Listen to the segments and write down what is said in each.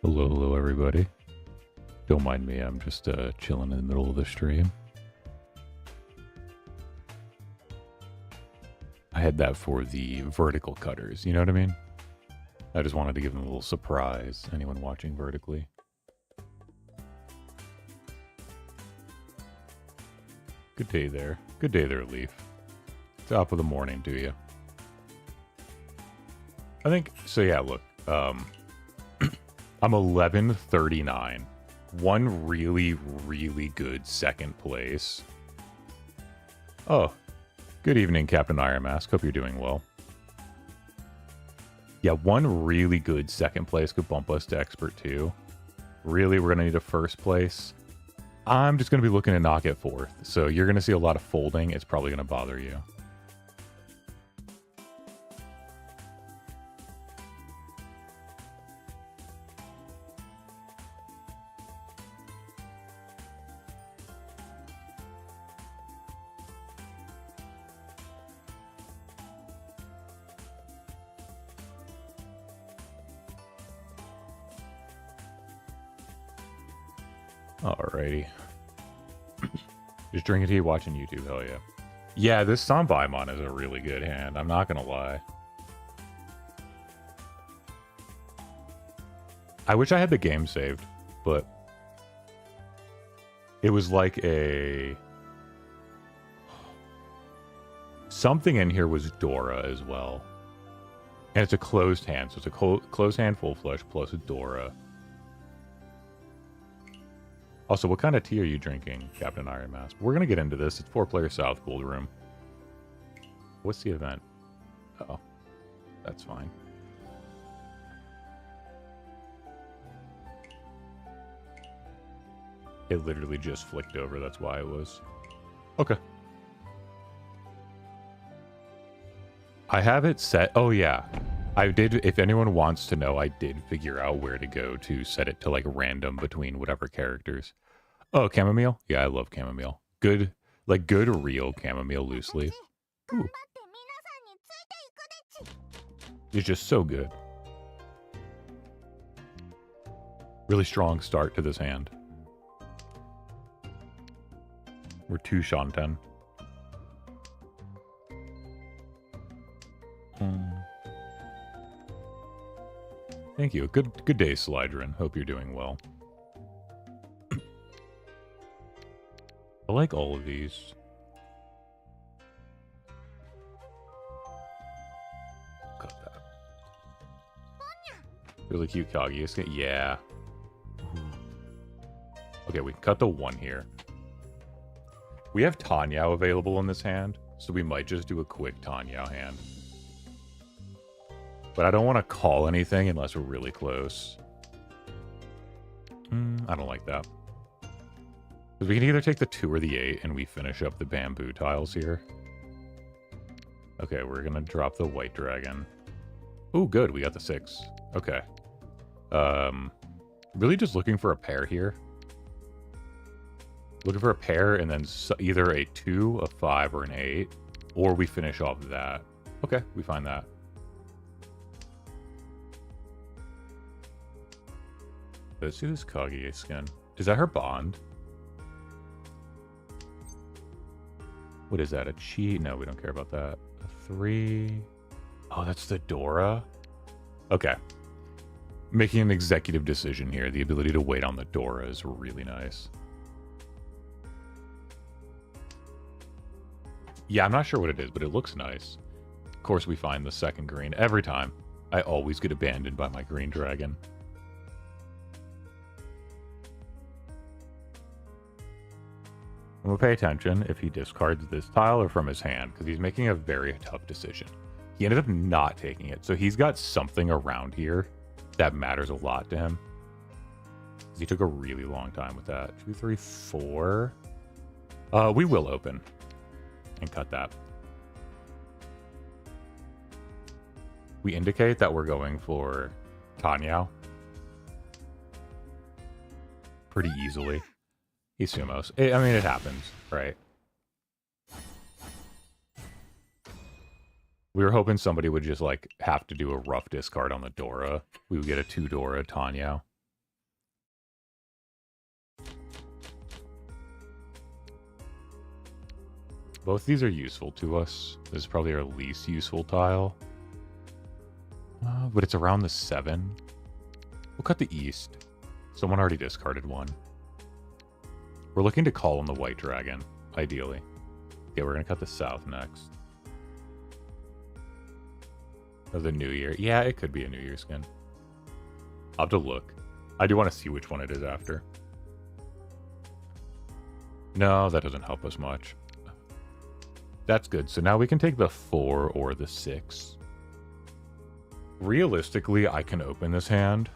Hello, hello, everybody. Don't mind me, I'm just chilling in the middle of the stream. I had that for the vertical cutters, you know what I mean? I just wanted to give them a little surprise, anyone watching vertically. Good day there. Good day there, Leaf. Top of the morning to you. I think, so yeah, look, I'm 1139. One really, really good second place. Oh, good evening, Captain Iron Mask. Hope you're doing well. Yeah, one really good second place could bump us to Expert 2. Really, we're going to need a first place. I'm just going to be looking to knock it fourth. So you're going to see a lot of folding. It's probably going to bother you. Alrighty. Just drinking tea, watching YouTube, hell yeah. Yeah, this Sanbaimon is a really good hand, I'm not gonna lie. I wish I had the game saved, but it was like a... Something in here was Dora as well. And it's a closed hand, so it's a closed hand full flush plus a Dora. Also, what kind of tea are you drinking, Captain Iron Mask? We're going to get into this. It's 4-player South Gold Room. What's the event? Oh, that's fine. It literally just flicked over. That's why it was. Okay. I have it set. Oh, yeah. I did. If anyone wants to know, I did figure out where to go to set it to like random between whatever characters. Oh, chamomile? Yeah, I love chamomile. Good, like good real chamomile loose leaf. Ooh. It's just so good. Really strong start to this hand. We're 2 Shanten. Thank you. Good day, Slydrin. Hope you're doing well. I like all of these. Cut that. Really cute Kaguya. Yeah. Okay, we can cut the 1 here. We have Tanyao available in this hand, so we might just do a quick Tanyao hand. But I don't want to call anything unless we're really close. I don't like that. Because we can either take the 2 or the 8 and we finish up the bamboo tiles here. Okay, we're going to drop the white dragon. Oh, good. We got the 6. Okay. Really just looking for a pair here. Looking for a pair and then either a 2, a 5, or an 8. Or we finish off that. Okay, we find that. Let's do this Kaguya skin. Is that her bond? What is that? A cheat? No, we don't care about that. A 3. Oh, that's the Dora? Okay. Making an executive decision here. The ability to wait on the Dora is really nice. Yeah, I'm not sure what it is, but it looks nice. Of course, we find the second green every time. I always get abandoned by my green dragon. I'm going to pay attention if he discards this tile or from his hand, because he's making a very tough decision. He ended up not taking it, so he's got something around here that matters a lot to him. He took a really long time with that. 2, 3, 4. We will open and cut that. We indicate that we're going for Tanyao pretty easily. He sumos. I mean, it happens, right? We were hoping somebody would just, like, have to do a rough discard on the Dora. We would get a 2 Dora Tanyao. Both these are useful to us. This is probably our least useful tile. But it's around the 7. We'll cut the east. Someone already discarded one. We're looking to call on the white dragon, ideally. Yeah, we're going to cut the south next. Of the New Year. Yeah, it could be a New Year skin. I'll have to look. I do want to see which one it is after. No, that doesn't help us much. That's good. So now we can take the 4 or the 6. Realistically, I can open this hand.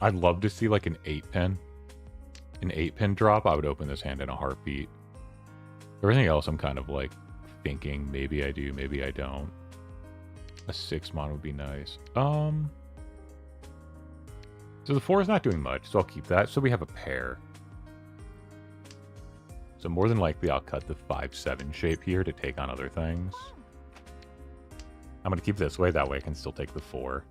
I'd love to see like an 8-pin. An 8-pin drop, I would open this hand in a heartbeat. Everything else I'm kind of like thinking maybe I do, maybe I don't. A 6-mon would be nice. So the 4 is not doing much, so I'll keep that. So we have a pair. So more than likely I'll cut the 5-7 shape here to take on other things. I'm going to keep it this way, that way I can still take the 4.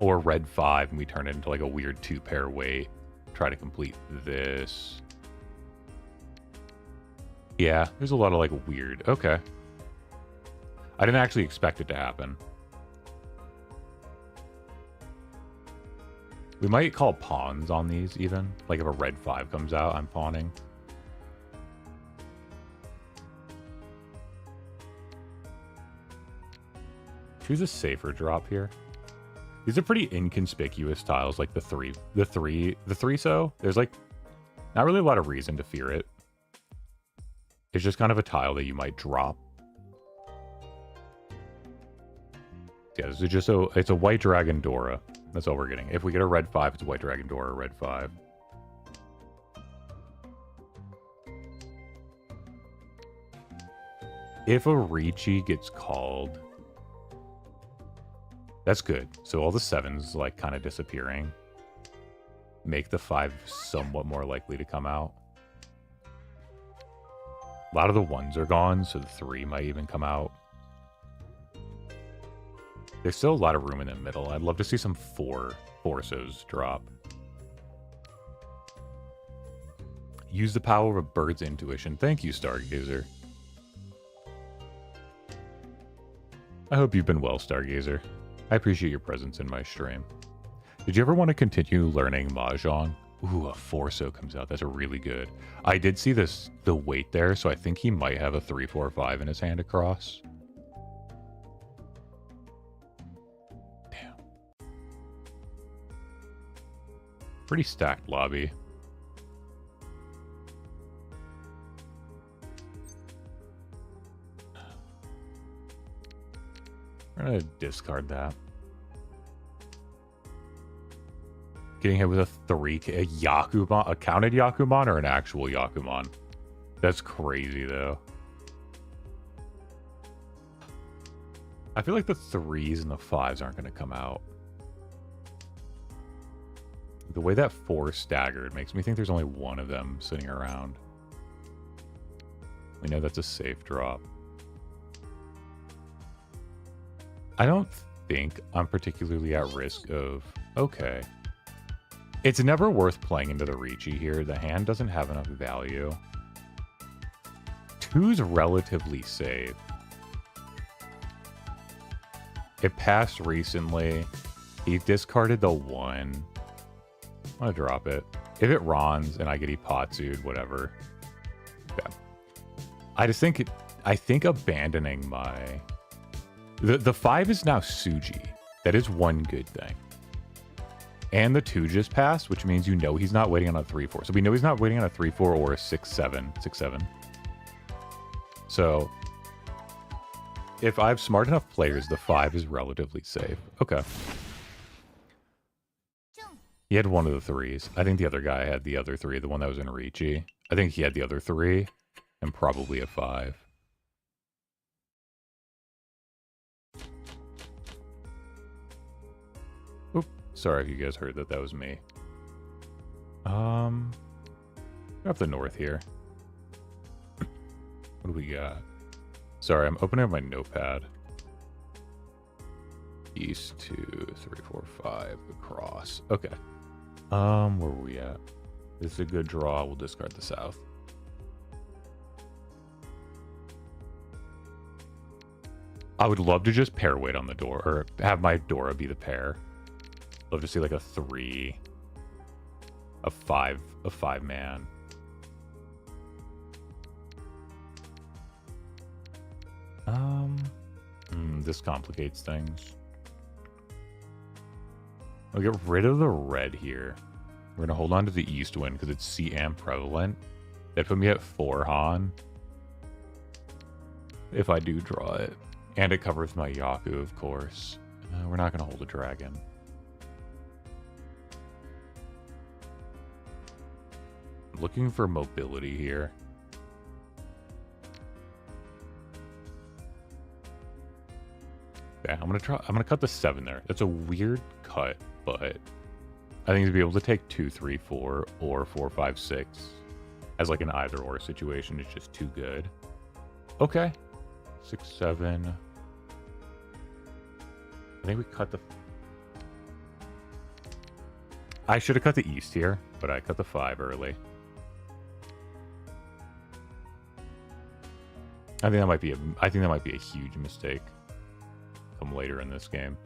Or red 5 and we turn it into like a weird 2-pair weight. Try to complete this. Yeah, there's a lot of like weird. Okay. I didn't actually expect it to happen. We might call pawns on these even. Like if a red 5 comes out, I'm pawning. Choose a safer drop here. These are pretty inconspicuous tiles, like the three so. There's like not really a lot of reason to fear it. It's just kind of a tile that you might drop. Yeah, this is just it's a white dragon Dora. That's all we're getting. If we get a red 5, it's a white dragon Dora, red 5. If a Riichi gets called, that's good. So all the 7s like kind of disappearing. Make the 5 somewhat more likely to come out. A lot of the 1s are gone, so the 3 might even come out. There's still a lot of room in the middle. I'd love to see some 4-sos drop. Use the power of a bird's intuition. Thank you, Stargazer. I hope you've been well, Stargazer. I appreciate your presence in my stream. Did you ever want to continue learning Mahjong? Ooh, a 4-so comes out. That's really good. I did see the weight there, so I think he might have a 3-4-5 in his hand across. Damn. Pretty stacked lobby. We're gonna discard that. Getting hit with a 3, a Yakuman, a counted Yakuman or an actual Yakuman? That's crazy though. I feel like the 3s and the 5s aren't gonna come out. The way that 4 staggered makes me think there's only one of them sitting around. We know that's a safe drop. I don't think I'm particularly at risk of... Okay. It's never worth playing into the Riichi here. The hand doesn't have enough value. 2's relatively safe. It passed recently. He discarded the 1. I'm gonna drop it. If it Rons and I get Ipatsu'd, whatever. Yeah. I think abandoning my... The 5 is now Suji. That is one good thing. And the 2 just passed, which means you know he's not waiting on a 3-4. So we know he's not waiting on a 3-4 or a 6-7. 6-7. So if I have smart enough players, the 5 is relatively safe. Okay. He had one of the 3s. I think the other guy had the other 3, the one that was in Riichi. I think he had the other 3 and probably a 5. Oop. Sorry if you guys heard that. That was me. Up the north here. What do we got? Sorry, I'm opening up my notepad. East 2, 3, 4, 5 across. Okay. Where were we at? This is a good draw. We'll discard the south. I would love to just pair weight on the door, or have my Dora be the pair. Love to see like a 3, a 5 man. This complicates things. I'll get rid of the red here. We're gonna hold on to the east wind because it's C amp prevalent. That put me at 4 Han. If I do draw it. And it covers my Yaku, of course. We're not gonna hold a dragon. Looking for mobility here. Okay, I'm gonna cut the 7 there. That's a weird cut, but I think to be able to take 2, 3, 4, or 4, 5, 6 as like an either or situation is just too good. Okay. 6, 7. I think we cut the... I should have cut the east here, but I cut the 5 early. I think that might be a huge mistake. Come later in this game.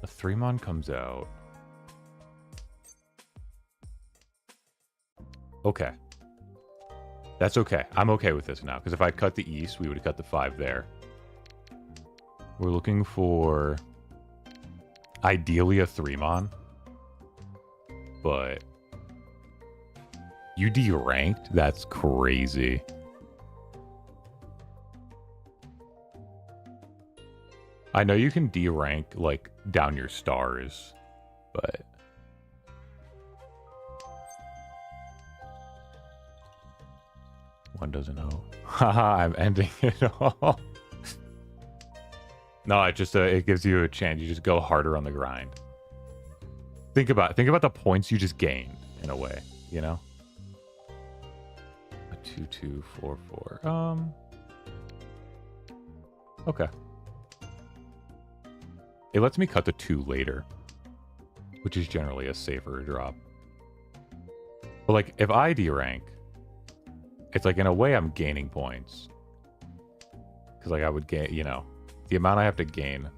The 3-mon comes out. Okay. That's okay. I'm okay with this now, because if I'd cut the east, we would have cut the 5 there. We're looking for ideally a 3-mon. But you D-ranked? That's crazy. I know you can D-rank, like, down your stars, but... One doesn't know. Haha, I'm ending it all. No, it just, it gives you a chance. You just go harder on the grind. Think about the points you just gained, in a way, you know? A 2, 2, 4, 4. Okay. It lets me cut the 2 later, which is generally a safer drop. But like, if I D-rank, it's like, in a way, I'm gaining points. Because like, I would gain, you know, the amount I have to gain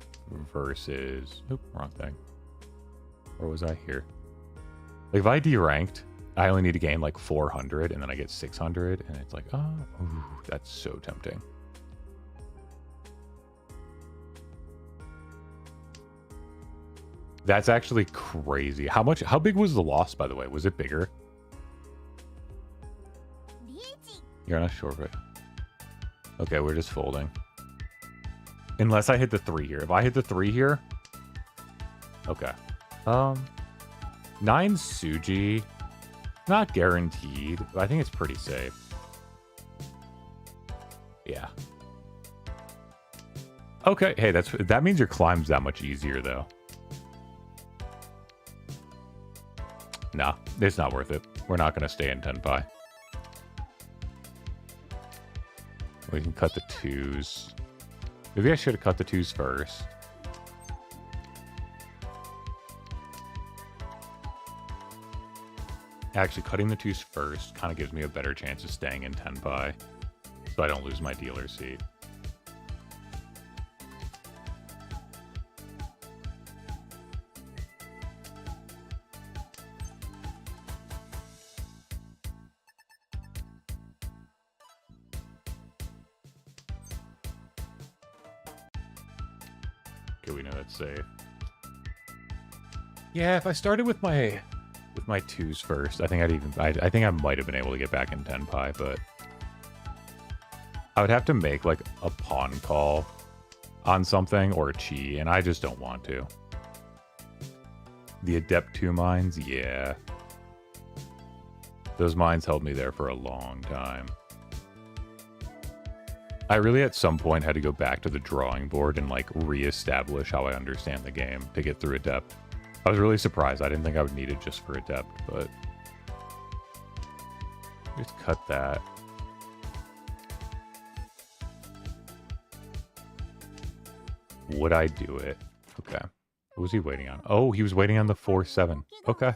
versus... Oop, wrong thing. Or was I here? Like, if I D-ranked, I only need to gain like 400, and then I get 600, and it's like, oh, ooh, that's so tempting. That's actually crazy. How big was the loss, by the way? Was it bigger? You're not sure, but... Okay, we're just folding. Unless I hit the 3 here. If I hit the 3 here... Okay. 9 Suji. Not guaranteed, but I think it's pretty safe. Yeah. Okay, hey, that means your climb's that much easier, though. Nah, it's not worth it. We're not going to stay in Tenpai. We can cut the 2s. Maybe I should have cut the 2s first. Actually, cutting the 2s first kind of gives me a better chance of staying in Tenpai, so I don't lose my dealer seat. Okay, we know that's safe. Yeah, if I started with my 2s first, I think I think I might have been able to get back in Tenpai, but I would have to make like a pawn call on something or a chi, and I just don't want to. The Adept 2 mines, yeah. Those mines held me there for a long time. I really at some point had to go back to the drawing board and like re-establish how I understand the game to get through Adept. I was really surprised. I didn't think I would need it just for Adept, but... Just cut that. Would I do it? Okay. What was he waiting on? Oh, he was waiting on the 4-7. Okay.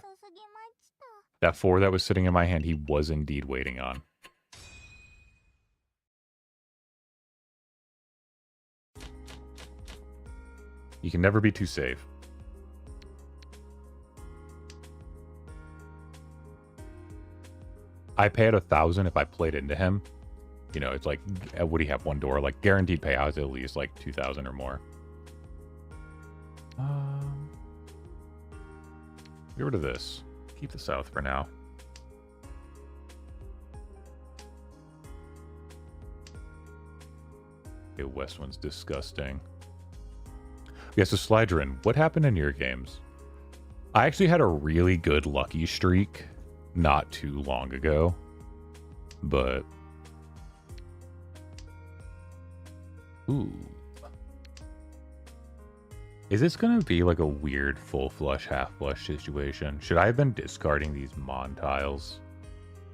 That 4 that was sitting in my hand, he was indeed waiting on. You can never be too safe. I pay at 1,000 if I played into him. You know, it's like, would he have one door? Like, guaranteed payouts at least like 2,000 or more. Get rid of this. Keep the south for now. Okay, west one's disgusting. Yeah, so Slydrin, what happened in your games? I actually had a really good lucky streak not too long ago, but... Ooh. Is this going to be like a weird full flush, half flush situation? Should I have been discarding these Mon tiles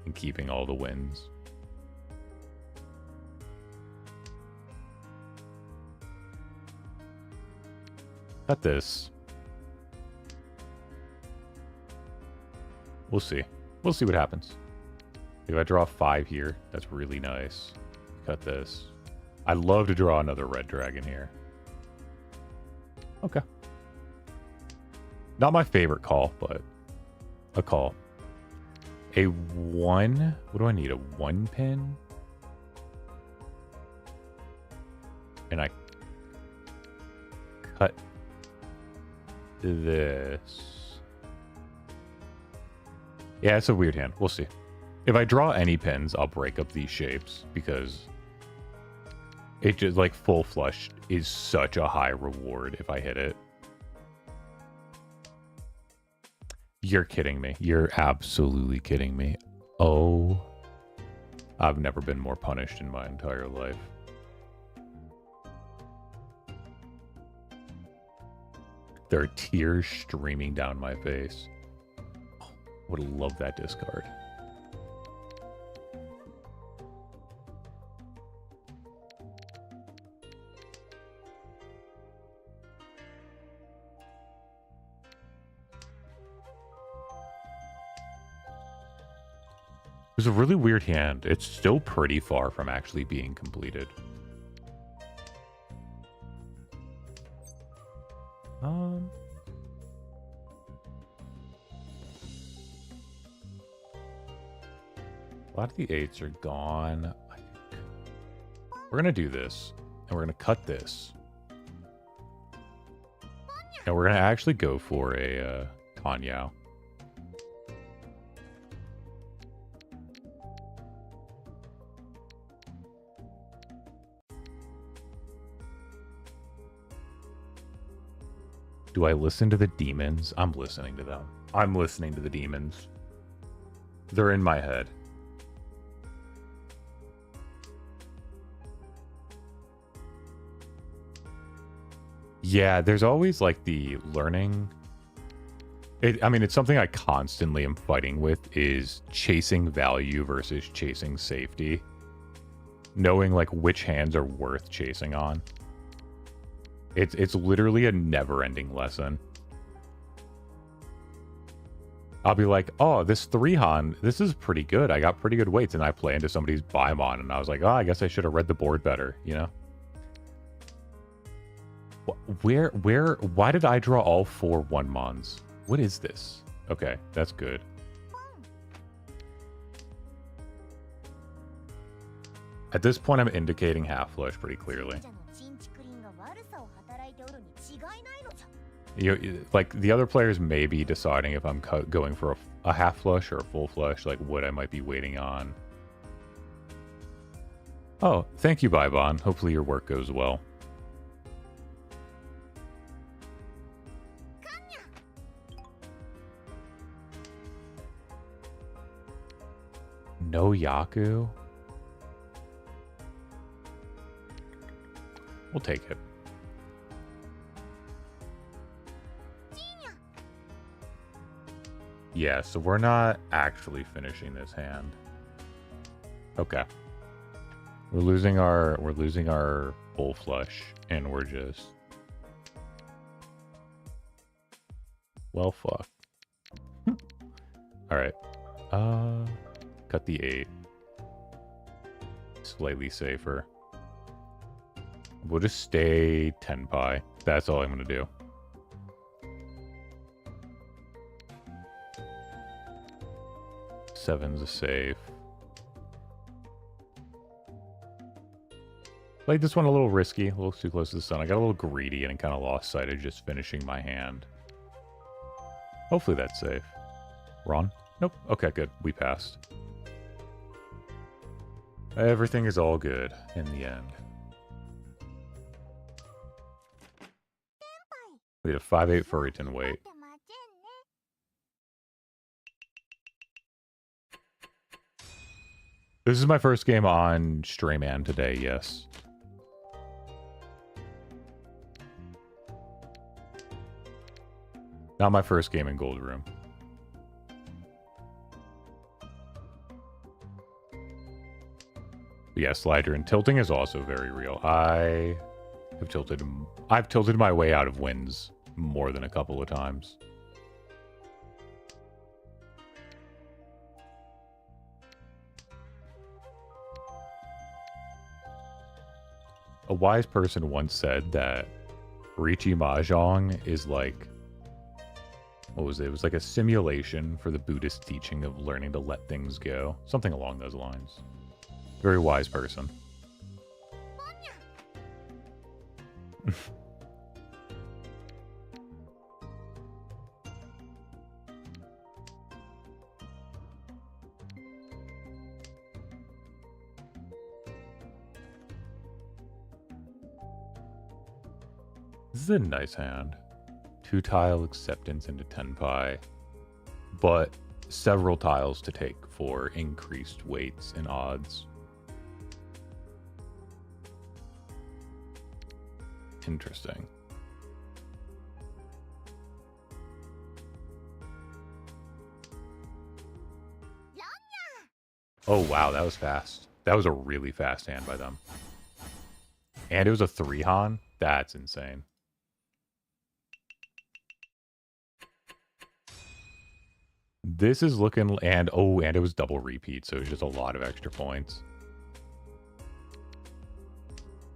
and keeping all the wins? Cut this. We'll see. We'll see what happens. If I draw 5 here, that's really nice. Cut this. I'd love to draw another red dragon here. Okay. Not my favorite call, but a call. A 1. What do I need? A 1 pin? And I cut this. Yeah, it's a weird hand. We'll see. If I draw any pins, I'll break up these shapes because it just, like, full flush is such a high reward if I hit it. You're kidding me. You're absolutely kidding me. Oh. I've never been more punished in my entire life. There are tears streaming down my face. Oh, would love that discard. It was a really weird hand. It's still pretty far from actually being completed. A lot of the 8s are gone. We're going to do this, and we're going to cut this. And we're going to actually go for a Tanyao. Do I listen to the demons? I'm listening to them. I'm listening to the demons. They're in my head. Yeah, there's always like the learning. I mean, it's something I constantly am fighting with is chasing value versus chasing safety. Knowing like which hands are worth chasing on. It's literally a never-ending lesson. I'll be like, oh, this 3-Han, this is pretty good. I got pretty good weights, and I play into somebody's Baimon, and I was like, oh, I guess I should have read the board better, you know? Why did I draw all 4 1-Mons? What is this? Okay, that's good. At this point, I'm indicating half flush pretty clearly. Like, the other players may be deciding if I'm going for a half flush or a full flush, like what I might be waiting on. Oh, thank you, Baibon. Hopefully your work goes well. No Yaku? We'll take it. Yeah, so we're not actually finishing this hand. Okay. We're losing our full flush, and we're just... Well, fuck. Alright. Cut the 8. Slightly safer. We'll just stay 10 pi. That's all I'm going to do. Seven's a safe. Played this one a little risky, a little too close to the sun. I got a little greedy and kind of lost sight of just finishing my hand. Hopefully that's safe. Ron? Nope. Okay, good. We passed. Everything is all good in the end. We had a 5-8 Furryton wait. This is my first game on Strayman today, yes. Not my first game in Gold Room. But yeah, slider and tilting is also very real. I've tilted my way out of wins more than a couple of times. A wise person once said that Riichi Mahjong is like, what was it? It was like a simulation for the Buddhist teaching of learning to let things go. Something along those lines. Very wise person. This is a nice hand. 2-tile acceptance into 10 pi, but several tiles to take for increased weights and odds. Interesting. Oh wow, that was fast. That was a really fast hand by them. And it was a 3-han? That's insane. This is looking, and it was double repeat, so it was just a lot of extra points.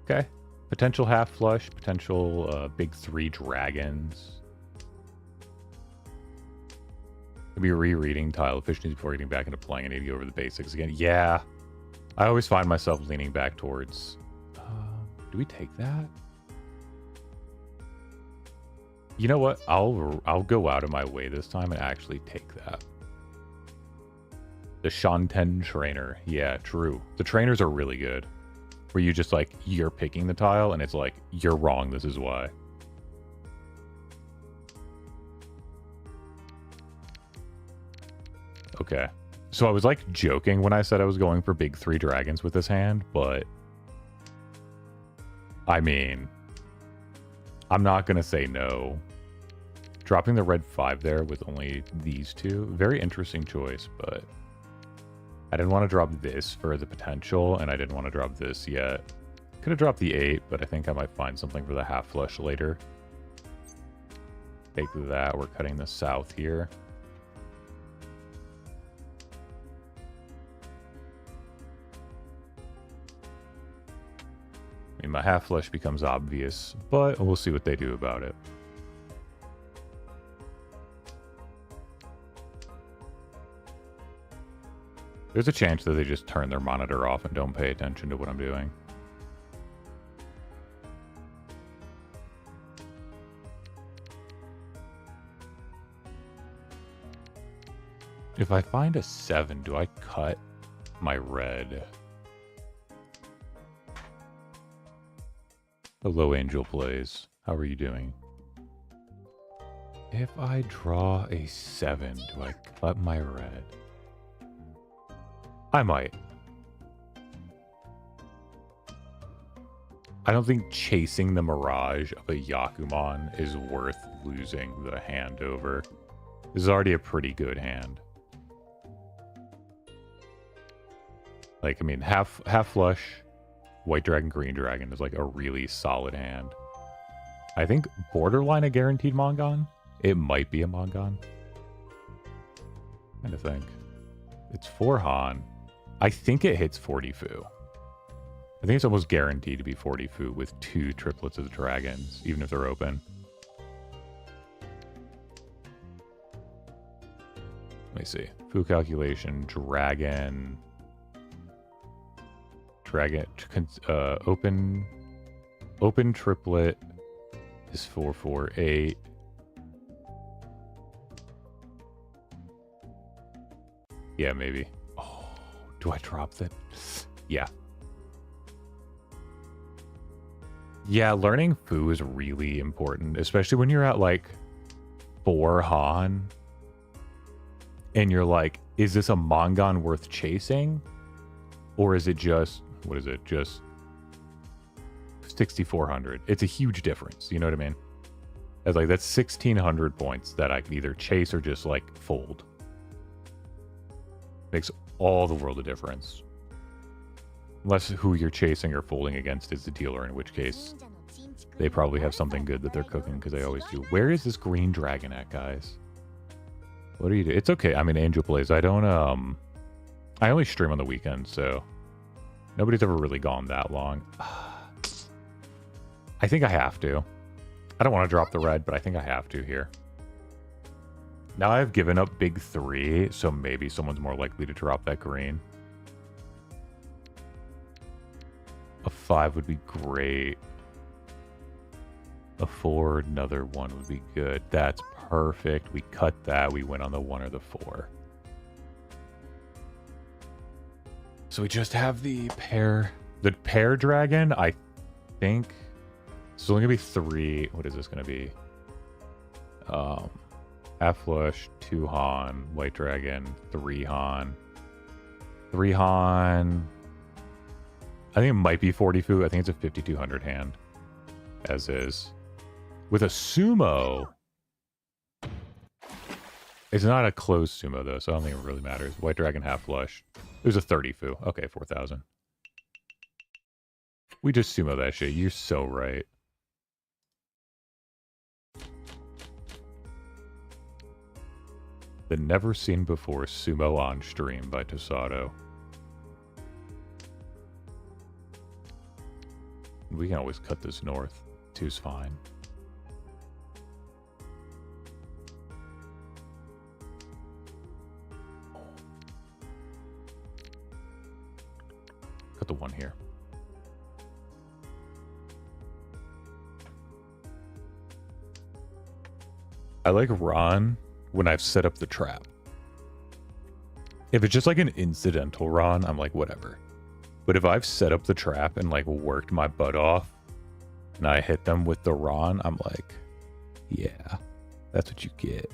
Okay. Potential half flush, potential big 3 dragons. Maybe rereading tile efficiency before getting back into playing. I need to go over the basics again. Yeah. I always find myself leaning back towards... do we take that? You know what? I'll go out of my way this time and actually take that. The Shanten trainer. Yeah, true. The trainers are really good. Where you just like, you're picking the tile and it's like, you're wrong, this is why. Okay. So I was like joking when I said I was going for big 3 dragons with this hand, but... I mean... I'm not going to say no. Dropping the red 5 there with only these 2. Very interesting choice, but... I didn't want to drop this for the potential, and I didn't want to drop this yet. Could have dropped the 8, but I think I might find something for the half flush later. Take that. We're cutting the south here. I mean, my half flush becomes obvious, but we'll see what they do about it. There's a chance that they just turn their monitor off and don't pay attention to what I'm doing. If I find a 7, do I cut my red? Hello, Angel Plays. How are you doing? If I draw a 7, do I cut my red? I might. I don't think chasing the mirage of a Yakuman is worth losing the hand over. This is already a pretty good hand. Like, I mean, half flush, white dragon, green dragon is like a really solid hand. I think borderline a guaranteed Mongon. It might be a Mongon. Trying to think. It's 4 Han. I think it hits 40 Fu. I think it's almost guaranteed to be 40 Fu with 2 triplets of dragons, even if they're open. Let me see. Fu calculation, dragon, open triplet is 448. Yeah, maybe. Oh, do I drop that? Yeah. Yeah, learning Fu is really important, especially when you're at like 4 Han. And you're like, is this a Mongon worth chasing? Or is it just, what is it? Just 6,400. It's a huge difference. You know what I mean? That's like, that's 1,600 points that I can either chase or just like fold. Makes all the world of difference. Unless who you're chasing or folding against is the dealer, in which case they probably have something good that they're cooking, because they always do. Where is this green dragon at, guys? What do you do? It's okay. I mean, Angel plays. I don't, I only stream on the weekend, so nobody's ever really gone that long. I think I have to. I don't want to drop the red, but I think I have to here. Now I've given up big 3, so maybe someone's more likely to drop that green. A 5 would be great. A 4, another 1 would be good. That's perfect. We cut that. We went on the 1 or the 4. So we just have the pair. The pair dragon, I think. It's only going to be 3. What is this going to be? Half flush, 2 Han, white dragon, 3 Han. 3 Han. I think it might be 40 Fu. I think it's a 5,200 hand. As is. With a sumo. It's not a closed sumo, though, so I don't think it really matters. White dragon, half flush. There's a 30 Fu. Okay, 4,000. We just sumo that shit. You're so right. The Never Seen Before Sumo on Stream by Tosado. We can always cut this north. 2's fine. Cut the 1 here. I like Ron when I've set up the trap. If it's just like an incidental Ron, I'm like, whatever. But if I've set up the trap and like worked my butt off and I hit them with the Ron, I'm like, yeah, that's what you get.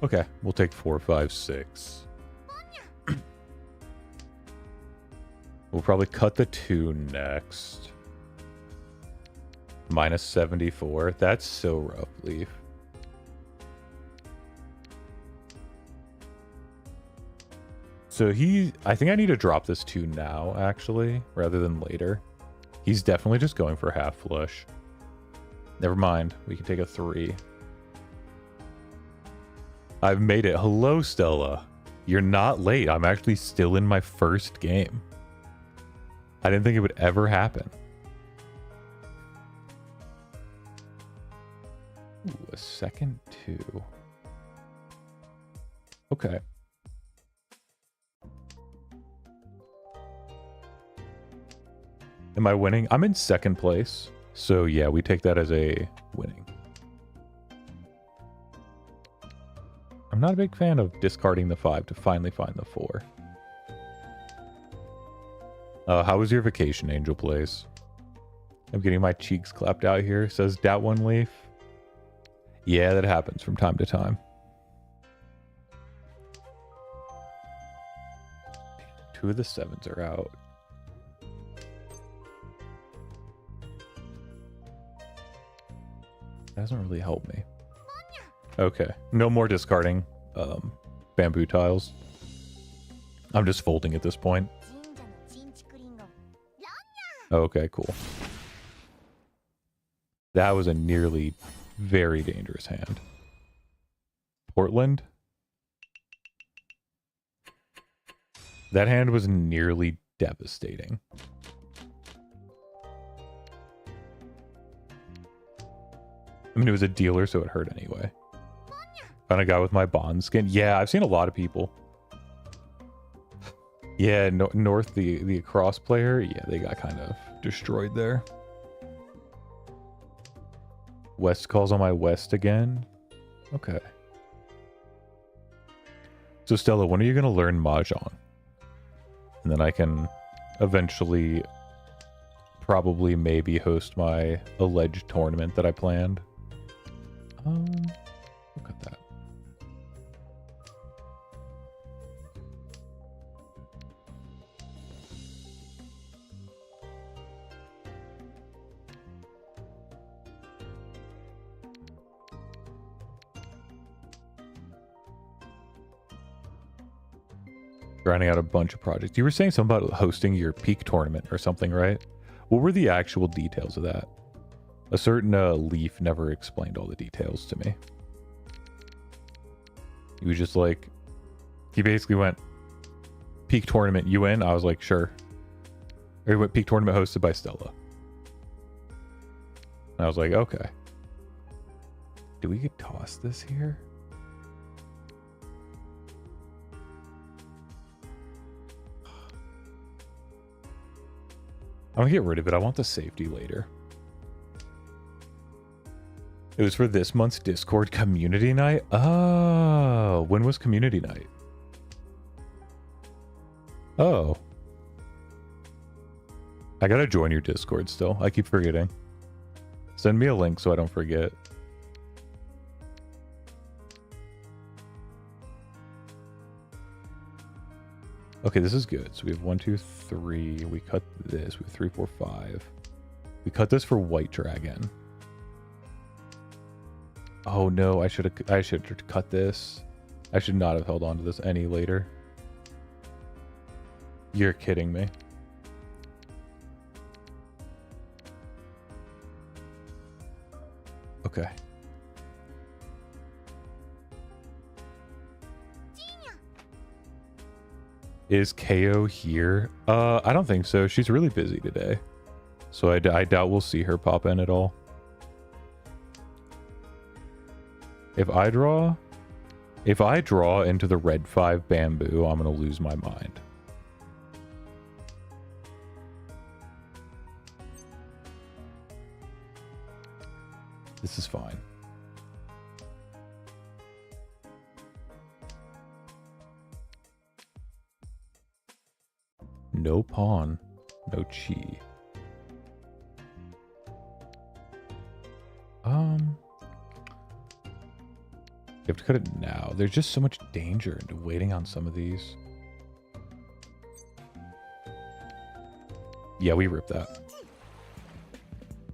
Okay, we'll take 4, 5, 6. We'll probably cut the 2 next. Minus 74. That's so rough, Leaf. So I think I need to drop this 2 now, actually, rather than later. He's definitely just going for half flush. Never mind. We can take a 3. I've made it. Hello, Stella. You're not late. I'm actually still in my first game. I didn't think it would ever happen. Ooh, a second 2. Okay. Am I winning? I'm in second place. So yeah, we take that as a winning. I'm not a big fan of discarding the 5 to finally find the 4. How was your vacation, Angel Plays? I'm getting my cheeks clapped out here, says Dat One Leaf. Yeah, that happens from time to time. Two of the 7s are out. That doesn't really help me. Okay, no more discarding. bamboo tiles. I'm just folding at this point. Okay, cool. That was a nearly very dangerous hand. Portland? That hand was nearly devastating. I mean, it was a dealer, so it hurt anyway. Found a guy with my bond skin. Yeah, I've seen a lot of people. Yeah, North, the across player. Yeah, they got kind of destroyed there. West calls on my West again. Okay. So Stella, when are you going to learn Mahjong? And then I can eventually probably maybe host my alleged tournament that I planned. Look at that. Grinding out a bunch of projects. You were saying something about hosting your peak tournament or something, right? What were the actual details of that? A certain Leaf never explained all the details to me. He was just like, he basically went, peak tournament, you in? I was like, sure. Or he went, peak tournament hosted by Stella. And I was like, okay. Do we get toss this here? I'm gonna get rid of it. I want the safety later. It was for this month's Discord community night? Oh, when was community night? Oh. I gotta join your Discord still. I keep forgetting. Send me a link so I don't forget. Okay, this is good. So we have 1, 2, 3. We cut this. We have 3, 4, 5. We cut this for White Dragon. Oh no, I should have cut this. I should not have held on to this any later. You're kidding me. Okay. Is KO here? I don't think so. She's really busy today. So I doubt we'll see her pop in at all. If I draw into the red 5 bamboo, I'm going to lose my mind. This is fine. No pawn, no chi. You have to cut it now. There's just so much danger into waiting on some of these. Yeah, we ripped that.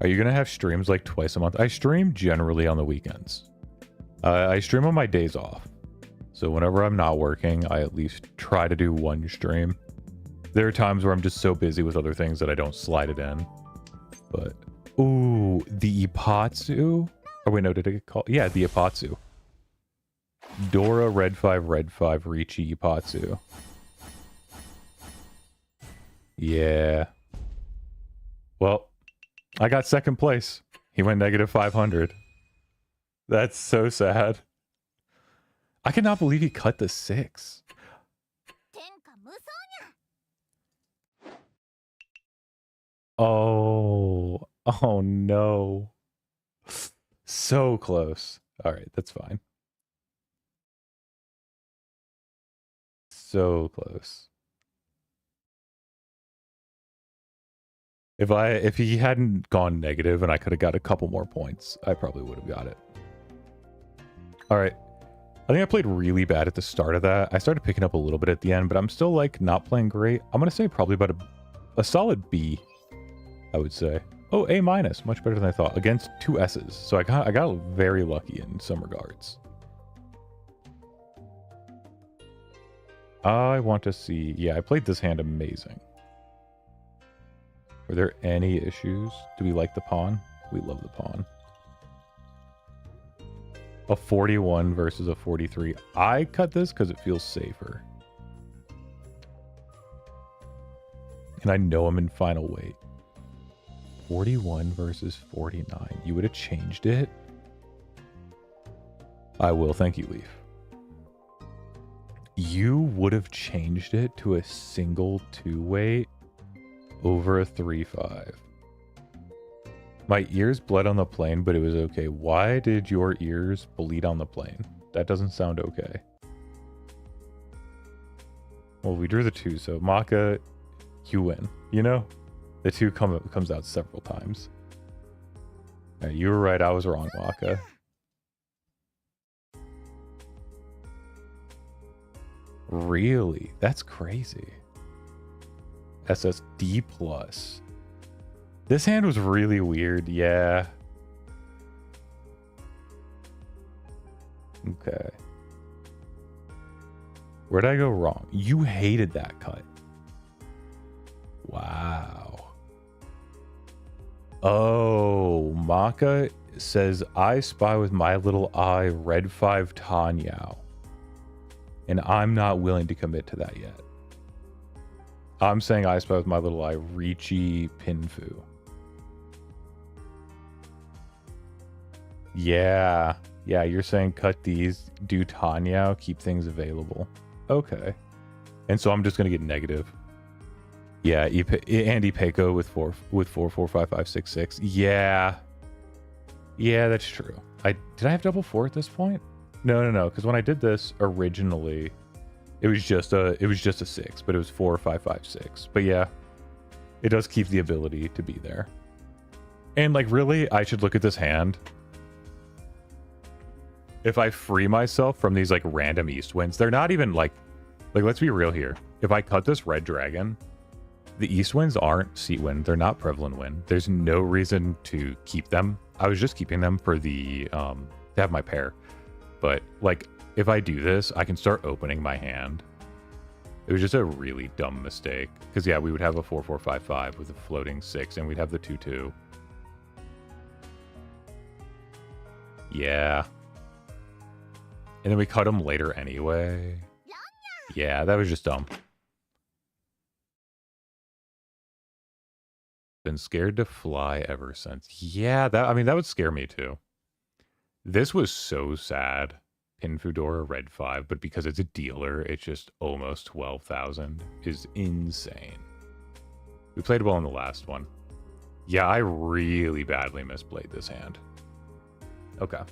Are you gonna have streams like twice a month? I stream generally on the weekends. I stream on my days off. So whenever I'm not working, I at least try to do one stream. There are times where I'm just so busy with other things that I don't slide it in. But, ooh, the Ipatsu? Oh wait, no, did it get called? Yeah, the Ipatsu. Dora, red 5, Riichi Ipatsu. Yeah. Well, I got second place. He went negative 500. That's so sad. I cannot believe he cut the 6. Oh, oh no. So close. All right, that's fine. So close. If he hadn't gone negative and I could have got a couple more points, I probably would have got it. All right. I think I played really bad at the start of that. I started picking up a little bit at the end, but I'm still like not playing great. I'm going to say probably about a solid B, I would say. Oh, A-, much better than I thought, against 2 S's. So I got very lucky in some regards. I want to see... Yeah, I played this hand amazing. Were there any issues? Do we like the pawn? We love the pawn. A 41 versus a 43. I cut this because it feels safer. And I know I'm in final weight. 41 versus 49. You would have changed it? I will. Thank you, Leaf. You would have changed it to a single 2-weight over a 3-5. My ears bled on the plane, but it was okay. Why did your ears bleed on the plane? That doesn't sound okay. Well, we drew the 2, so Maka, you win. You know? The 2 comes out several times. Yeah, you were right, I was wrong, Maka. Really? That's crazy. SSD plus. This hand was really weird, yeah. Okay. Where'd I go wrong? You hated that cut. Wow. Oh, Maka says, I spy with my little eye red 5 Tanyao. And I'm not willing to commit to that yet. I'm saying I spy with my little eye Riichi Pinfu. Yeah. Yeah, you're saying cut these, do Tanyao, keep things available. Okay. And so I'm just going to get negative. Yeah, Andy Peko with 4-4-5-5-6-6. Yeah. Yeah, that's true. Did I have double 4 at this point? No, because when I did this originally, it was just a 6, but it was 4-5-5-6. But yeah, it does keep the ability to be there. And like really, I should look at this hand. If I free myself from these like random east winds, they're not even like let's be real here. If I cut this red dragon, the east winds aren't seat wind. They're not prevalent wind. There's no reason to keep them. I was just keeping them for the to have my pair. But like if I do this, I can start opening my hand. It was just a really dumb mistake. Because yeah, we would have a 4-4-5-5 with a floating 6, and we'd have the 2-2. Yeah. And then we cut them later anyway. Yeah, that was just dumb. Been scared to fly ever since. Yeah, that would scare me too. This was so sad. Pinfudora red 5, but because it's a dealer, it's just almost 12,000 is insane. We played well in the last one. Yeah, I really badly misplayed this hand. Okay.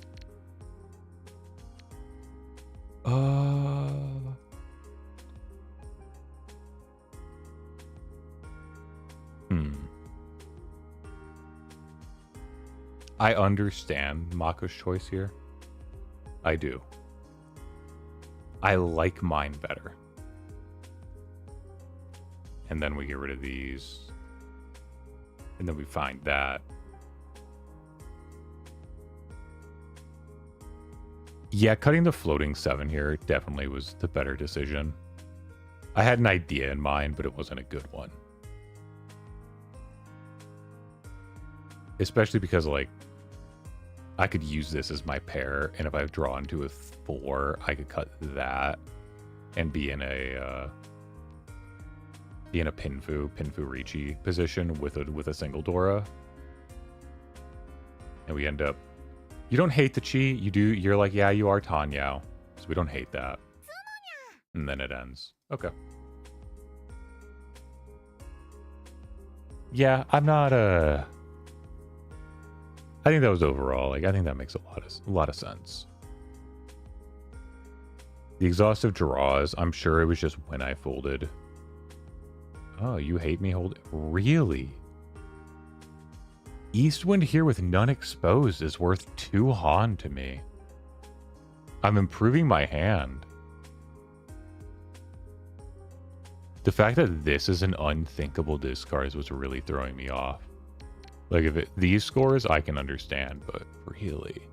I understand Mako's choice here. I do. I like mine better. And then we get rid of these. And then we find that. Yeah, cutting the floating 7 here definitely was the better decision. I had an idea in mind, but it wasn't a good one. Especially because, like, I could use this as my pair, and if I've drawn to a 4, I could cut that and be in a Pinfu Riichi position with a single Dora. And we end up... You don't hate the chi, you do. You're like, yeah, you are Tanyao. So we don't hate that. And then it ends. Okay. Yeah, I'm not I think that was overall, like, I think that makes a lot of sense. The exhaustive draws, I'm sure it was just when I folded. Oh, you hate me holding? Really? Eastwind here with none exposed is worth 2 Han to me. I'm improving my hand. The fact that this is an unthinkable discard is what's really throwing me off. Like, if these scores, I can understand, but really.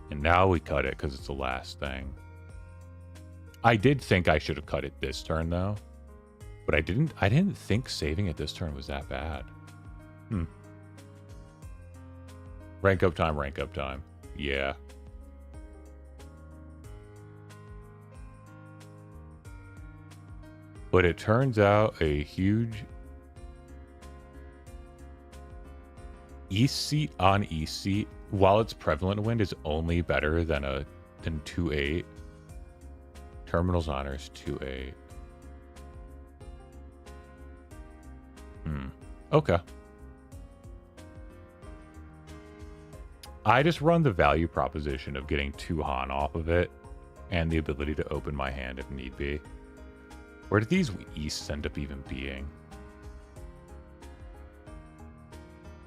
And now we cut it because it's the last thing. I did think I should have cut it this turn though. But I didn't think saving it this turn was that bad. Rank up time, rank up time. Yeah. But it turns out a huge east seat on east seat, while its prevalent wind is only better than 2-8. Terminals honors 2-8. Okay. I just run the value proposition of getting 2 Han off of it and the ability to open my hand if need be. Where do these easts end up even being?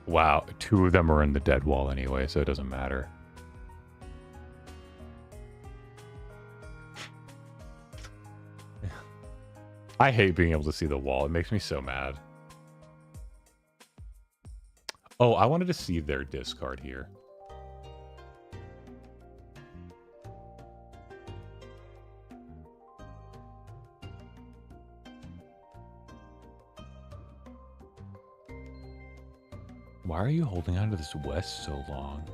Wow, 2 of them are in the dead wall anyway, so it doesn't matter. I hate being able to see the wall. It makes me so mad. Oh, I wanted to see their discard here. Why are you holding on to this west so long?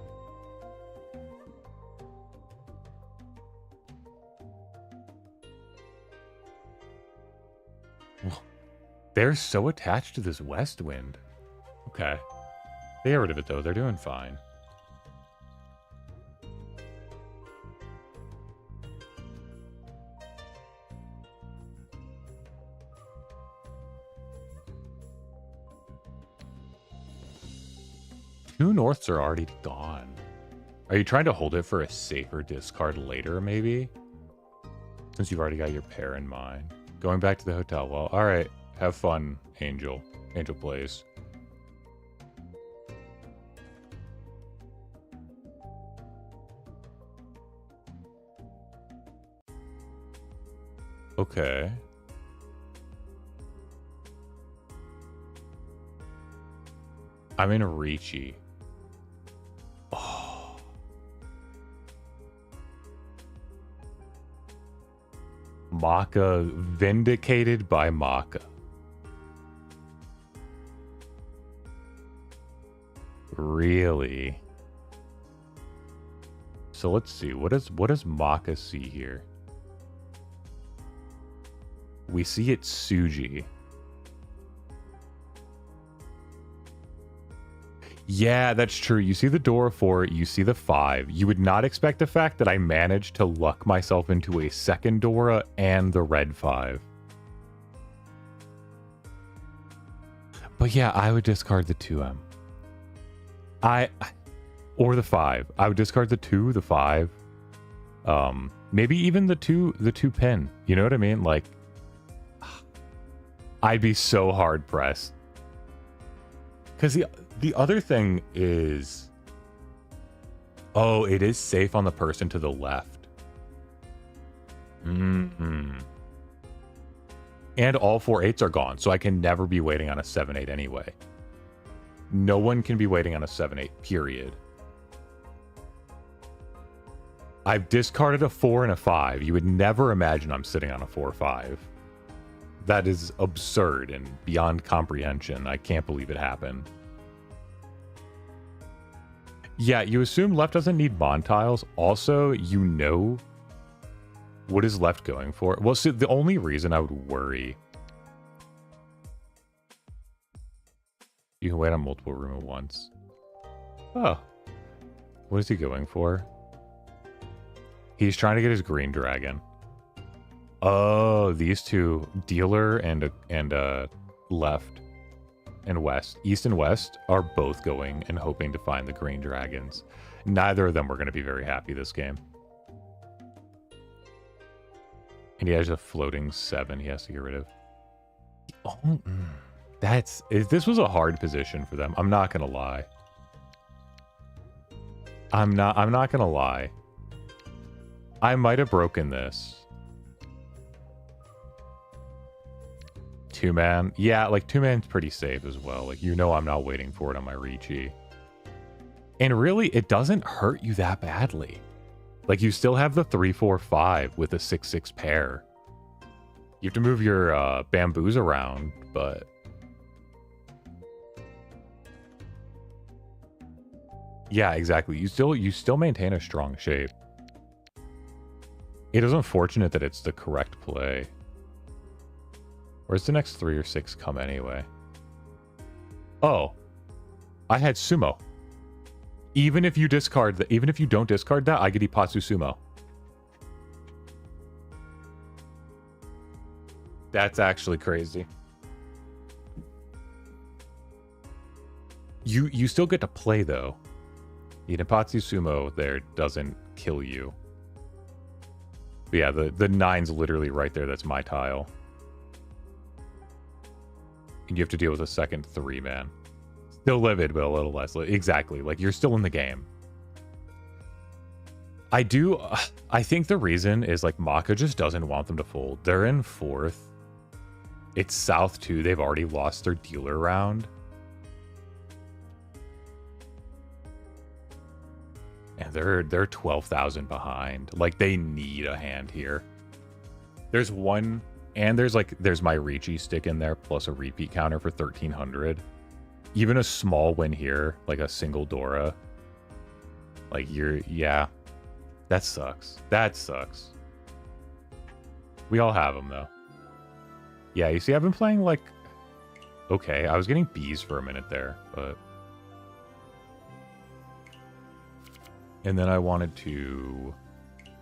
They're so attached to this west wind. Okay. They get rid of it, though. They're doing fine. Two norths are already gone. Are you trying to hold it for a safer discard later, maybe? Since you've already got your pair in mind. Going back to the hotel. Well, alright. Have fun, Angel. Angel plays. Okay. I'm in Riichi. Oh. Maka vindicated by Maka. Really? So let's see. What does Maka see here? We see it Suji. Yeah, that's true. You see the door 4, you see the 5. You would not expect the fact that I managed to luck myself into a second Dora and the red 5. But yeah, I would discard the 2M. Or the 5. I would discard the 2, the 5. Maybe even the 2 pin. You know what I mean? Like, I'd be so hard pressed. Because the other thing is, oh, it is safe on the person to the left. And all 4 8s are gone, so I can never be waiting on a 7-8 anyway. No one can be waiting on a 7-8, period. I've discarded a 4 and a 5. You would never imagine I'm sitting on a 4-5. That is absurd and beyond comprehension. I can't believe it happened. Yeah, you assume left doesn't need bond tiles. Also, you know what is left going for. Well, see, the only reason I would worry... You can wait on multiple room at once. Oh. What is he going for? He's trying to get his green dragon. Oh, these two, dealer and left and west, east and west, are both going and hoping to find the green dragons. Neither of them were going to be very happy this game. And he has a floating 7 he has to get rid of. Oh, this was a hard position for them. I'm not going to lie. I'm not going to lie. I might have broken this. 2-man. Yeah, like 2-man's pretty safe as well. Like, you know I'm not waiting for it on my Riichi. And really, it doesn't hurt you that badly. Like, you still have the 3-4-5 with a 6-6 pair. You have to move your bamboos around, but... Yeah, exactly. You still maintain a strong shape. It is unfortunate that it's the correct play. Where's the next 3 or 6 come anyway? Oh. I had sumo. Even if you discard that, even if you don't discard that, I get Ipatsu sumo. That's actually crazy. You still get to play though. The Ipatsu sumo there doesn't kill you. But yeah, the 9's literally right there. That's my tile. And you have to deal with a second 3-man. Still livid, but a little less. Exactly. Like, you're still in the game. I think the reason is, like, Maka just doesn't want them to fold. They're in 4th. It's South, too. They've already lost their dealer round. And they're 12,000 behind. Like, they need a hand here. There's one... And there's my Riichi stick in there, plus a repeat counter for 1,300. Even a small win here, like a single Dora. Like, yeah. That sucks. That sucks. We all have them, though. Yeah, you see, I've been playing, like... Okay, I was getting Bs for a minute there, but... And then I wanted to...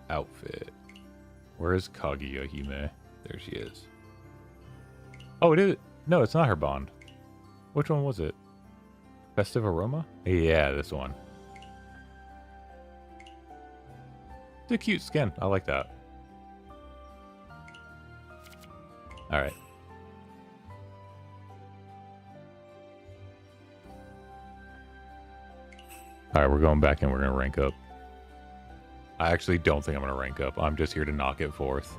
outfit. Where is Kaguya Hime? There she is. Oh, it is... No, it's not her bond. Which one was it? Festive Aroma? Yeah, this one. It's a cute skin. I like that. Alright. Alright, we're going back and we're going to rank up. I actually don't think I'm going to rank up. I'm just here to knock it 4th.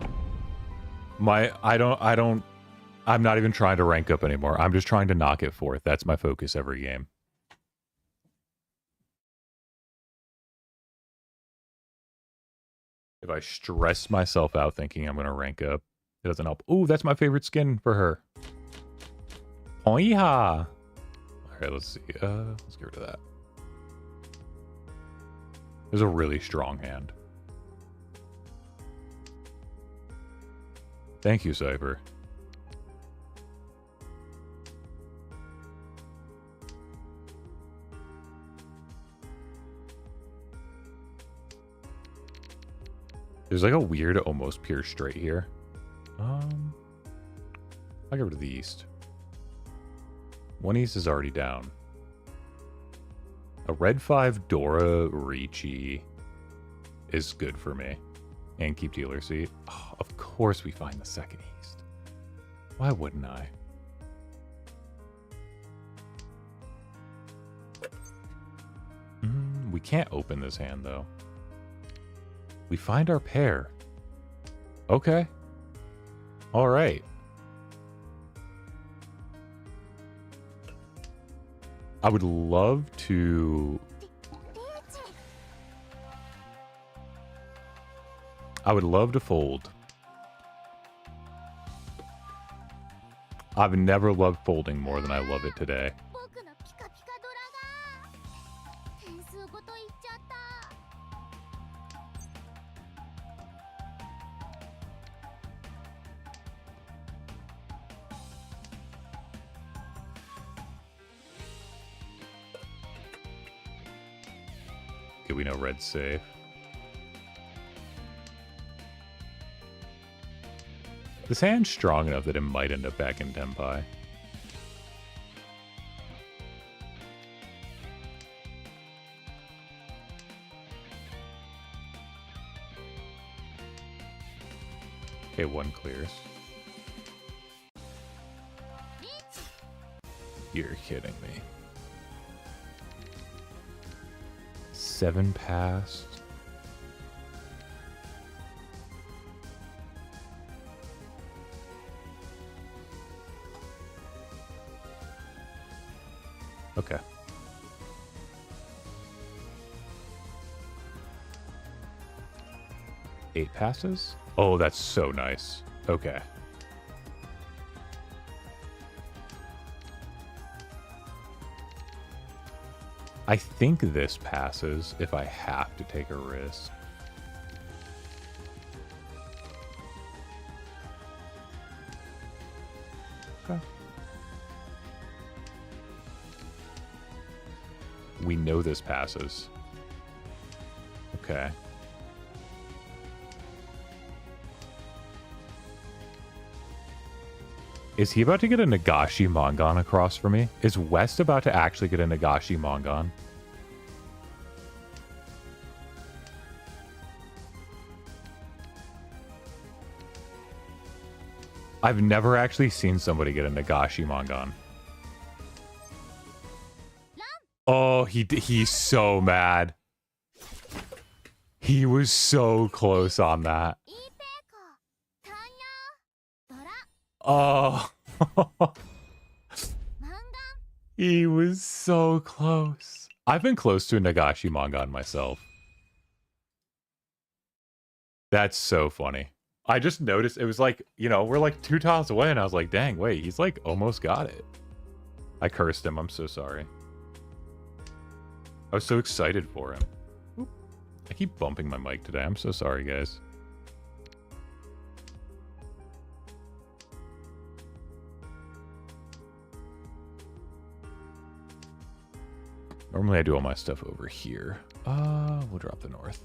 I'm not even trying to rank up anymore. I'm just trying to knock it 4th. That's my focus every game. If I stress myself out thinking I'm going to rank up, it doesn't help. Ooh, that's my favorite skin for her. Oh, yeah. All right, let's see. Let's get rid of that. There's a really strong hand. Thank you, Cypher. There's like a weird almost pure straight here. I'll get rid of the east. One east is already down. A red 5 Dora Riichi is good for me. And keep dealer seat. Oh, of course we find the second east. Why wouldn't I? We can't open this hand though. We find our pair. Okay. All right. I would love to... fold. I've never loved folding more than I love it today. Okay, we know red's safe. This hand's strong enough that it might end up back in Tenpai. Okay, one clears. You're kidding me. 7 passed. Okay. 8 passes? Oh, that's so nice. Okay. I think this passes if I have to take a risk. Okay. We know this passes. Okay. Is he about to get a Nagashi Mongon across for me? Is West about to actually get a Nagashi Mongon? I've never actually seen somebody get a Nagashi Mongon. Oh, he's so mad. He was so close on that. Oh. He was so close. I've been close to a Nagashi Mongon myself. That's so funny. I just noticed it was like, you know, we're like 2 tiles away and I was like, dang, wait, he's like almost got it. I cursed him. I'm so sorry. I was so excited for him. Oop. I keep bumping my mic today. I'm so sorry, guys. Normally I do all my stuff over here. We'll drop the north.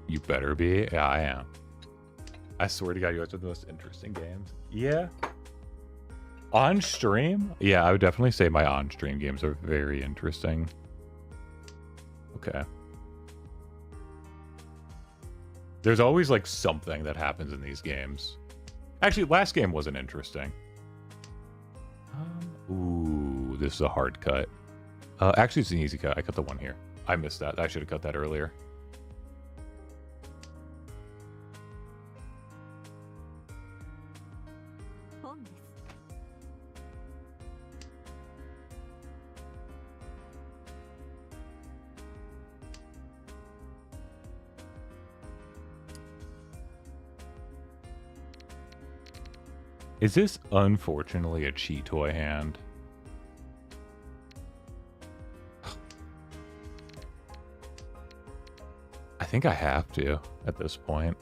You better be. Yeah, I am. I swear to God, you guys are the most interesting games. Yeah. On stream? Yeah, I would definitely say my on-stream games are very interesting. Okay. There's always like something that happens in these games. Actually, last game wasn't interesting. Ooh, this is a hard cut. Actually, it's an easy cut. I cut the one here. I missed that. I should have cut that earlier. Is this unfortunately a cheat toy hand? I think I have to at this point.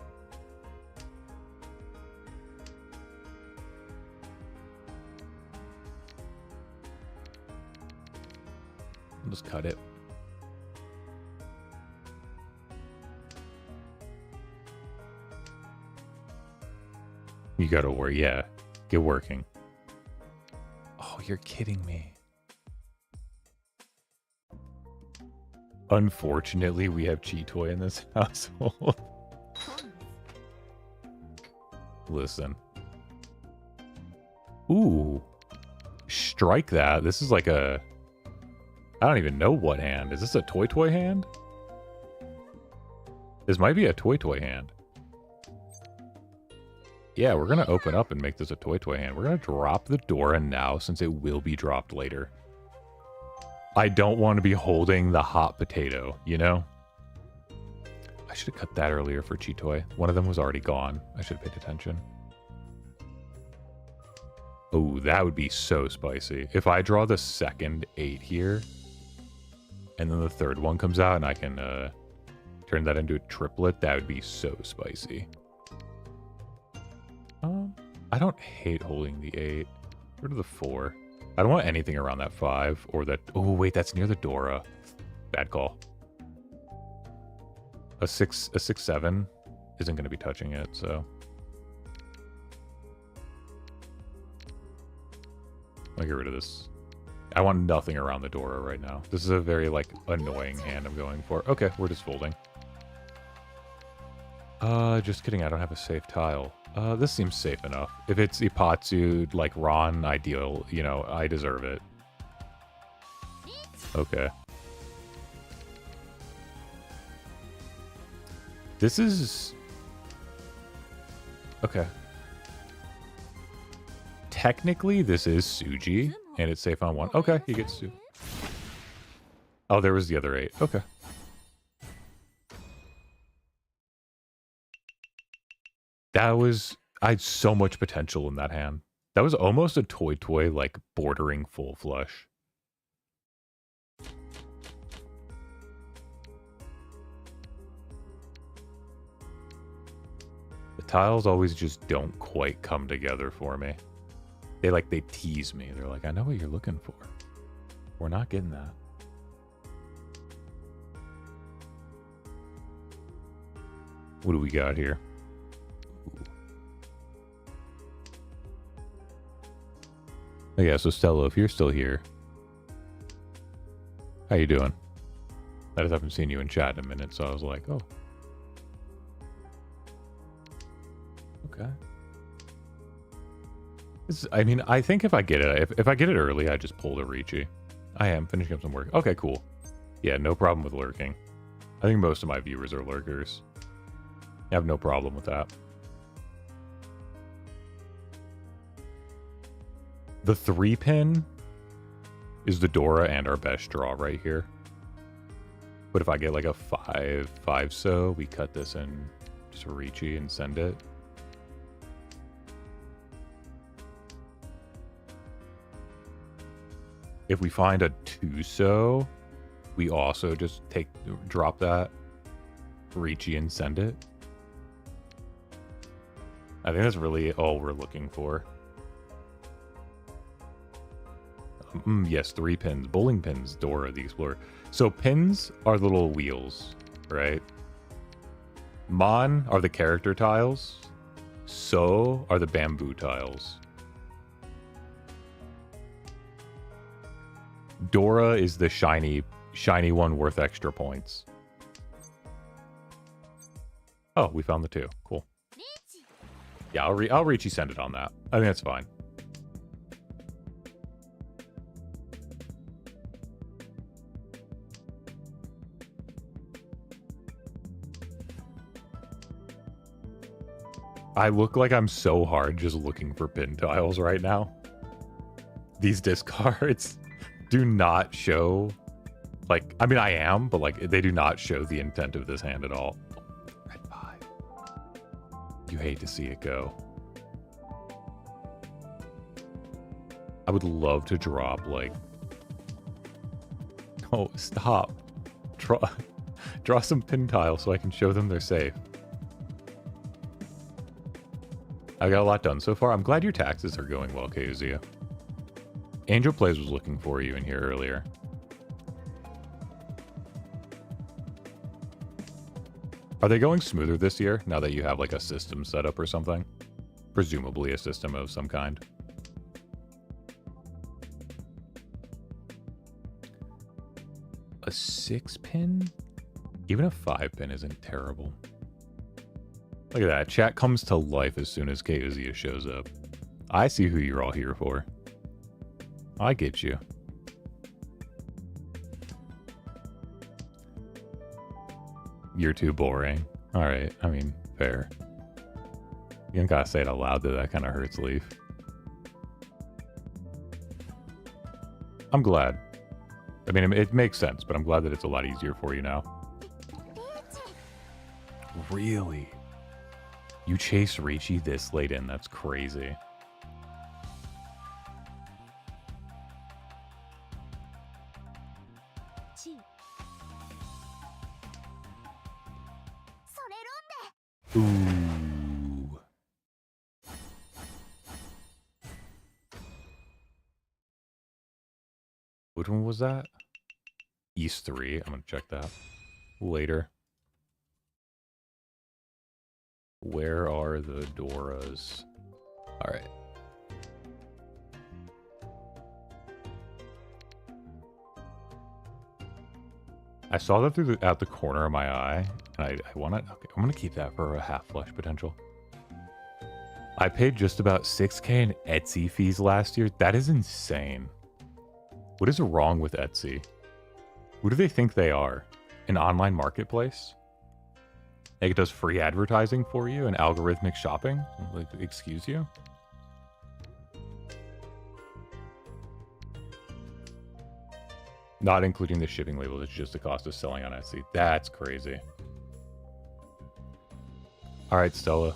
I'll just cut it. You gotta work, yeah. Get working. Oh, you're kidding me. Unfortunately, we have Chi Toy in this household. Listen. Ooh. Strike that. This is like a... I don't even know what hand. Is this a toy hand? This might be a toy hand. Yeah, we're going to open up and make this a toy hand. We're going to drop the Dora now since it will be dropped later. I don't want to be holding the hot potato, you know? I should have cut that earlier for Chi-Toy. One of them was already gone. I should have paid attention. Oh, that would be so spicy. If I draw the second 8 here, and then the third one comes out, and I can turn that into a triplet, that would be so spicy. I don't hate holding the 8. Go to the 4. I don't want anything around that 5 or that... Oh, wait, that's near the Dora. Bad call. A 6/7 isn't going to be touching it, so... I'll get rid of this. I want nothing around the Dora right now. This is a very, like, annoying hand I'm going for. Okay, we're just folding. Just kidding, I don't have a safe tile. This seems safe enough. If it's Ipatsu, like Ron, ideal, you know, I deserve it. Okay. This is... Okay. Technically, this is Suji, and it's safe on 1. Okay, he gets 2. Oh, there was the other 8. Okay. I had so much potential in that hand. That was almost a toy, like bordering full flush. The tiles always just don't quite come together for me. They tease me. They're like, I know what you're looking for. We're not getting that. What do we got here? Ooh. Oh yeah, so Stella, if you're still here, how you doing? I just haven't seen you in chat in a minute, so I was like, oh. Okay. I mean, I think if I get it, if I get it early, I just pull the Riichi. I am finishing up some work. Okay, cool. Yeah, no problem with lurking. I think most of my viewers are lurkers. I have no problem with that. The 3-pin is the Dora and our best draw right here. But if I get like a 5 so, we cut this in just Riichi and send it. If we find a 2 so, we also just drop that Riichi and send it. I think that's really all we're looking for. Yes, 3 pins. Bowling pins, Dora the Explorer. So pins are little wheels, right? Mon are the character tiles. So are the bamboo tiles. Dora is the shiny one worth extra points. Oh, we found the 2. Cool. Yeah, I'll Riichi send it on that. I think that's fine. I look like I'm so hard just looking for pin tiles right now. These discards do not show, like, I mean, I am, but like, they do not show the intent of this hand at all. Red 5. You hate to see it go. I would love to drop, like... Oh, stop. Draw some pin tiles so I can show them they're safe. I got a lot done so far. I'm glad your taxes are going well, Kazuya. Angel Plays was looking for you in here earlier. Are they going smoother this year, now that you have like a system set up or something? Presumably a system of some kind. A 6-pin? Even a 5-pin isn't terrible. Look at that. Chat comes to life as soon as Kazuya shows up. I see who you're all here for. I get you. You're too boring. Alright, I mean, fair. You don't gotta say it out loud though, that kind of hurts Leaf. I'm glad. I mean, it makes sense, but I'm glad that it's a lot easier for you now. Really? You chase Riichi this late in? That's crazy. Ooh. Which one was that? East 3. I'm gonna check that later. Where are the Doras? Alright. I saw that out the corner of my eye, and I want it. Okay, I'm gonna keep that for a half flush potential. I paid just about 6K in Etsy fees last year. That is insane. What is wrong with Etsy? Who do they think they are? An online marketplace? Like it does free advertising for you and algorithmic shopping? Like, excuse you? Not including the shipping label, it's just the cost of selling on Etsy. That's crazy. Alright, Stella.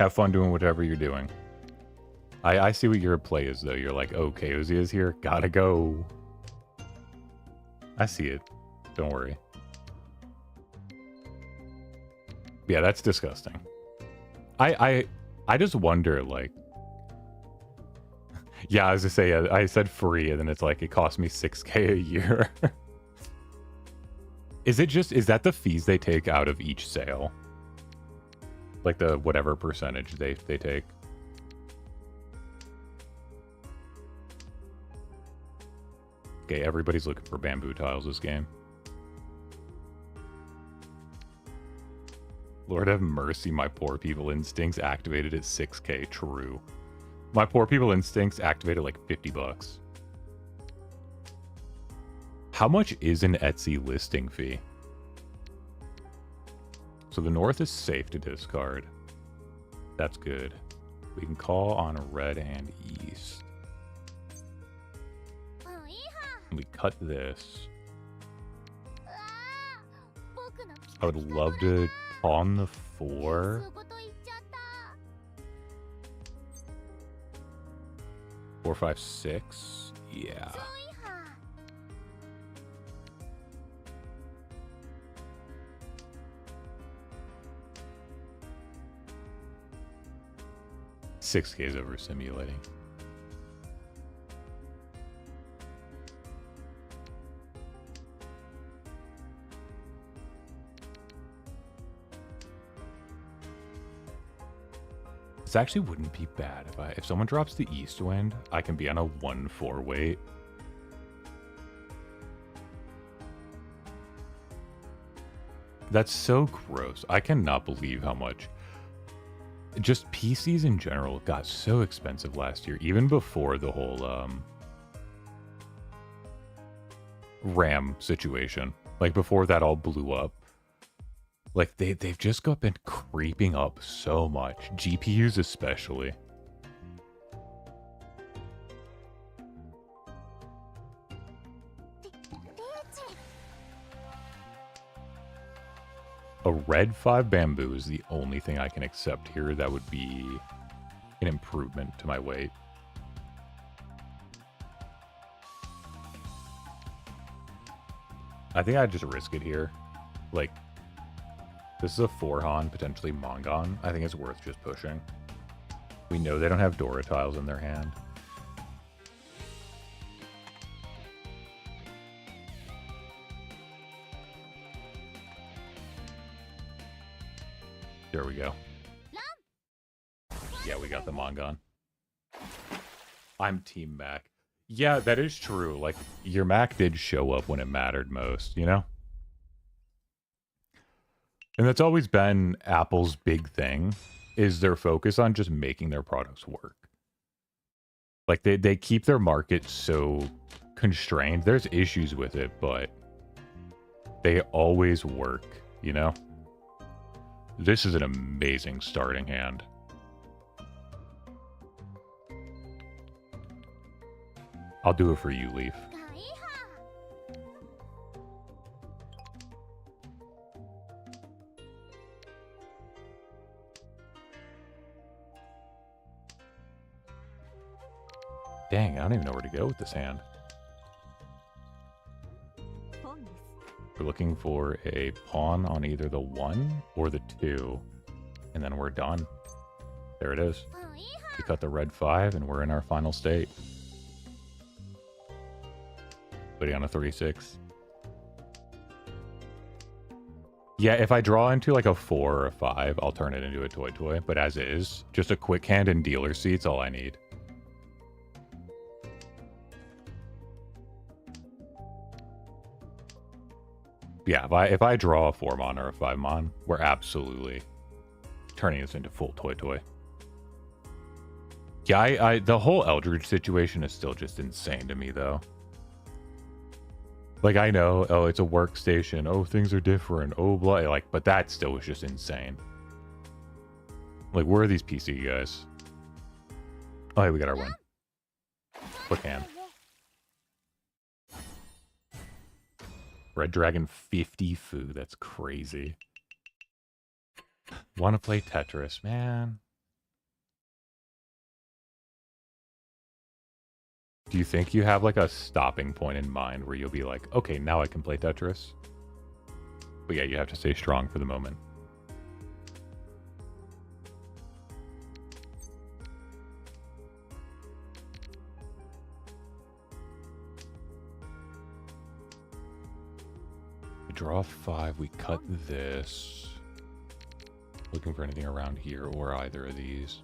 Have fun doing whatever you're doing. I see what your play is, though. You're like, oh, Kaozi is here. Gotta go. I see it. Don't worry. Yeah, that's disgusting. I just wonder, like... Yeah, I was gonna say, I said free, and then it's like, it cost me 6K a year. Is that the fees they take out of each sale? Like the whatever percentage they take? Okay, everybody's looking for bamboo tiles this game. Lord have mercy, my poor people instincts activated at 6K. True. My poor people instincts activated like $50. How much is an Etsy listing fee? So the north is safe to discard. That's good. We can call on red and east. And we cut this. I would love to pawn the 4. 4, 5, 6. Yeah. $6K is over simulating. This actually wouldn't be bad if someone drops the east wind, I can be on a 1-4 weight. That's so gross. I cannot believe how much just PCs in general got so expensive last year, even before the whole RAM situation. Like before that all blew up. Like they've just been creeping up so much, GPUs especially. A red 5 bamboo is the only thing I can accept here that would be an improvement to my weight. I think I'd just risk it here. Like, this is a 4-Han, potentially Mongon. I think it's worth just pushing. We know they don't have Dora tiles in their hand. There we go. Yeah, we got the Mongon. I'm Team Mac. Yeah, that is true. Like, your Mac did show up when it mattered most, you know? And that's always been Apple's big thing, is their focus on just making their products work. Like, they keep their market so constrained. There's issues with it, but they always work, you know? This is an amazing starting hand. I'll do it for you, Leaf. Dang, I don't even know where to go with this hand. We're looking for a pawn on either the 1 or the 2. And then we're done. There it is. We cut the red 5 and we're in our final state. Putting on a 3-6. Yeah, if I draw into like a 4 or a 5, I'll turn it into a toy. But as is, just a quick hand and dealer seat's all I need. Yeah, if I draw a 4-mon or a 5-mon, we're absolutely turning this into full toy. Yeah, the whole Eldridge situation is still just insane to me, though. Like, I know, oh, it's a workstation, oh, things are different, oh, blah, like, but that still was just insane. Like, where are these PC guys? Oh, hey, we got our win. Quick hand. Red Dragon 50 foo. That's crazy. Want to play Tetris, man. Do you think you have like a stopping point in mind where you'll be like, okay, now I can play Tetris? But yeah, you have to stay strong for the moment. We draw 5, we cut this. Looking for anything around here or either of these.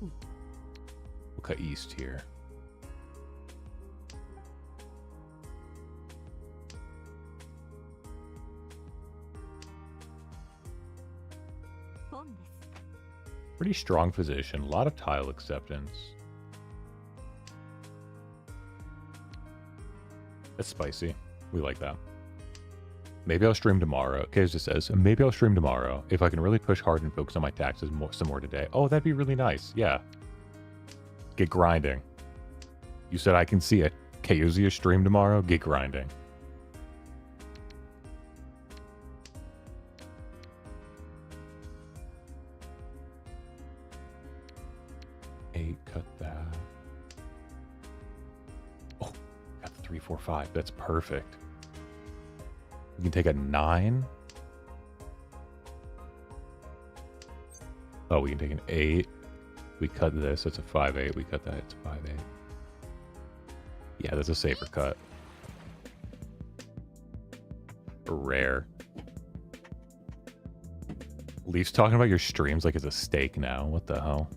We'll cut east here. Pretty strong position, a lot of tile acceptance. That's spicy. We like that. Maybe I'll stream tomorrow. Kaz just says, maybe I'll stream tomorrow if I can really push hard and focus on my taxes some more today. Oh, that'd be really nice. Yeah. Get grinding. You said I can see a Kazuya stream tomorrow? Get grinding. Cut that. Oh, got the 3, 4, 5. That's perfect. We can take a 9. Oh, we can take an 8. We cut this. That's a 5, 8. We cut that. It's a 5, 8. Yeah, that's a safer cut. Rare. Leaf's talking about your streams like it's a steak now. What the hell?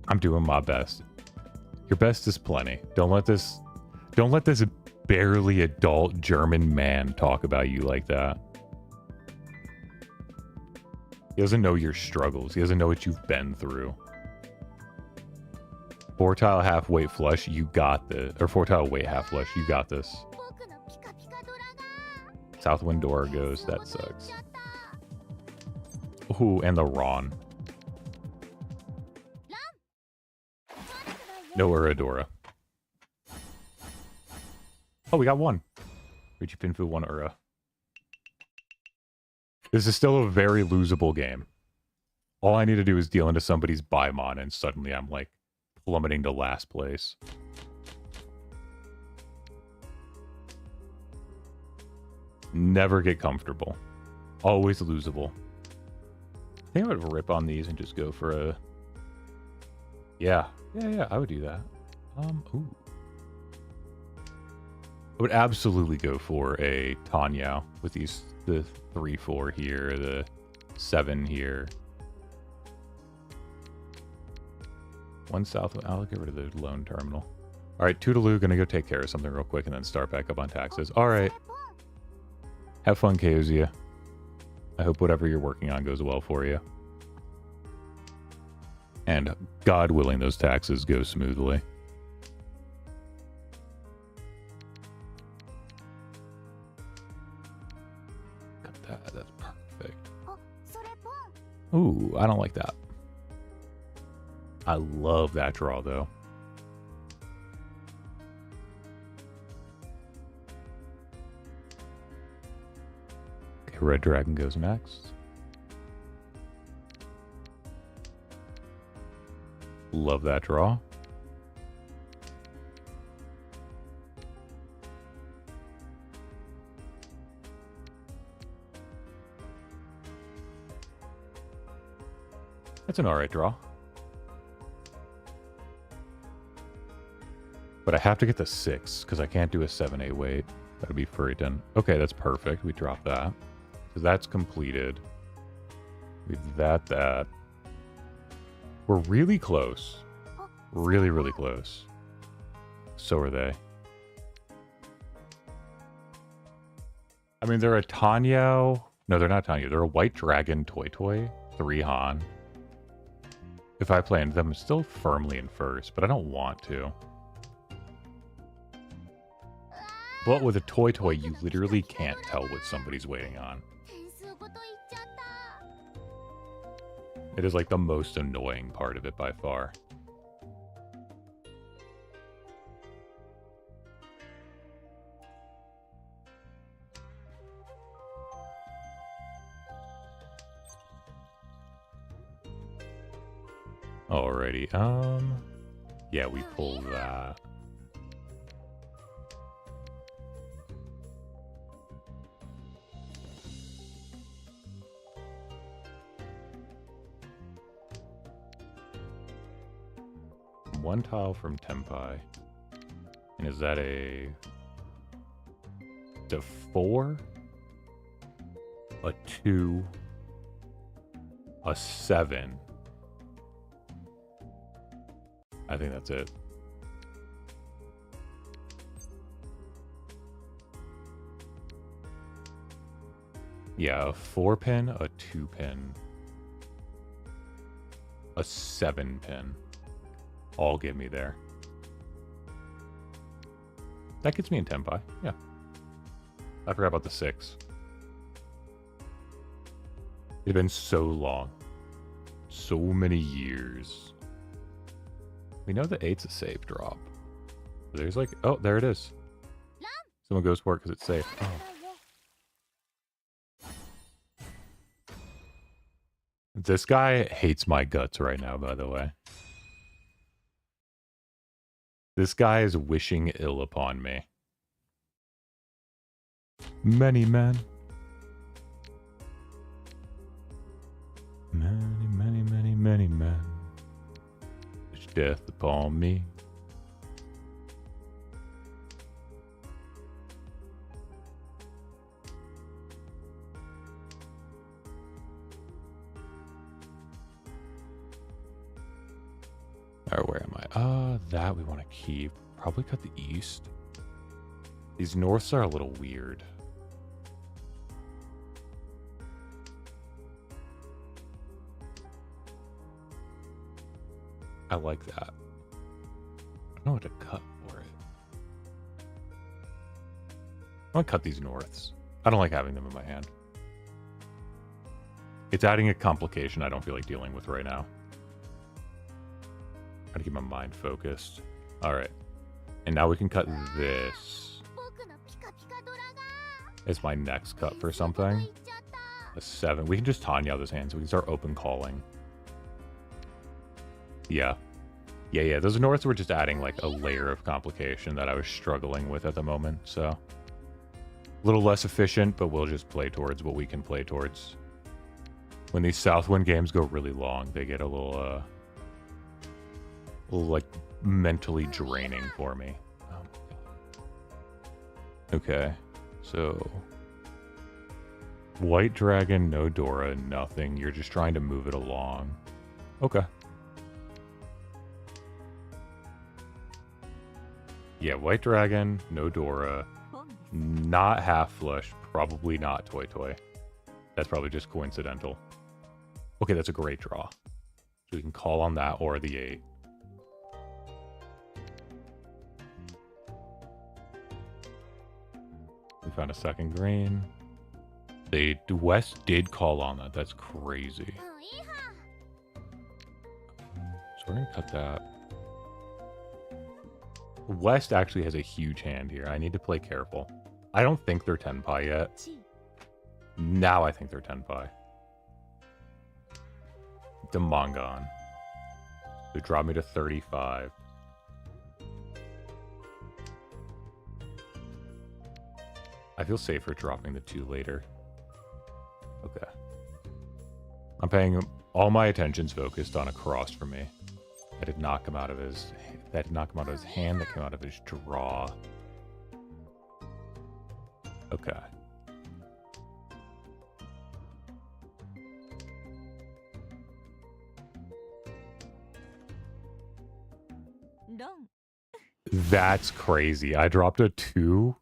I'm doing my best. Your best is plenty. Don't let this barely adult German man talk about you like that. He doesn't know your struggles. He doesn't know what you've been through. 4 tile half weight flush, you got this. Or 4 tile weight half flush, you got this. Southwind door goes, that sucks. Ooh, and the Ron. No Uradora. Oh, we got 1. Riichi Pinfu, 1 Ura. This is still a very losable game. All I need to do is deal into somebody's Baimon, and suddenly I'm like plummeting to last place. Never get comfortable. Always losable. I think I would rip on these and just go for a... Yeah, I would do that. Ooh. I would absolutely go for a Tanyao with these, the 3, 4 here, the 7 here. 1 south, I'll get rid of the lone terminal. All right, Toodaloo, gonna go take care of something real quick and then start back up on taxes. All right. Have fun, Kazuya. I hope whatever you're working on goes well for you. And God willing, those taxes go smoothly. Cut that. That's perfect. Ooh, I don't like that. I love that draw, though. Okay, Red Dragon goes next. Love that draw. That's an alright draw. But I have to get the 6, because I can't do a 7-8 weight. That'd be Furitan. Okay, that's perfect. We drop that. So that's completed. We've that. We're really close. Really, really close. So are they. I mean, they're a Tanyao. No, they're not Tanyao. They're a White Dragon Toy. 3 Han. If I play into them, I'm still firmly in first, but I don't want to. But with a Toy, you literally can't tell what somebody's waiting on. It is like the most annoying part of it by far. Alrighty. Yeah, we pull that. One tile from Tenpai. And is that a 4? A 2? A 7? I think that's it. Yeah, a 4-pin, a 2-pin, a 7-pin. All get me there. That gets me in Tenpai, yeah. I forgot about the 6. It's been so long. So many years. We know the 8's a safe drop. There's like, oh, there it is. Someone goes for it because it's safe. Oh. This guy hates my guts right now, by the way. This guy is wishing ill upon me. Many men. Many, many, many, many men. Wish death upon me. Alright, where am I? That we want to keep. Probably cut the east. These norths are a little weird. I like that. I don't know what to cut for it. I'm gonna cut these norths. I don't like having them in my hand. It's adding a complication I don't feel like dealing with right now. Gotta keep my mind focused. Alright. And now we can cut this. As my next cut for something. A 7. We can just Tanya this hand so we can start open calling. Yeah. Yeah. Those norths were just adding like a layer of complication that I was struggling with at the moment, so. A little less efficient, but we'll just play towards what we can play towards. When these Southwind games go really long, they get a little like mentally draining for me. Okay, so White Dragon, no Dora, nothing. You're just trying to move it along. Okay. Yeah, White Dragon, no Dora, not half flush, probably not Toy Toy. That's probably just coincidental. Okay, that's a great draw. So we can call on that or the 8. We found a second green. The West did call on that. That's crazy. So we're going to cut that. West actually has a huge hand here. I need to play careful. I don't think they're Tenpai yet. Now I think they're Tenpai. Demongon. They dropped me to 35. I feel safer dropping the 2 later. Okay. I'm paying all my attention's focused on a cross for me. That did not come out of his hand. That came out of his draw. Okay. That's crazy. I dropped a 2.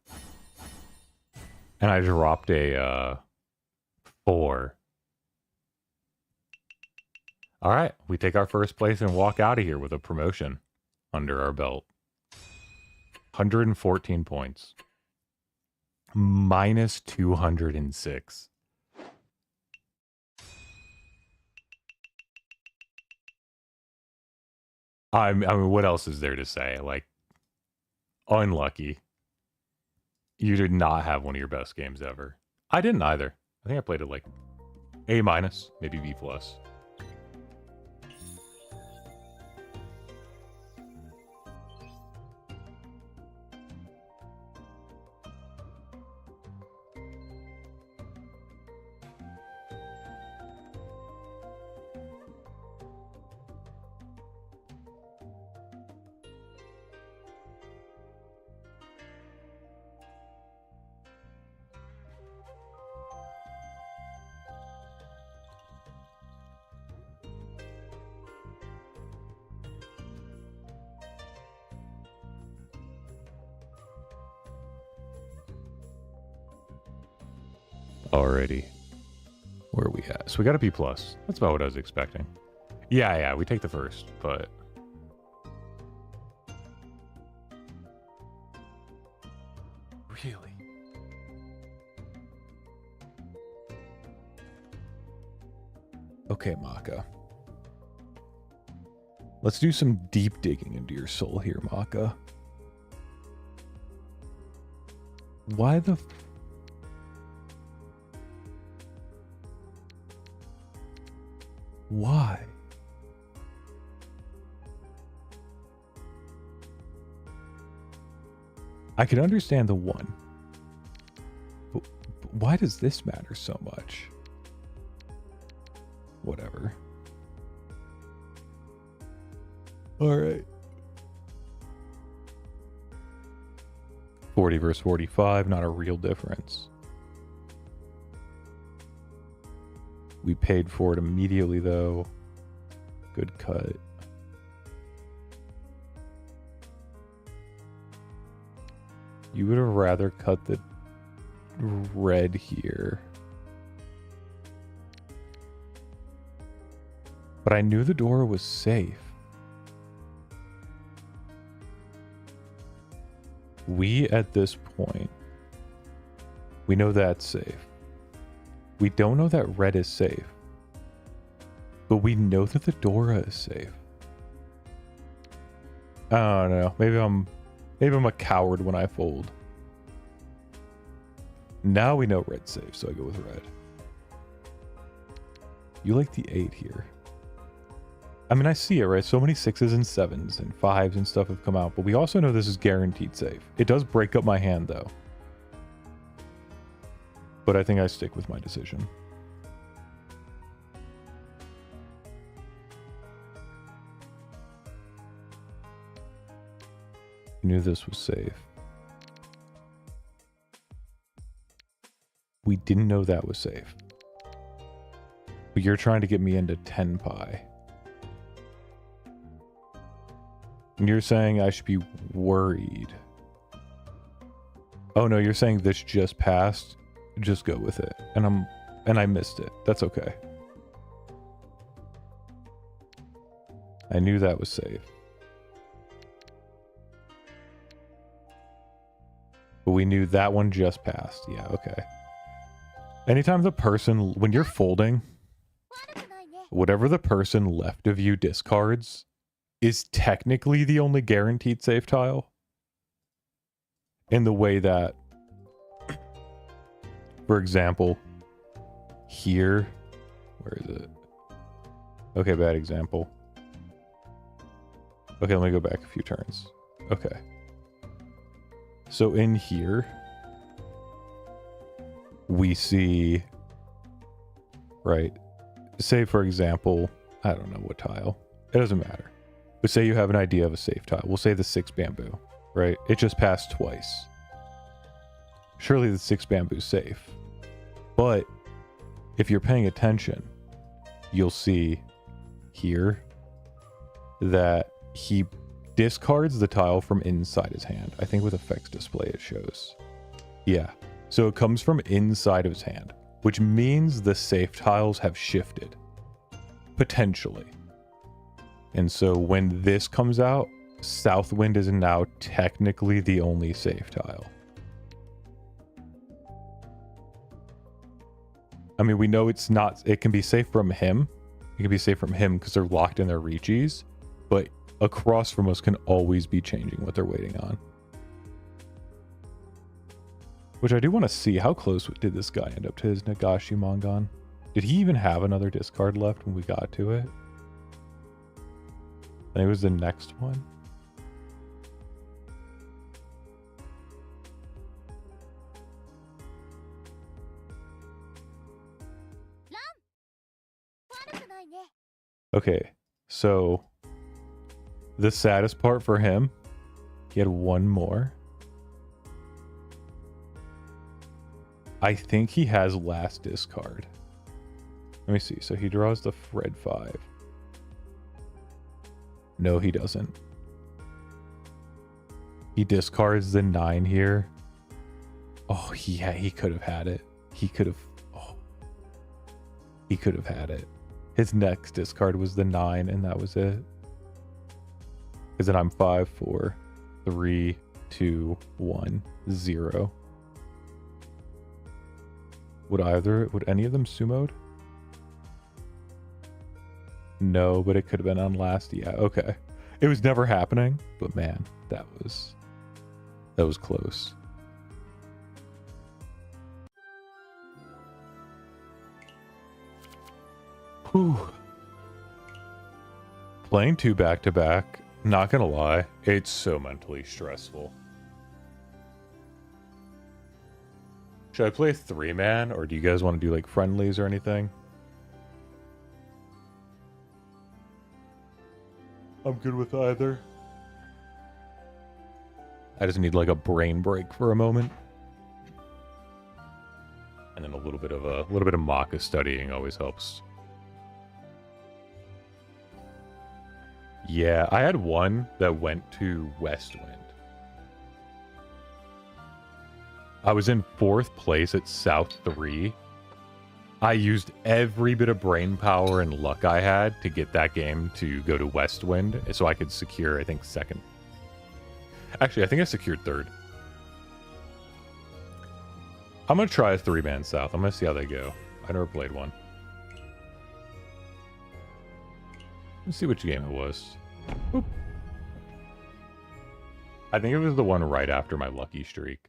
And I dropped a 4. All right, we take our first place and walk out of here with a promotion under our belt. 114 points. Minus 206. I mean, what else is there to say? Like, unlucky. You did not have one of your best games ever. I didn't either. I think I played it like A-, maybe B+. Alrighty. Where are we at? So we got a B+. That's about what I was expecting. Yeah, we take the first, but... Really? Okay, Maka. Let's do some deep digging into your soul here, Maka. Why the... Why? I can understand the one. But why does this matter so much? Whatever. All right. 40 versus 45, not a real difference. We paid for it immediately, though. Good cut. You would have rather cut the red here. But I knew the door was safe. We, at this point, we know that's safe. We don't know that red is safe. But we know that the Dora is safe. I don't know. Maybe I'm a coward when I fold. Now we know red's safe, so I go with red. You like the 8 here. I mean, I see it, right? So many 6s and 7s and 5s and stuff have come out, but we also know this is guaranteed safe. It does break up my hand, though. But I think I stick with my decision. I knew this was safe. We didn't know that was safe. But you're trying to get me into 10 pi. And you're saying I should be worried. Oh no, you're saying this just passed. Just go with it. And I missed it. That's okay. I knew that was safe. But we knew that one just passed. Yeah, okay. Anytime the person, when you're folding, whatever the person left of you discards is technically the only guaranteed safe tile. In the way that, for example, here, where is it? Okay, bad example. Okay, let me go back a few turns. Okay. So in here, we see, right, say for example, I don't know what tile, it doesn't matter. But say you have an idea of a safe tile. We'll say the 6 bamboo, right? It just passed twice. Surely the 6 bamboo's safe. But if you're paying attention, you'll see here that he discards the tile from inside his hand. I think with effects display it shows. Yeah. So it comes from inside of his hand, which means the safe tiles have shifted. Potentially. And so when this comes out, Southwind is now technically the only safe tile. I mean, we know it's not, it can be safe from him. It can be safe from him because they're locked in their Riichis, but across from us can always be changing what they're waiting on. Which I do want to see, how close did this guy end up to his Nagashi Mangan? Did he even have another discard left when we got to it? I think it was the next one. Okay, so the saddest part for him, he had one more. I think he has last discard. Let me see. So he draws the red 5. No, he doesn't. He discards the 9 here. Oh, he could have had it. He could have He could have had it. His next discard was the 9, and that was it. Because then I'm 5, 4, 3, 2, 1, 0. Would any of them sumoed? No, but it could have been on last. Yeah, okay. It was never happening, but man, that was close. Whew. Playing 2 back-to-back, not gonna lie, it's so mentally stressful. Should I play 3-man, or do you guys want to do like friendlies or anything? I'm good with either. I just need like a brain break for a moment. And then a little bit of Maka studying always helps. Yeah, I had one that went to Westwind. I was in 4th place at South 3. I used every bit of brain power and luck I had to get that game to go to Westwind, so I could secure, I think, 2nd. Actually, I think I secured 3rd. I'm going to try a 3-man South. I'm going to see how they go. I never played one. Let's see which game it was. Oop. I think it was the one right after my lucky streak.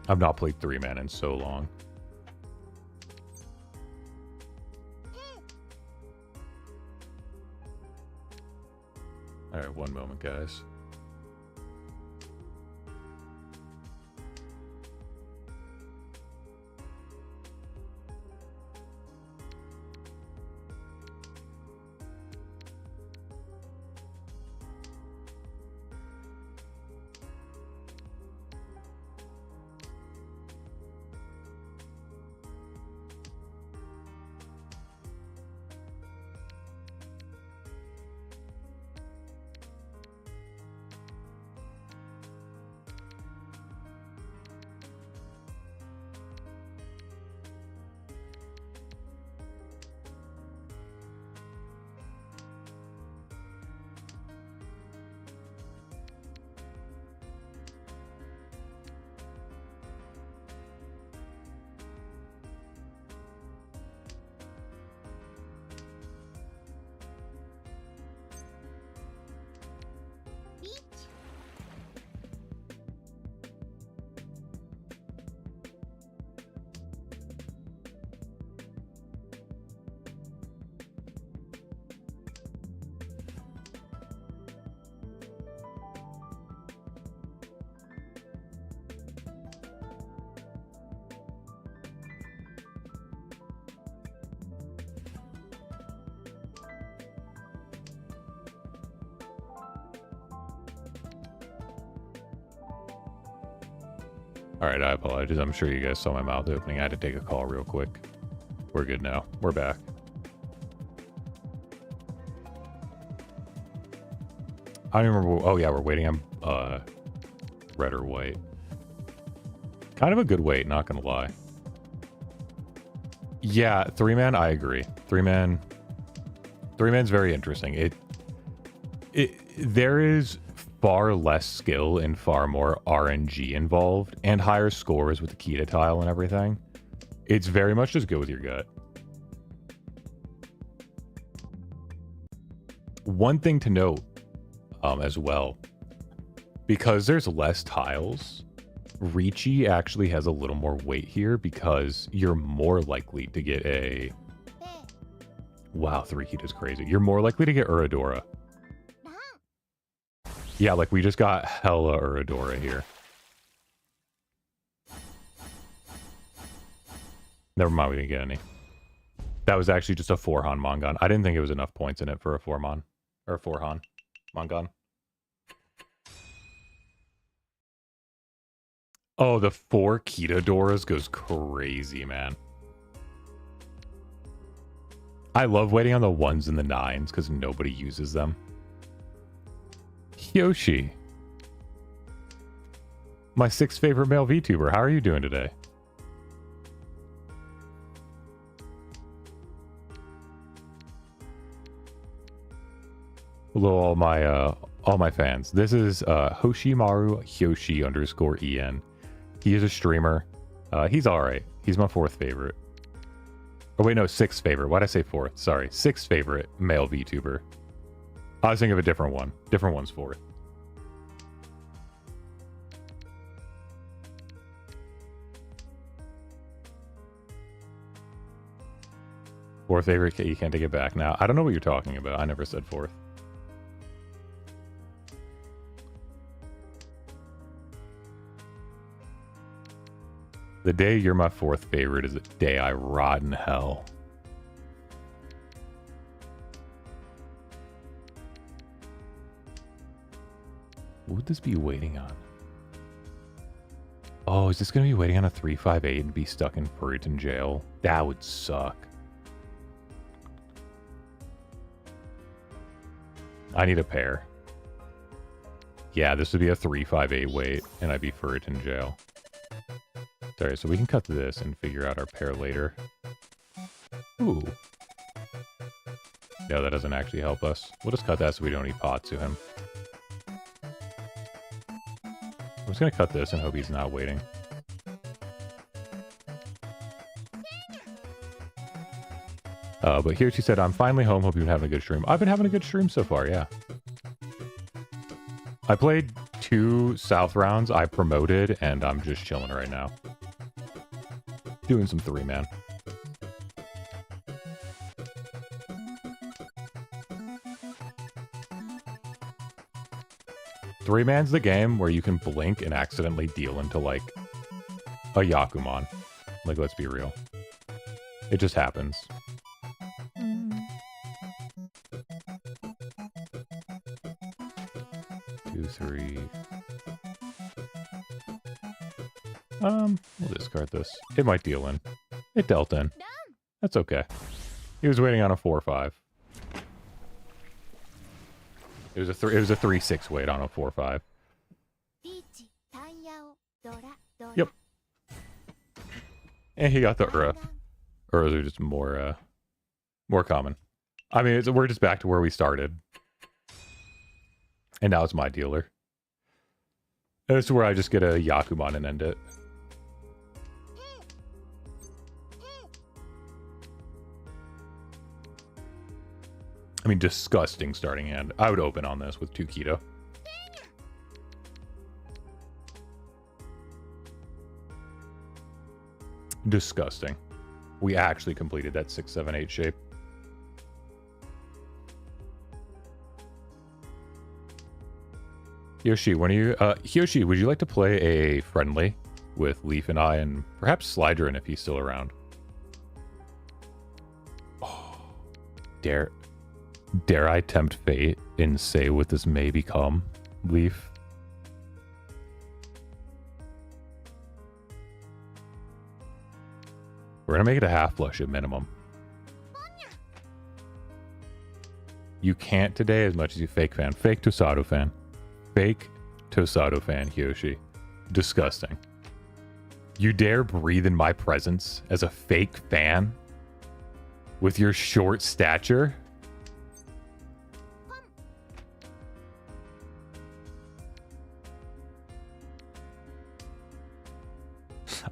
I've not played 3-man in so long. Alright, one moment, guys. Alright, I apologize. I'm sure you guys saw my mouth opening. I had to take a call real quick. We're good now. We're back. I don't remember. Oh, yeah, we're waiting on red or white. Kind of a good wait, not gonna lie. Yeah, 3-man, I agree. 3-man's very interesting. There is far less skill and far more RNG involved, and higher scores with the Kita tile and everything. It's very much just go with your gut. One thing to note as well, because there's less tiles, Riichi actually has a little more weight here because you're more likely to get a... Wow, 3 Kita is crazy. You're more likely to get Uradora. Yeah, like we just got hella Uradora here. Never mind, we didn't get any. That was actually just a 4-Han Mongon. I didn't think it was enough points in it for a 4-Mon. Or a 4-Han Mongon. Oh, the 4 Kita Doras goes crazy, man. I love waiting on the 1s and the 9s because nobody uses them. Yoshi. My 6th favorite male VTuber. How are you doing today? Hello, all my fans. This is Hoshimaru Hyoshi _ EN. He is a streamer. He's alright. He's my 4th favorite. Oh wait, no, 6th favorite. Why'd I say 4th? Sorry, 6th favorite male VTuber. I was thinking of a different one. Different one's 4th. Fourth favorite, you can't take it back. Now, I don't know what you're talking about. I never said 4th. The day you're my 4th favorite is the day I rot in hell. What would this be waiting on? Oh, is this going to be waiting on a 358 and be stuck in Puritan jail? That would suck. I need a pair. Yeah, this would be a 358 wait, and I'd be Puritan jail. Sorry, so we can cut this and figure out our pair later. Ooh. No, that doesn't actually help us. We'll just cut that so we don't need pot to him. I'm just gonna cut this and hope he's not waiting. But here she said, I'm finally home. Hope you've been having a good stream. I've been having a good stream so far, yeah. I played 2 South rounds. I promoted, and I'm just chilling right now. Doing some 3-man. Three-man's the game where you can blink and accidentally deal into, like, a Yakuman. Like, let's be real. It just happens. 2, 3. We'll discard this. It might deal in. It dealt in. That's okay. He was waiting on a 4-5. It was a 3-6 wait on a 4-5. Yep. And he got the Ura. Uras are just more common. I mean, we're just back to where we started. And now it's my dealer. And this is where I just get a Yakuman and end it. I mean, disgusting starting hand. I would open on this with 2 Keto. Disgusting. We actually completed that 6, 7, 8 shape. Yoshi, when are you... Yoshi, would you like to play a friendly with Leaf and I, and perhaps Slydrin if he's still around? Oh, dare I tempt fate and say what this may become, Leaf? We're gonna make it a half flush at minimum. You can't today as much as you fake fan. Fake Tosado fan. Fake Tosado fan, Yoshi. Disgusting. You dare breathe in my presence as a fake fan? With your short stature?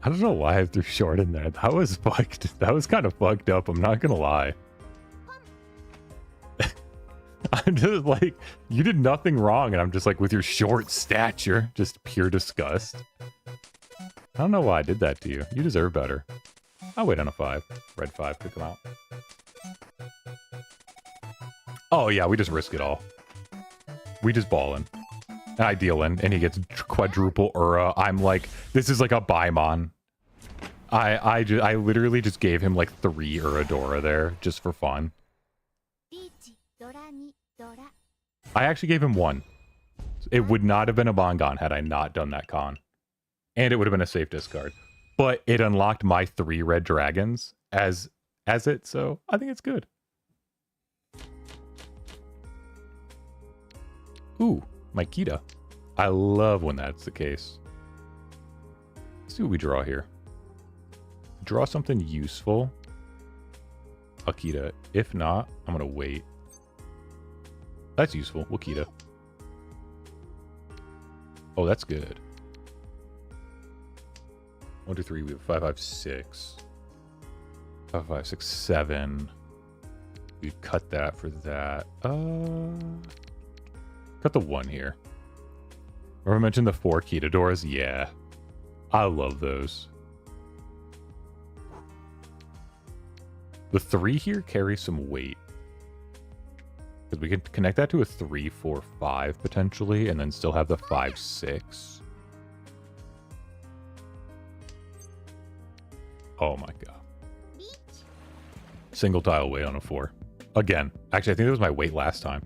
I don't know why I threw short in there. That was fucked. That was kind of fucked up. I'm not gonna lie. I'm just like, you did nothing wrong, and I'm just like, with your short stature, just pure disgust. I don't know why I did that to you. You deserve better. I'll wait on a 5. Red 5 could come out. Oh yeah, we just risk it all. We just ball in. And I deal in, and he gets quadruple Ura. I'm like, this is like a Baimon. I literally just gave him like 3 Uradora there, just for fun. I actually gave him 1. It would not have been a Bongon had I not done that con. And it would have been a safe discard. But it unlocked my 3 red dragons as it, so I think it's good. Ooh, my Kita. I love when that's the case. Let's see what we draw here. Draw something useful. Akita. If not, I'm going to wait. That's useful. Wakita. Oh, that's good. 1, 2, 3. We have 5, 5, 6. 5, 5, 6, 7. We cut that for that. Cut the 1 here. Remember I mentioned the 4 Kitadoras? Yeah. I love those. The 3 here carries some weight. Because we can connect that to a 3, 4, 5 potentially, and then still have the 5, 6. Oh my god. Single tile weight on a 4. Again. Actually, I think that was my weight last time.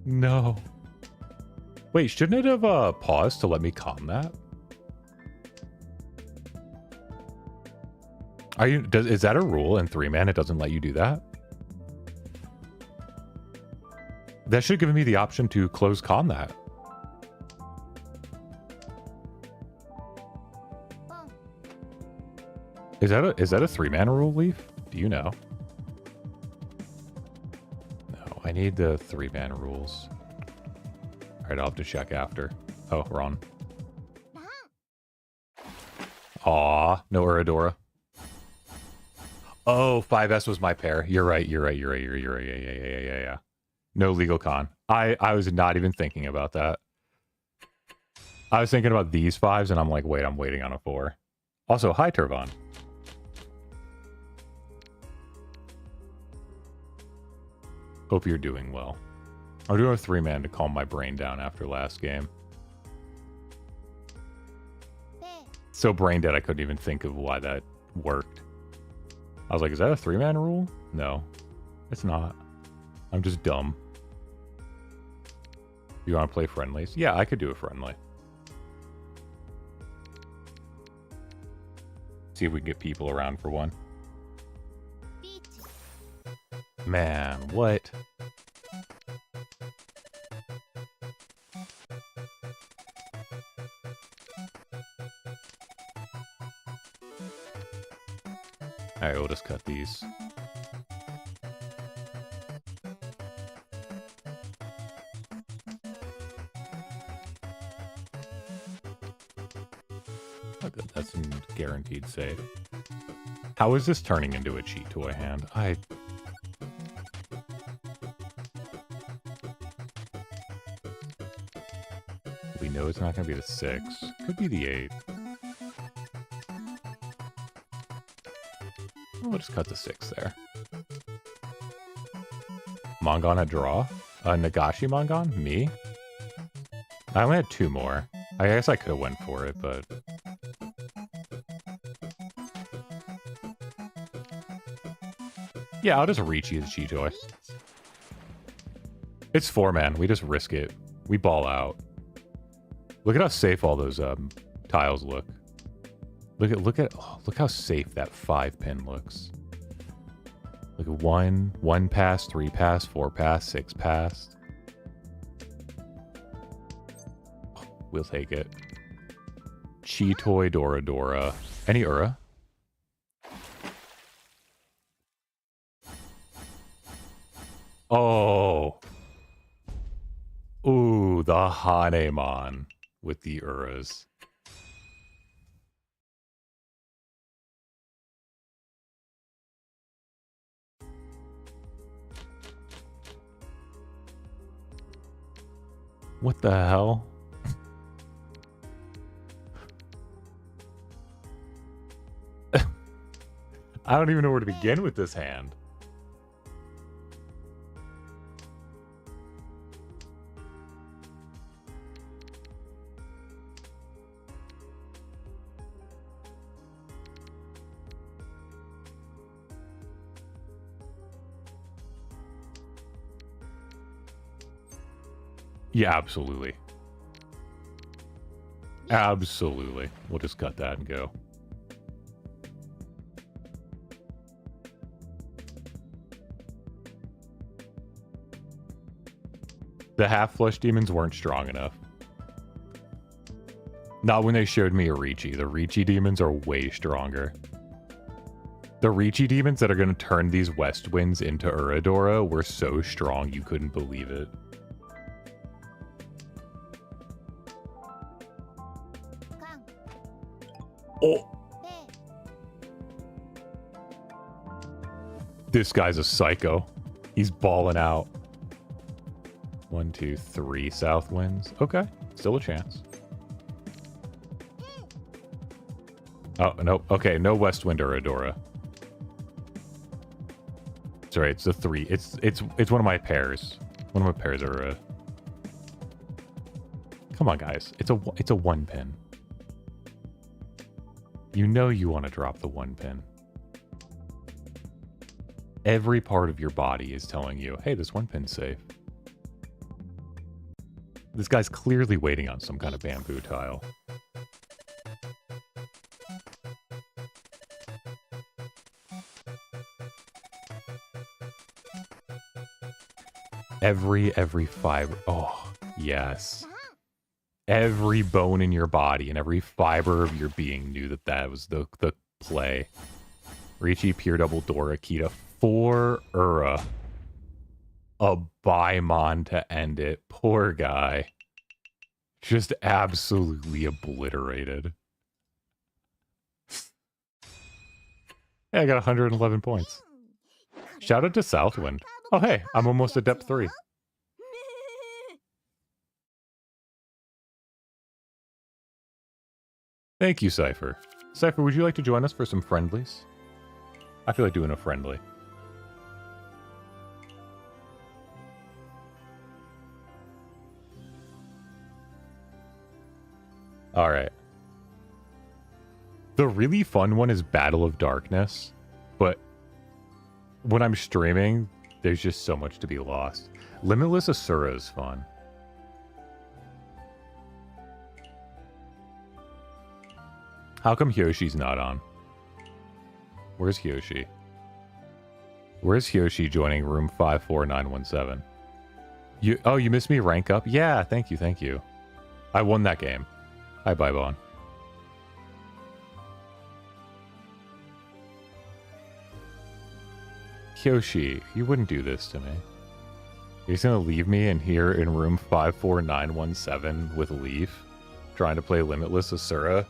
No. Wait, shouldn't it have paused to let me calm that? Is that a rule in 3-man? It doesn't let you do that? That should have given me the option to close calm that. Is that a 3-man rule, Leaf? Do you know? No, I need the 3-man rules. Alright, I'll have to check after. Oh, we're on. Aw, no Uradora. Oh, 5S was my pair. You're right. You're right. Yeah. No legal con. I was not even thinking about that. I was thinking about these 5s, and I'm like, wait, I'm waiting on a 4. Also, hi, Turvan. Hope you're doing well. I'm doing a 3-man to calm my brain down after last game. So brain dead, I couldn't even think of why that worked. I was like, is that a 3-man rule? No, it's not. I'm just dumb. You want to play friendlies? Yeah, I could do a friendly. See if we can get people around for one. Man, what? Alright, we'll just cut these. Oh, good. That's a guaranteed save. How is this turning into a cheat toy hand? We know it's not going to be the 6. Could be the 8. We'll just cut the 6 there. Mongon a draw? Nagashi Mongon? Me? I only had 2 more. I guess I could have went for it, but... Yeah, I'll just Riichi the cheat toy. It's 4-man. We just risk it. We ball out. Look at how safe all those tiles look. Look how safe that 5-pin looks. Look at 1 pass, 3 pass, 4 pass, 6 pass. We'll take it. Cheetoy Dora. Any Ura? Oh. Ooh, the Hanemon with the Uras. What the hell? I don't even know where to begin with this hand. Yeah, absolutely. Absolutely. We'll just cut that and go. The half-flush demons weren't strong enough. Not when they showed me a Riichi. The Riichi demons are way stronger. The Riichi demons that are going to turn these West Winds into Uradora were so strong you couldn't believe it. Oh! This guy's a psycho. He's balling out. 1, 2, 3 south winds. Okay, still a chance. Oh, no. Okay, no west wind or Adora. Sorry, it's a 3. It's one of my pairs. One of my pairs are Come on, guys. It's a 1 pin. You know you want to drop the 1 pin. Every part of your body is telling you, hey, this 1 pin's safe. This guy's clearly waiting on some kind of bamboo tile. Every fiber. Oh, yes. Every bone in your body and every fiber of your being knew that that was the play. Riichi, Pure Double, Dora, Kita, 4 Ura. A Baimon to end it. Poor guy. Just absolutely obliterated. Hey, I got 111 points. Shout out to Southwind. Oh, hey, I'm almost at depth 3. Thank you, Cypher. Cypher, would you like to join us for some friendlies? I feel like doing a friendly. Alright. The really fun one is Battle of Darkness, but when I'm streaming, there's just so much to be lost. Limitless Asura is fun. How come Hyoshi's not on? Where's Hyoshi? Where's Hyoshi joining room 54917? You missed me rank up? Yeah, thank you, thank you. I won that game. Hi, Baibon. Hyoshi, you wouldn't do this to me. You're just gonna leave me in here in room 54917 with Leaf, trying to play Limitless Asura?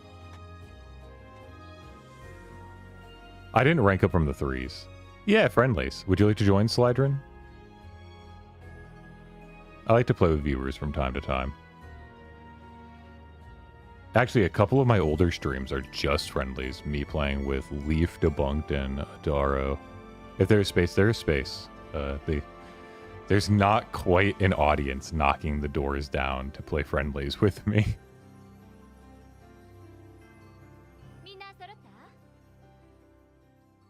I didn't rank up from the 3s. Yeah, friendlies. Would you like to join, Slydrin? I like to play with viewers from time to time. Actually, a couple of my older streams are just friendlies. Me playing with Leaf, Debunked, and Adaro. If there's space, there's space. There's not quite an audience knocking the doors down to play friendlies with me.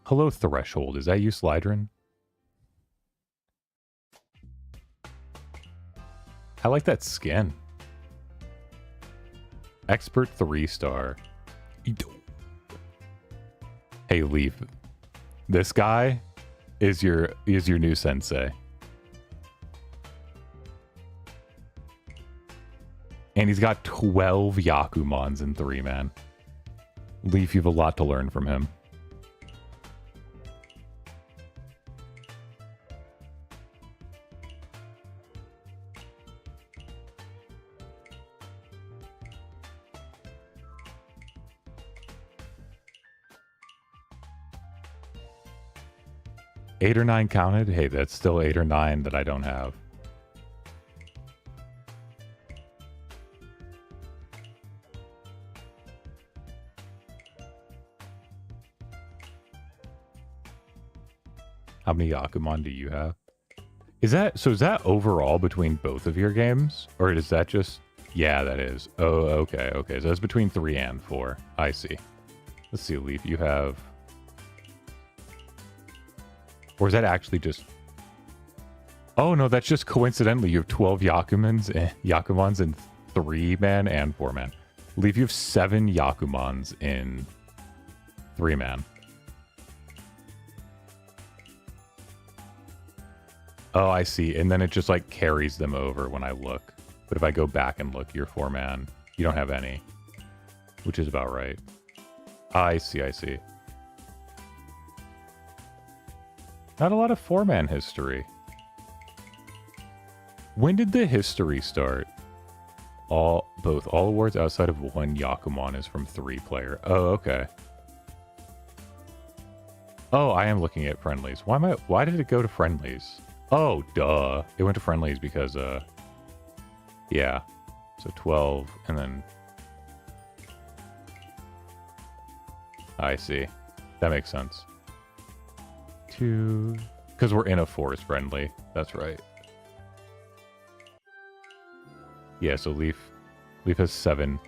Hello, Threshold. Is that you, Slydrin? I like that skin. Expert 3-star. Hey, Leaf. This guy is your new sensei. And he's got 12 Yakumons in 3-man. Leaf, you have a lot to learn from him. Eight or 9 counted? Hey, that's still 8 or 9 that I don't have. How many Yakumon do you have? Is that overall between both of your games? Or is that just... Yeah, that is. Oh, okay, okay. So that's between 3 and 4. I see. Let's see, Leaf. You have... Or is that actually just... Oh, no, that's just coincidentally. You have 12 Yakumons in 3-man and 4-man. Leaf, you have 7 Yakumons in 3-man. Oh, I see. And then it just like carries them over when I look. But if I go back and look, you're 4-man. You don't have any. Which is about right. I see, I see. Not a lot of 4-man history. When did the history start? All awards outside of one Yakuman is from 3-player. Oh, okay. Oh, I am looking at friendlies. Why did it go to friendlies? Oh, duh. It went to friendlies because, yeah. So 12, and then... I see. That makes sense. 2... Because we're in a forest friendly. That's right. Yeah, so Leaf has 7.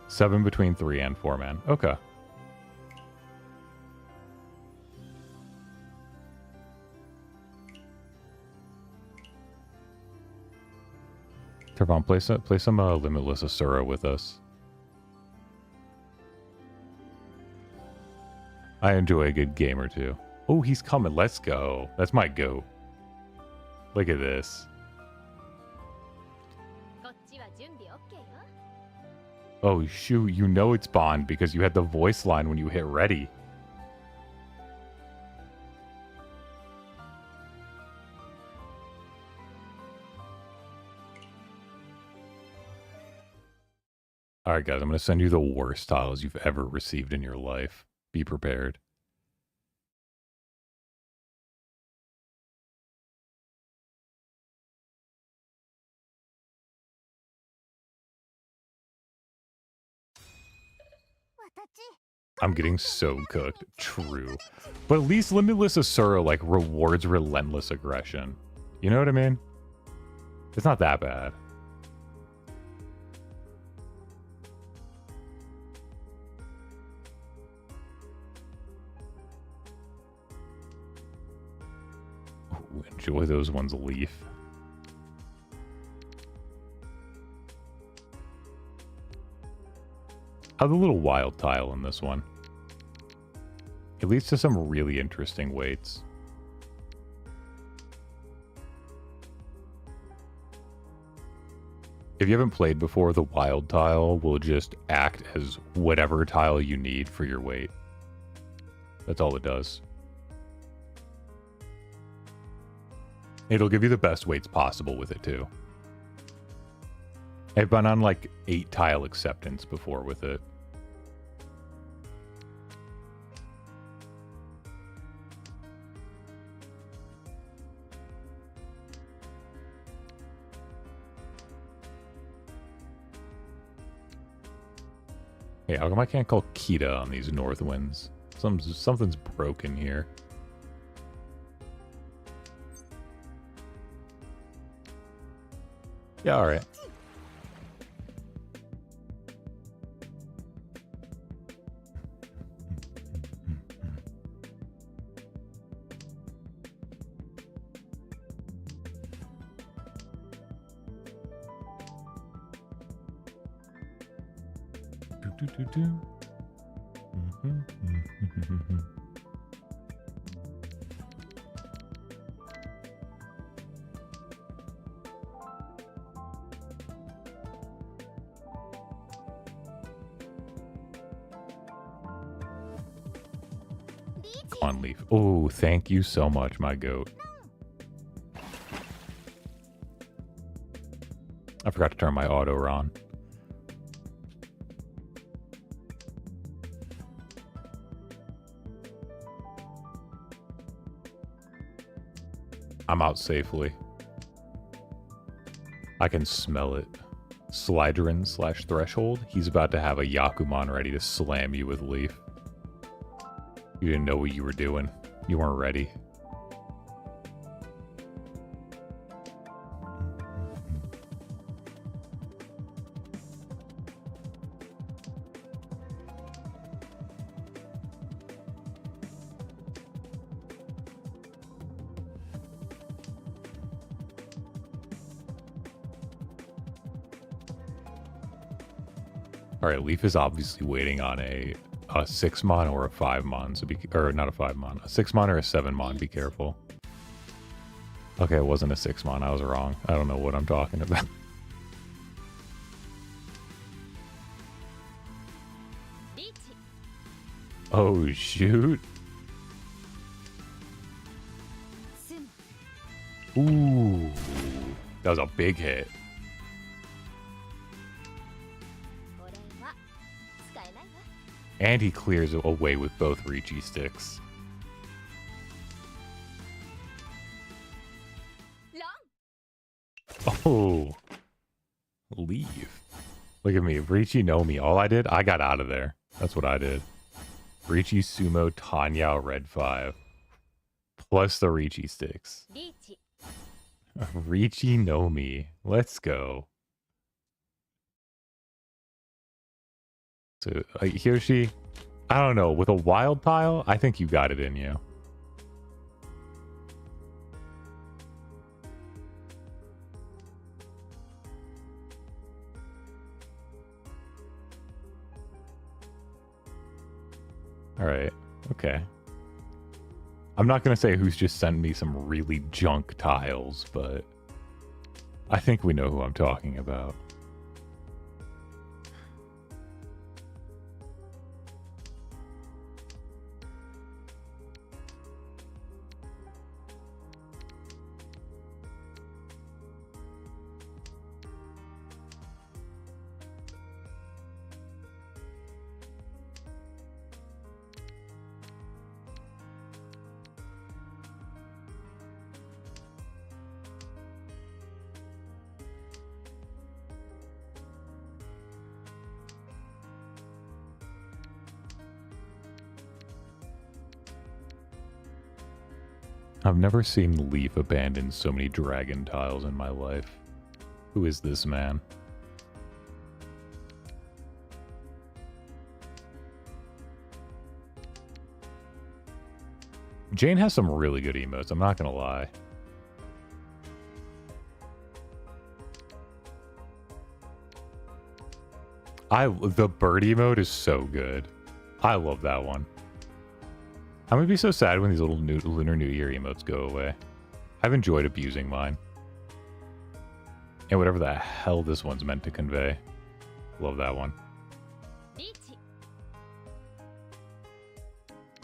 7 between 3 and 4-man. Okay. Turvon, play some Limitless Asura with us. I enjoy a good game or two. Oh, he's coming. Let's go. That's my goat. Look at this. Oh, shoot. You know it's Bond because you had the voice line when you hit ready. Alright, guys. I'm going to send you the worst tiles you've ever received in your life. Be prepared. I'm getting so cooked. True. But at least Limitless Asura, like, rewards relentless aggression. You know what I mean? It's not that bad. Ooh, enjoy those ones, Leaf. How's the little wild tile in this one? It leads to some really interesting weights. If you haven't played before, the wild tile will just act as whatever tile you need for your weight. That's all it does. It'll give you the best weights possible with it, too. I've been on, like, 8 tile acceptance before with it. Yeah, how come I can't call Kita on these north winds? Something's broken here. Yeah, alright. Come on, Leaf. Oh, thank you so much, my goat. I forgot to turn my auto on. I'm out safely. I can smell it. Sliderin/Threshold. He's about to have a Yakuman ready to slam you with Leaf. You didn't know what you were doing. You weren't ready. Alright, Leaf is obviously waiting on a 6-mon or a 5-mon, so or not a 5-mon, a 6-mon or a 7-mon, be careful. Okay, it wasn't a 6-mon. I was wrong. I don't know what I'm talking about. Oh, shoot. Ooh. That was a big hit. And he clears away with both Riichi sticks. Oh. Leave. Look at me. Riichi know me. All I did, I got out of there. That's what I did. Riichi Sumo Tanya Red 5. Plus the Riichi sticks. Riichi know me. Let's go. So, Hiroshi, I don't know. With a wild tile, I think you got it in you. Alright. Okay. I'm not going to say who's just sent me some really junk tiles, but I think we know who I'm talking about. I've never seen Leaf abandon so many dragon tiles in my life. Who is this man? Jane has some really good emotes, I'm not gonna lie. The bird emote is so good. I love that one. I'm gonna be so sad when these little Lunar New Year emotes go away. I've enjoyed abusing mine. And whatever the hell this one's meant to convey. Love that one.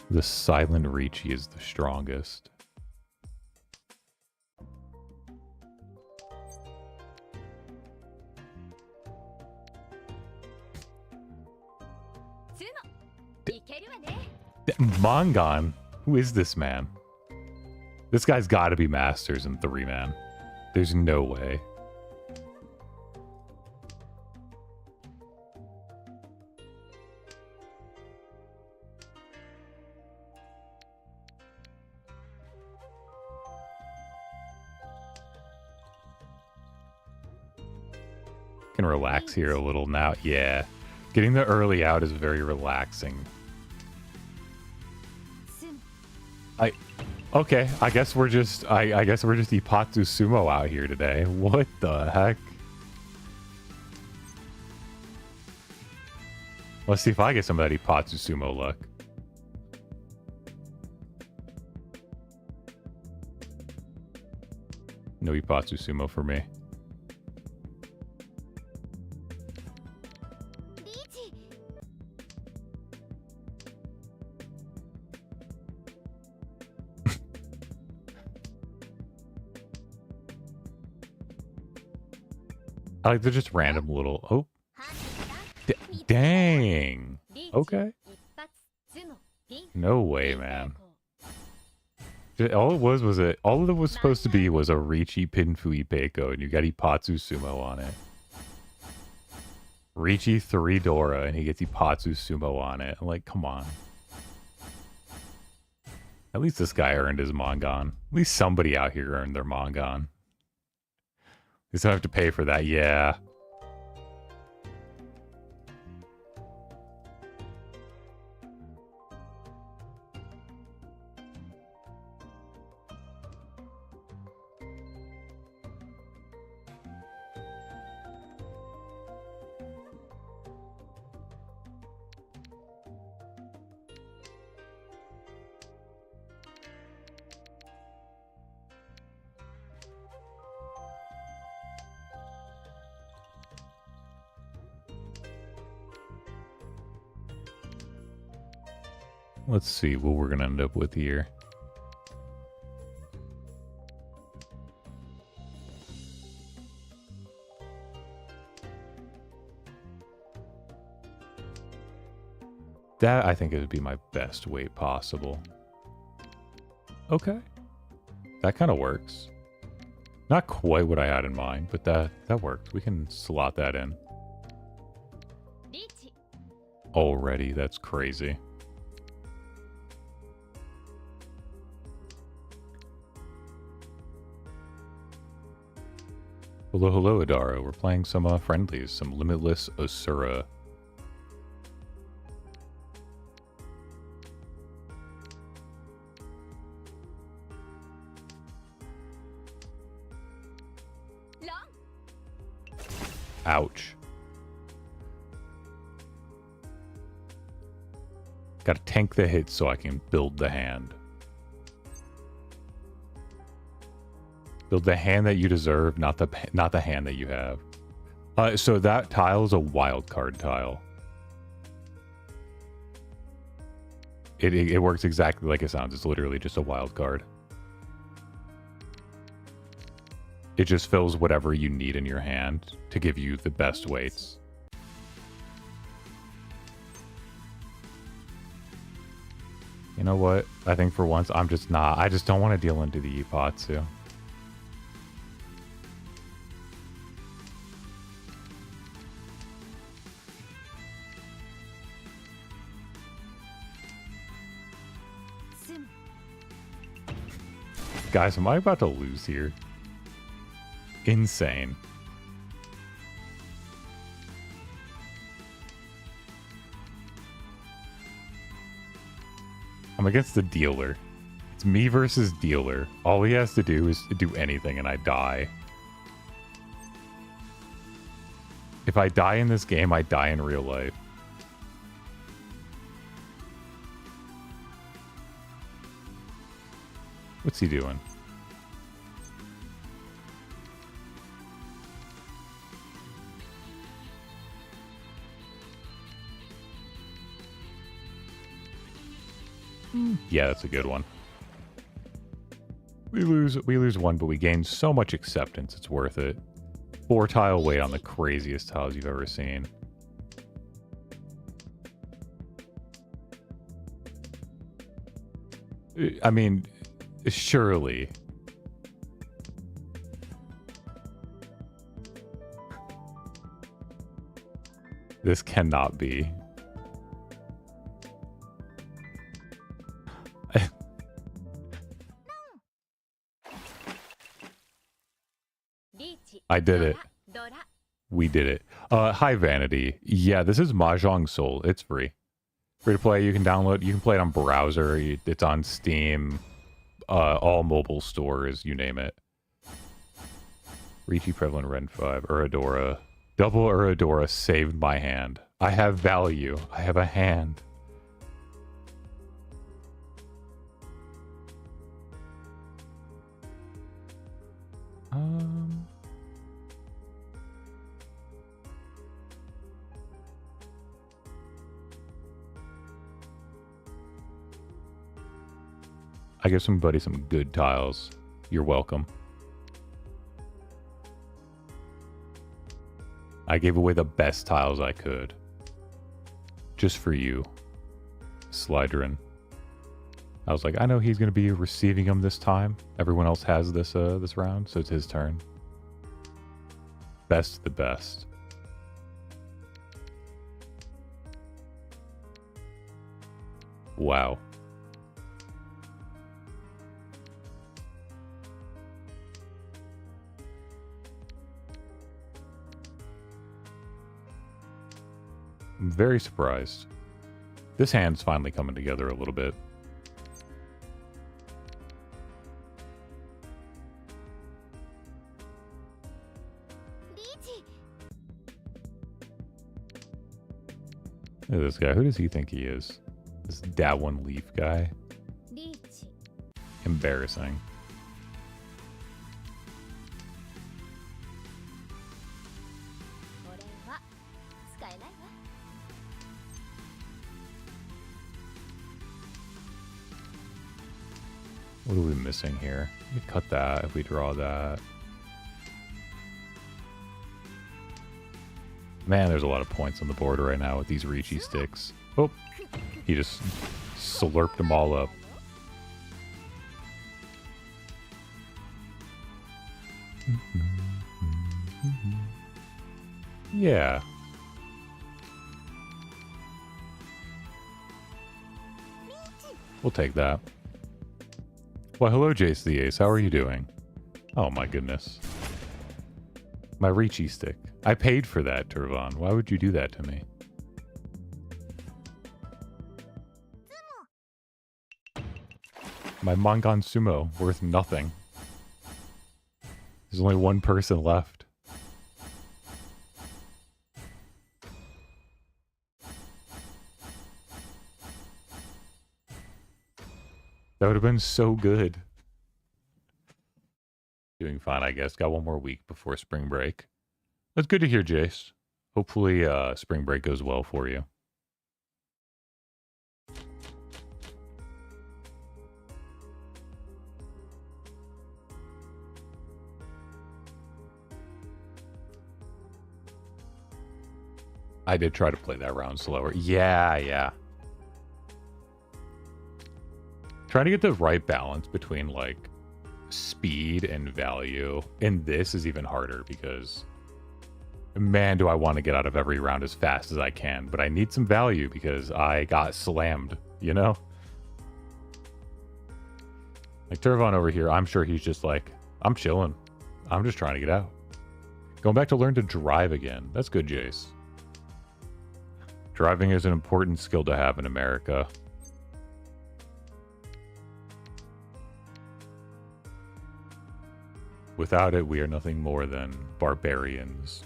The silent Riichi is the strongest. Mongon? Who is this man? This guy's got to be Masters in 3-man. There's no way. Can relax here a little now. Yeah. Getting the early out is very relaxing. Okay, I guess we're just I guess we're just Ipatsu Sumo out here today. What the heck? Let's see if I get some of that Ipatsu Sumo luck. No Ipatsu Sumo for me. I like they're just random little... Oh. Dang. Okay. No way, man. All it was all it was supposed to be was a Riichi Pinfui Peiko, and you got Ipatsu Sumo on it. Riichi 3 Dora, and he gets Ipatsu Sumo on it. I'm like, come on. At least this guy earned his Mongon. At least somebody out here earned their Mongon. At least I don't have to pay for that, yeah. Let's see what we're gonna end up with here. That, I think, it would be my best weight possible. Okay. That kind of works. Not quite what I had in mind, but that worked. We can slot that in. Already, that's crazy. Hello, hello, Adara. We're playing some friendlies, some Limitless Asura. Ouch. Gotta tank the hit so I can build the hand. Build the hand that you deserve, not the hand that you have. So that tile is a wild card tile. It works exactly like it sounds. It's literally just a wild card. It just fills whatever you need in your hand to give you the best weights. You know what? I think for once I'm just not. I just don't want to deal into the Ipatsu. Guys, am I about to lose here? Insane. I'm against the dealer. It's me versus dealer. All he has to do is do anything and I die. If I die in this game, I die in real life. What's he doing? Yeah, that's a good one. We lose one, but we gain so much acceptance, it's worth it. 4 tile weight on the craziest tiles you've ever seen. I mean, surely. This cannot be. I did it. We did it. Hi, Vanity. Yeah, this is Mahjong Soul. It's free. Free to play. You can download. You can play it on browser. It's on Steam. All mobile stores. You name it. Riichi Prevalent Ren 5. Uradora. Double Uradora saved my hand. I have value. I have a hand. I give somebody some good tiles. You're welcome. I gave away the best tiles I could. Just for you. Slydrin. I was like, I know he's going to be receiving them this time. Everyone else has this this round, so it's his turn. Best of the best. Wow. I'm very surprised. This hand's finally coming together a little bit. Look at this guy. Who does he think he is? This Dawan Leaf guy. Embarrassing. What are we missing here? We cut that if we draw that. Man, there's a lot of points on the board right now with these Riichi sticks. Oh, he just slurped them all up. Yeah. We'll take that. Well, hello, Jace the Ace. How are you doing? Oh my goodness. My Riichi stick. I paid for that, Turvan. Why would you do that to me? My Mangan Sumo, worth nothing. There's only one person left. That would have been so good. Doing fine, I guess. Got one more week before spring break. That's good to hear, Jace. Hopefully, spring break goes well for you. I did try to play that round slower. Yeah. Trying to get the right balance between, like, speed and value. And this is even harder because, man, do I want to get out of every round as fast as I can. But I need some value because I got slammed, you know? Like, Turvan over here, I'm sure he's just like, I'm chilling. I'm just trying to get out. Going back to learn to drive again. That's good, Jace. Driving is an important skill to have in America. Without it, we are nothing more than barbarians.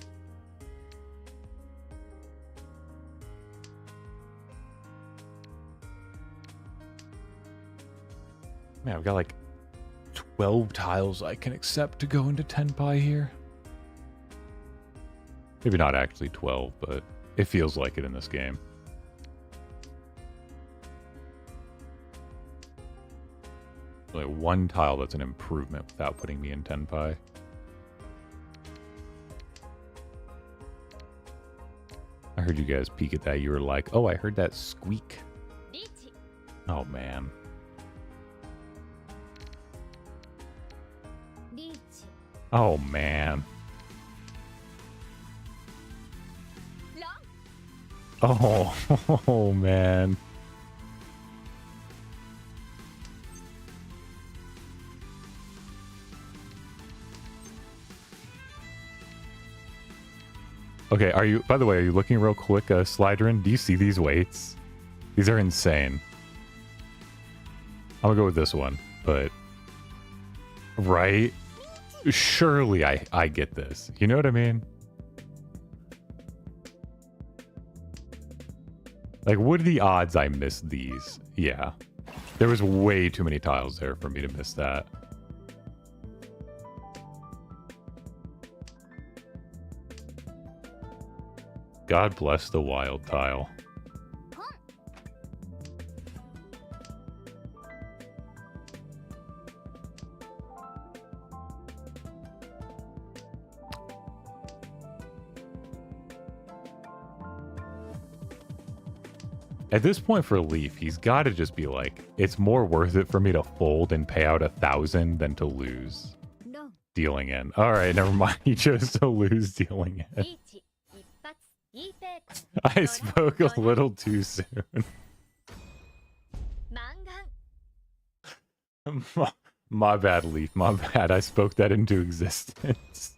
Man, I've got like 12 tiles I can accept to go into Tenpai here. Maybe not actually 12, but it feels like it in this game. Only one tile that's an improvement without putting me in Tenpai. I heard you guys peek at that. You were like, oh, I heard that squeak. Oh, man. Oh, man. Oh, man. Okay, are you, by the way, are you looking real quick, Slyderin? Do you see these weights? These are insane. I'm gonna go with this one, but... Right? Surely I get this. You know what I mean? Like, what are the odds I missed these? Yeah. There was way too many tiles there for me to miss that. God bless the wild tile. At this point for Leaf, he's got to just be like, it's more worth it for me to fold and pay out 1,000 than to lose. No. Dealing in. Alright, never mind. He chose to lose dealing in. I spoke a little too soon. My bad, Leaf. My bad. I spoke that into existence.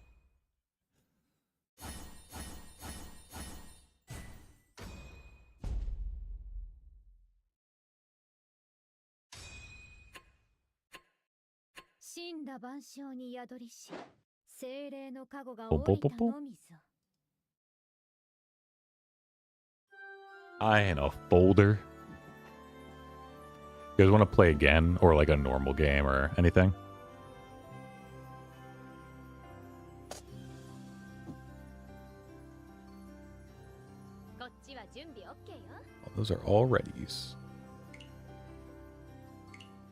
I ain't a folder. You guys want to play again? Or like a normal game or anything? Oh, those are all readies.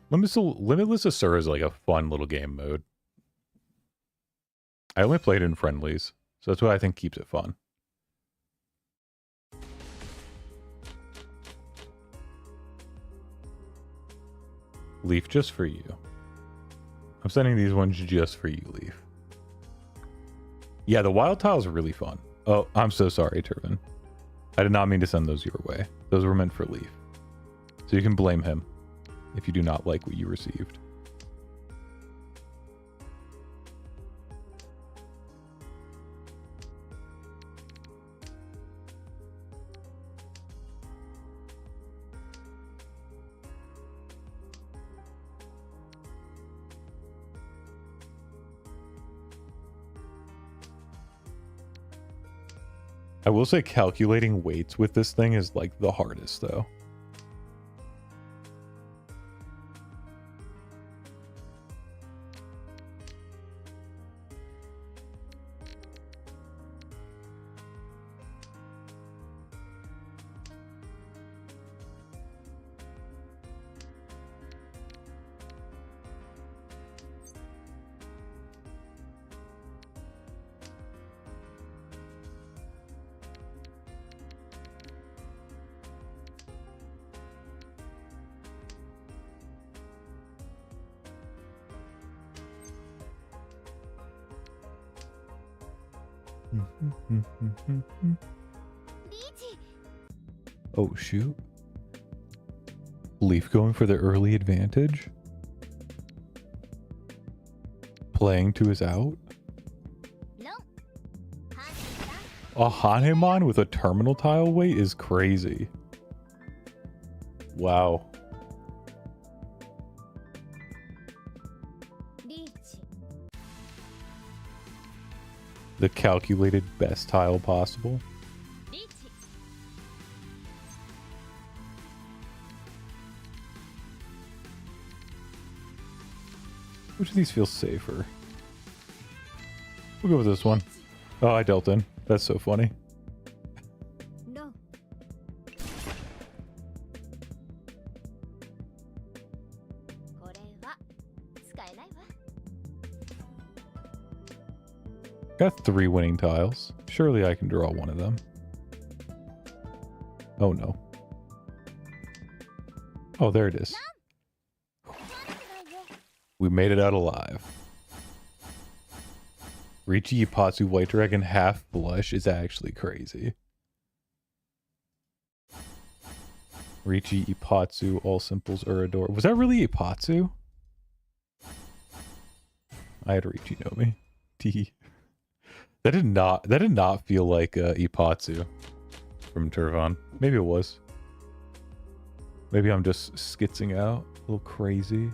Limitless Asura is like a fun little game mode. I only played in friendlies, so that's what I think keeps it fun. Leaf just for you. I'm sending these ones just for you, Leaf. Yeah, the wild tile is really fun. Oh, I'm so sorry, Turvin. I did not mean to send those your way. Those were meant for Leaf. So you can blame him if you do not like what you received. I will say calculating weights with this thing is like the hardest though. Oh, shoot. Leaf going for the early advantage? Playing to his out? A Hanemon with a terminal tile weight is crazy. Wow. The calculated best tile possible. Which of these feels safer? We'll go with this one. Oh, I dealt in. That's so funny. No. Got 3 winning tiles. Surely I can draw one of them. Oh no. Oh, there it is. We made it out alive. Riichi Ipatsu White Dragon half blush is actually crazy. Riichi Ipatsu all simples Urador. Was that really Ipatsu? I had Riichi Nomi. Tee. That did not feel like Ipatsu from Turvan. Maybe it was. Maybe I'm just skitzing out. A little crazy.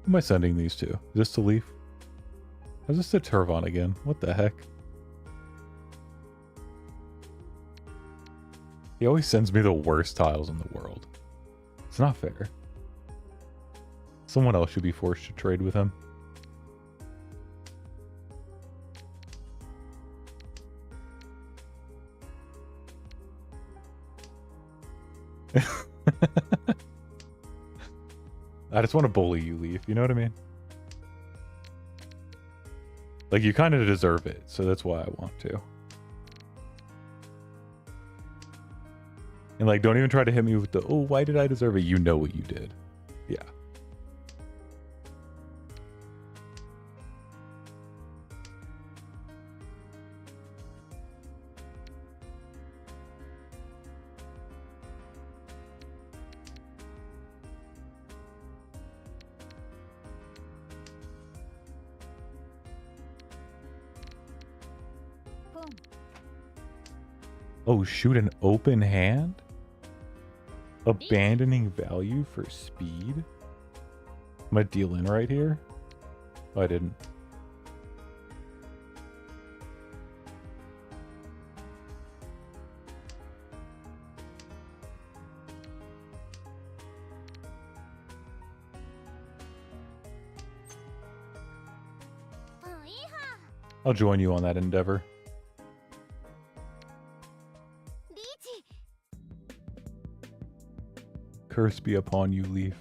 Who am I sending these to? Is this to Leaf? Or is this to Turvan again? What the heck? He always sends me the worst tiles in the world. It's not fair. Someone else should be forced to trade with him. I just want to bully you, Leaf. You know what I mean? Like, you kind of deserve it, so that's why I want to. And, like, don't even try to hit me with the, oh, why did I deserve it? You know what you did. Yeah. Oh, shoot, an open hand? Abandoning value for speed? Am I deal in right here? Oh, I didn't. I'll join you on that endeavor. curse be upon you, Leaf.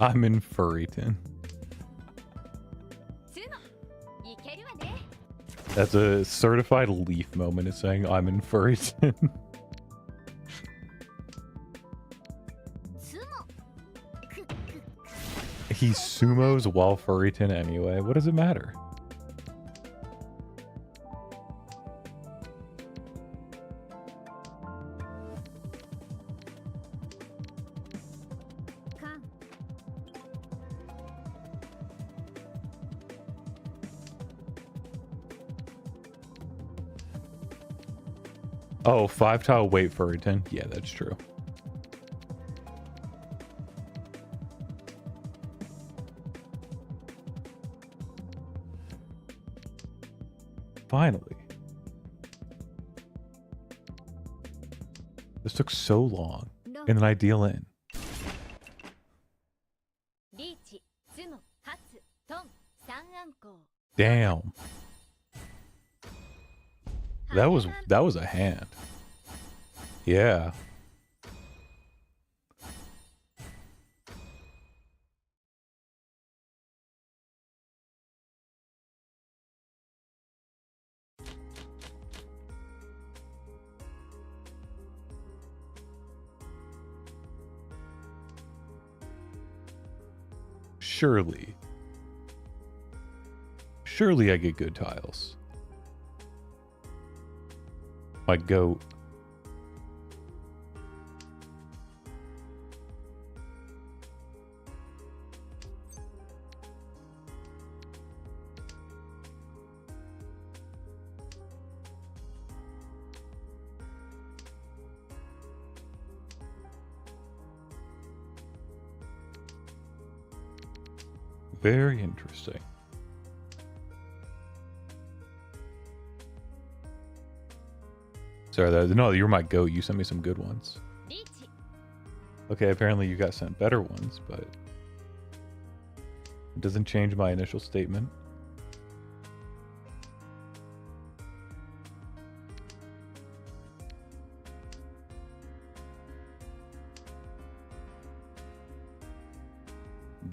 I'm in Furryton. That's a certified Leaf moment, is saying I'm in Furryton. He sumos while Furryton anyway. What does it matter? Oh, 5-tile wait Furryton. Yeah, that's true. Finally. This took so long. No. And then I deal in. Riichi Mahjong. Damn. That was a hand. Yeah. Surely. Surely I get good tiles. My goat. Very interesting. Sorry, no, you're my goat. You sent me some good ones. Okay, apparently you got sent better ones, but it doesn't change my initial statement.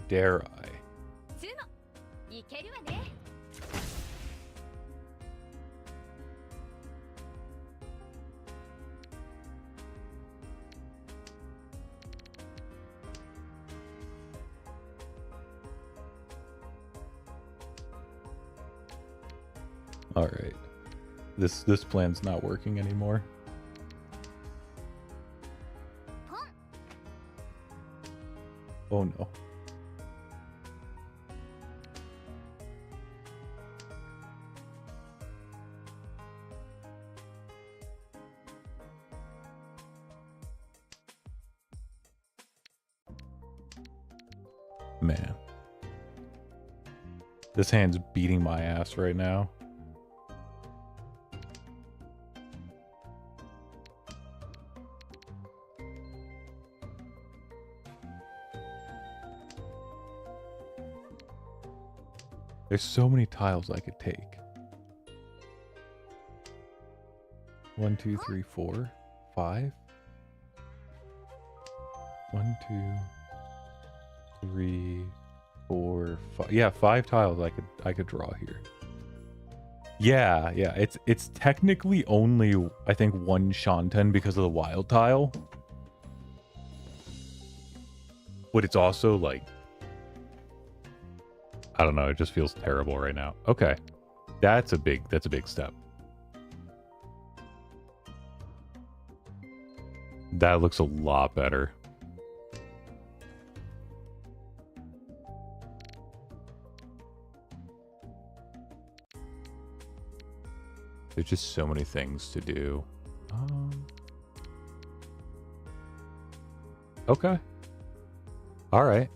Dare I? All right. This plan's not working anymore. Oh no. Man. This hand's beating my ass right now. There's so many tiles I could take. 1, 2, 3, 4, 5. 1, 2, 3, 4, 5. Yeah, 5 tiles I could draw here. Yeah, it's technically only I think 1 Shanten because of the wild tile. But it's also like, I don't know, it just feels terrible right now. Okay. That's a big step. That looks a lot better. There's just so many things to do. Okay. All right.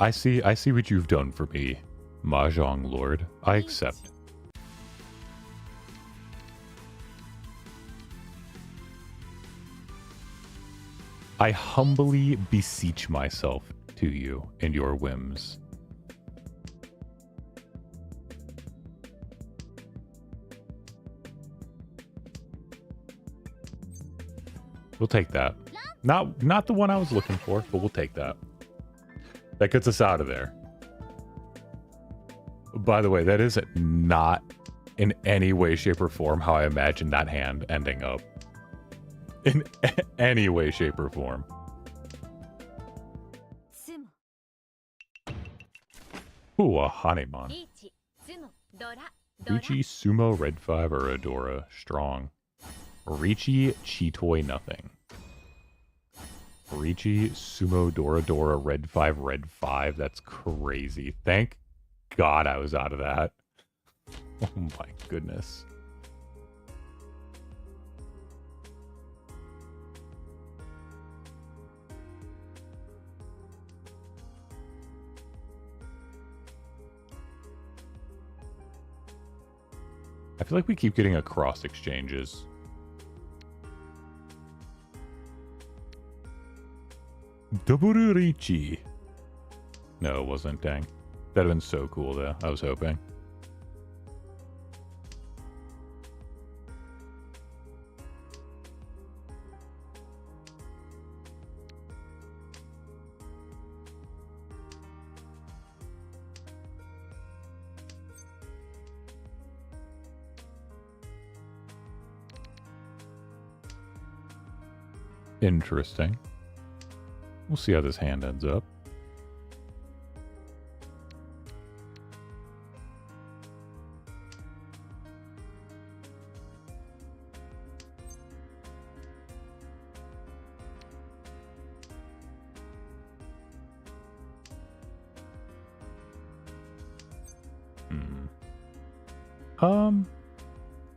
I see what you've done for me, Mahjong Lord. I accept. I humbly beseech myself to you and your whims. We'll take that. Not the one I was looking for, but we'll take that. That gets us out of there. By the way, that is not in any way, shape, or form how I imagined that hand ending up. In any way, shape, or form. Ooh, a Hanemon. Riichi Sumo Red 5 or Adora Strong. Riichi Chitoi Nothing. Riichi Sumo Dora Red 5. That's crazy. Thank God I was out of that. Oh my goodness. I feel like we keep getting across exchanges. Double Riichi. No, it wasn't, dang. That'd have been so cool though, I was hoping. Interesting. We'll see how this hand ends up.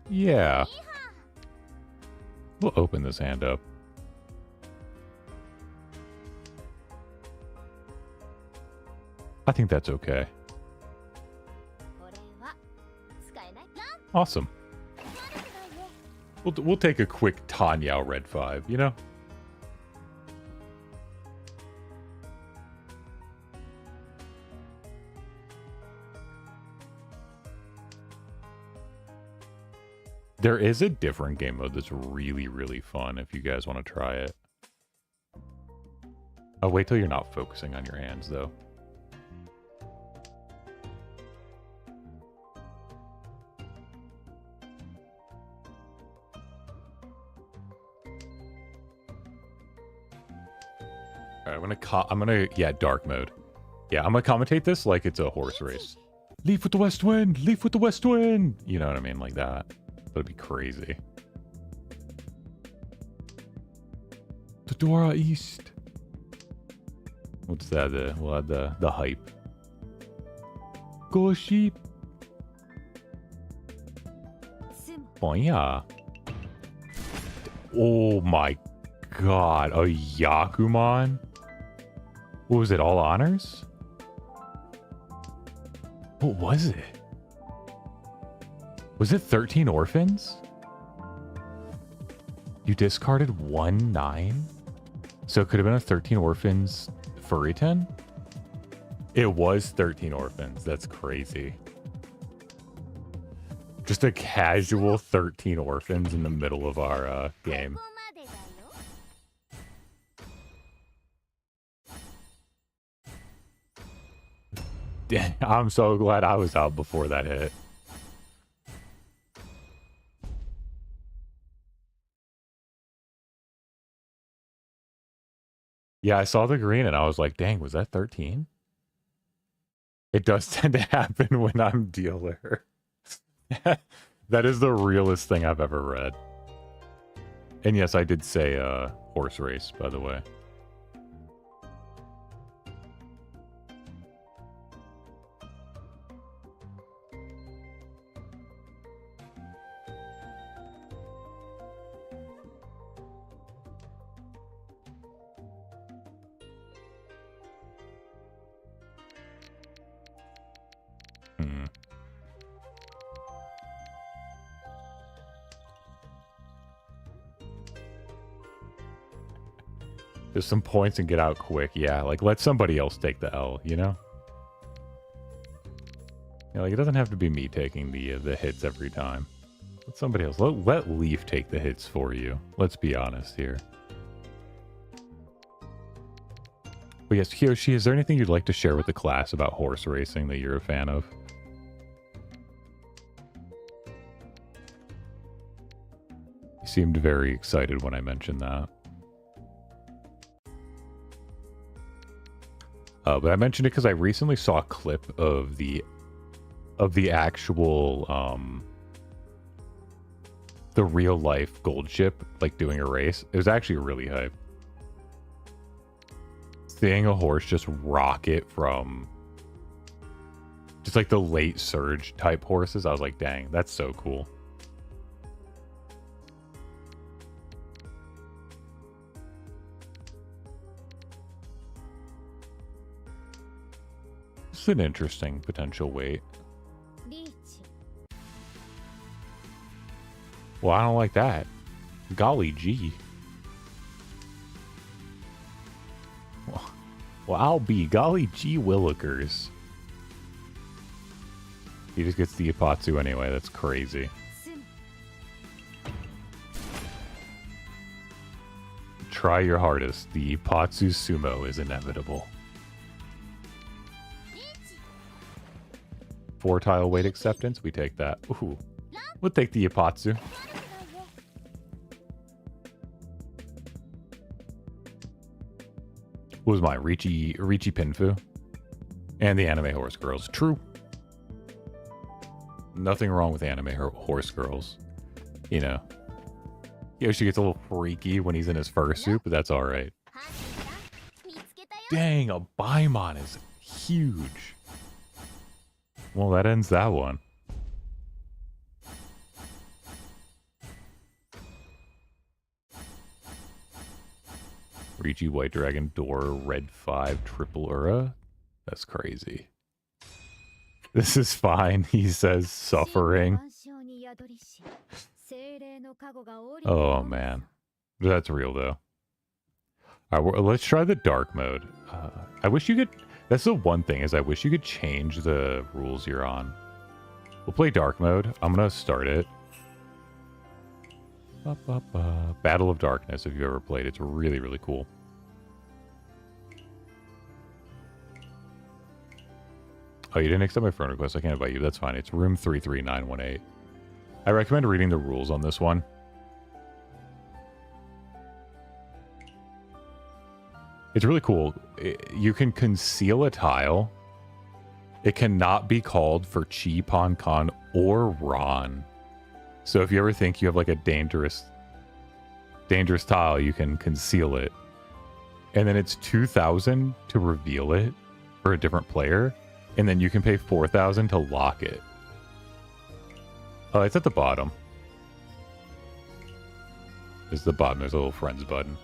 Yeah. We'll open this hand up. I think that's okay. Awesome. We'll take a quick Tanyao Red 5, you know? There is a different game mode that's really, really fun if you guys want to try it. Oh, wait till you're not focusing on your hands, though. Alright, I'm gonna, yeah, dark mode. Yeah, I'm gonna commentate this like it's a horse race. Leaf with the west wind! Leaf with the west wind! You know what I mean? Like that. That'd be crazy. Dora East. What's that? We'll add the hype. Go sheep. Oh yeah. Oh my god. A Yakuman? What was it? All honors? What was it? Was it 13 orphans? You discarded 1/9? So it could have been a 13 orphans Furiten? It was 13 orphans. That's crazy. Just a casual 13 orphans in the middle of our game. I'm so glad I was out before that hit. Yeah, I saw the green and I was like, dang, was that 13? It does tend to happen when I'm dealer. That is the realest thing I've ever read. And yes, I did say horse race, by the way. There's some points and get out quick. Yeah, like let somebody else take the L, you know? Yeah, like it doesn't have to be me taking the hits every time. Let somebody else. Let Leaf take the hits for you. Let's be honest here. But yes, Hiyoshi, is there anything you'd like to share with the class about horse racing that you're a fan of? You seemed very excited when I mentioned that. But I mentioned it because I recently saw a clip of the actual the real life gold ship like doing a race. It was actually really hype. Seeing a horse just rocket from just like the late surge type horses, I was like, dang, that's so cool. It's an interesting potential weight. Riichi. Well, I don't like that. Golly gee. Well, I'll be golly gee willikers. He just gets the Ipatsu anyway. That's crazy. Sim. Try your hardest. The Ipatsu sumo is inevitable. 4 tile weight acceptance. We take that. Ooh. We'll take the Ipatsu. What was mine? Riichi Pinfu. And the anime horse girls. True. Nothing wrong with anime horse girls. You know. Yoshi gets a little freaky when he's in his fursuit, but that's alright. Dang, a Baimon is huge. Well, that ends that one. Riichi White Dragon Door Red 5 Triple Ura. That's crazy. This is fine, he says, suffering. Oh man. That's real though. Alright, let's try the dark mode. I wish you could... That's the one thing, is I wish you could change the rules you're on. We'll play dark mode. I'm gonna start it. Battle of Darkness, if you've ever played. It's really, really cool. Oh, you didn't accept my friend request. I can't invite you. That's fine. It's room 33918. I recommend reading the rules on this one. It's really cool. You can conceal a tile. It cannot be called for Chi, Pon, Con, or Ron. So if you ever think you have like a dangerous tile, you can conceal it. And then it's 2,000 to reveal it for a different player. And then you can pay 4,000 to lock it. Oh, it's at the bottom. It's the bottom. There's a little friends button.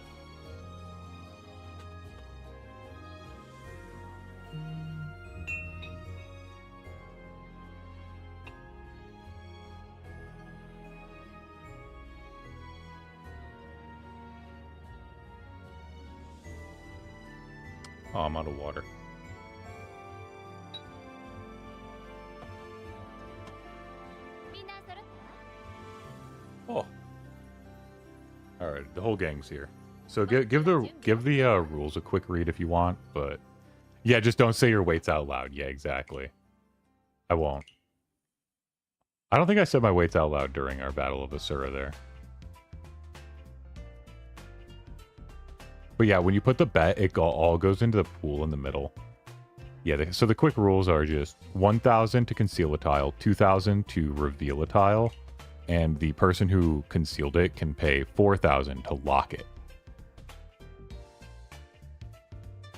Oh, I'm out of water. Oh. Alright, the whole gang's here. So give the rules a quick read if you want, but yeah, just don't say your weights out loud. Yeah, exactly. I won't. I don't think I said my weights out loud during our Battle of Asura there. But yeah, when you put the bet, it all goes into the pool in the middle. Yeah, so the quick rules are just 1,000 to conceal a tile, 2,000 to reveal a tile, and the person who concealed it can pay 4,000 to lock it.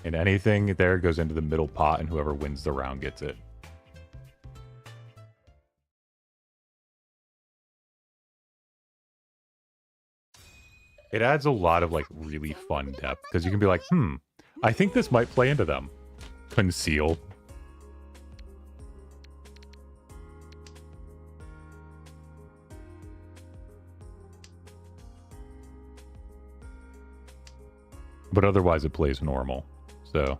And anything there goes into the middle pot, and whoever wins the round gets it. It adds a lot of like really fun depth, because you can be like, I think this might play into them. Conceal. But otherwise it plays normal. So.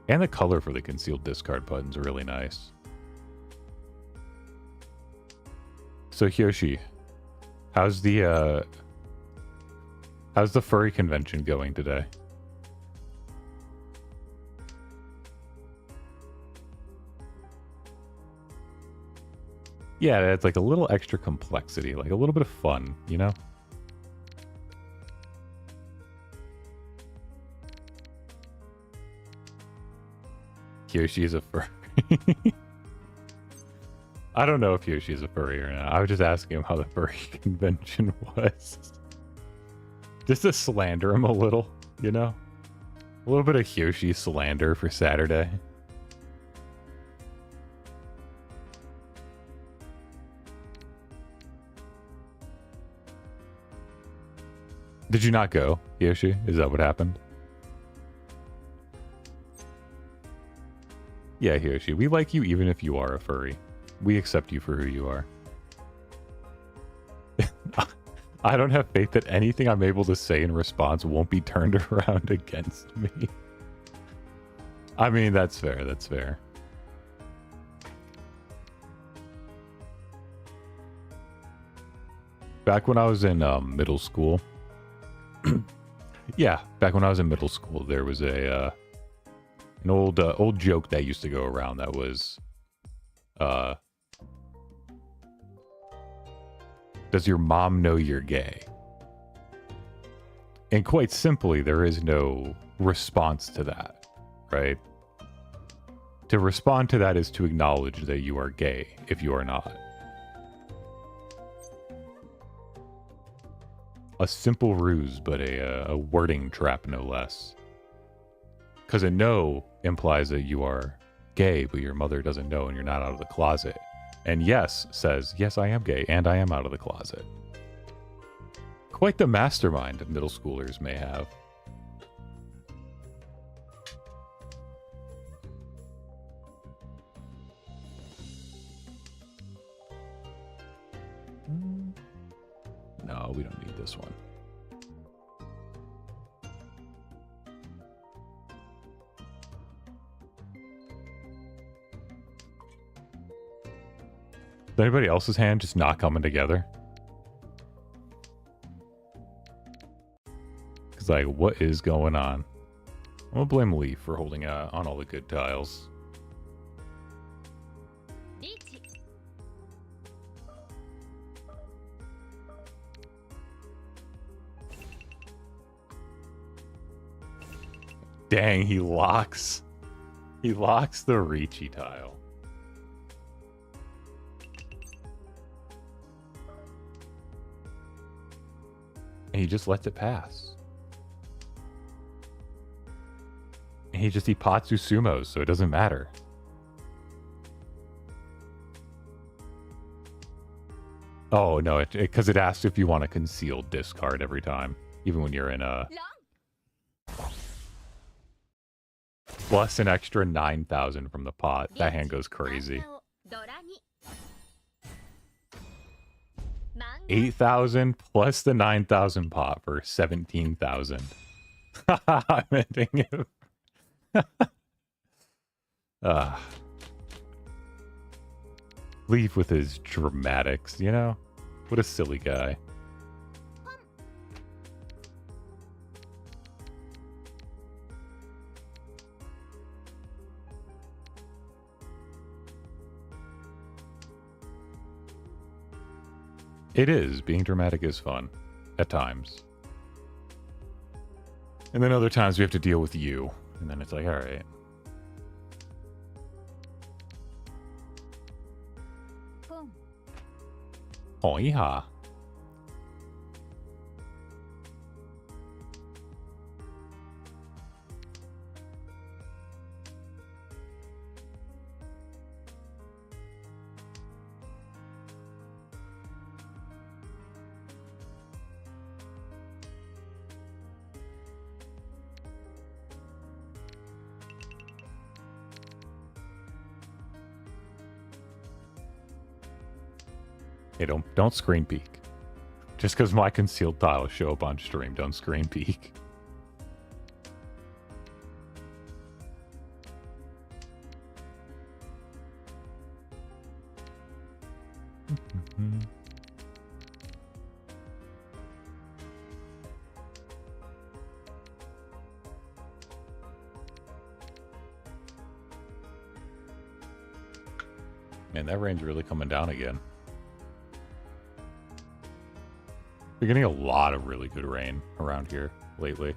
And the color for the concealed discard button's really nice. So Hiyoshi, how's the furry convention going today? Yeah, it's like a little extra complexity, like a little bit of fun, you know? Yoshi is a furry. I don't know if Yoshi is a furry or not. I was just asking him how the furry convention was. Just to slander him a little, you know? A little bit of Yoshi slander for Saturday. Did you not go, Yoshi? Is that what happened? Yeah, Yoshi, we like you even if you are a furry. We accept you for who you are. I don't have faith that anything I'm able to say in response won't be turned around against me. I mean, that's fair, that's fair. Back when I was in middle school... yeah, back when I was in middle school, there was an old joke that used to go around that was... does your mom know you're gay? And quite simply, there is no response to that, right? To respond to that is to acknowledge that you are gay if you are not. A simple ruse, but a wording trap no less. Because a no implies that you are gay, but your mother doesn't know and you're not out of the closet. And yes says, yes, I am gay and I am out of the closet. Quite the mastermind middle schoolers may have. No, we don't need this one. Is anybody else's hand just not coming together? Because, like, what is going on? I'm gonna blame Lee for holding on all the good tiles. Dang, he locks. He locks the Riichi tile. And he just lets it pass. And he Ipatsu sumos, so it doesn't matter. Oh, no, because it asks if you want a concealed discard every time. Even when you're in a... Plus an extra 9,000 from the pot. That hand goes crazy. 8,000 plus the 9,000 pot for 17,000. I'm ending it. Leave with his dramatics, you know? What a silly guy. It is. Being dramatic is fun. At times. And then other times we have to deal with you. And then it's like, alright. Oh, yeah. Hey, don't screen peek. Just because my concealed tiles show up on stream, don't screen peek. Man, that rain's really coming down again. We're getting a lot of really good rain around here lately.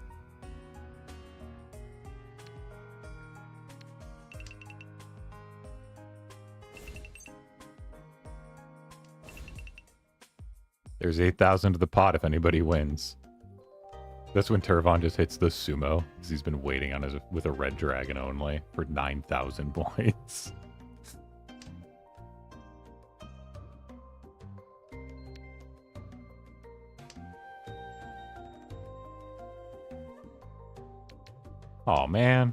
There's 8,000 to the pot if anybody wins. That's when Turvon just hits the sumo, because he's been waiting on his with a red dragon only for 9,000 points. Oh man.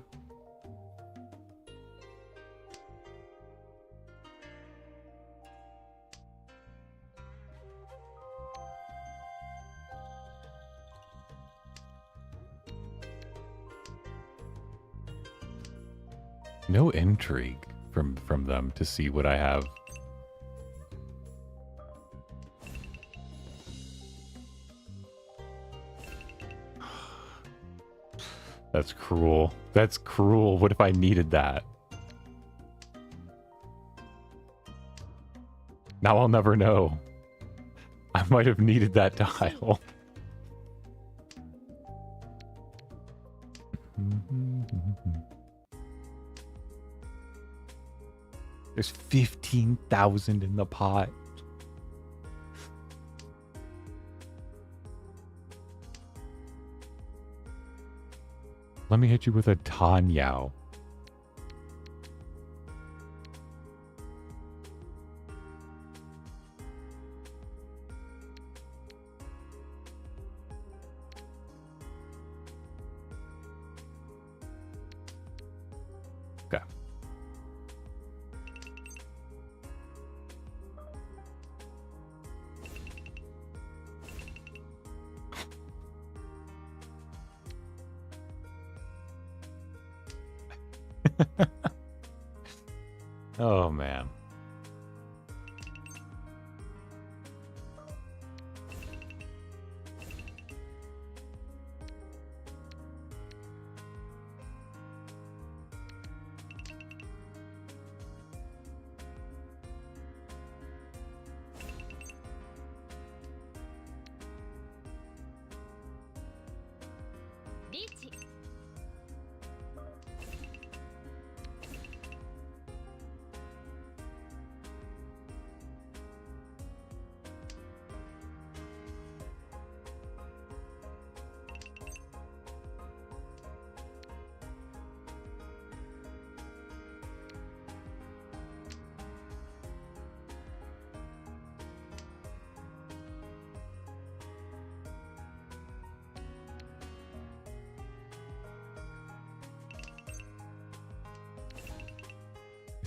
No intrigue from them to see what I have. That's cruel. That's cruel. What if I needed that? Now I'll never know. I might have needed that tile. There's 15,000 in the pot. Let me hit you with a Tanyao. Okay. Oh man. Riichi.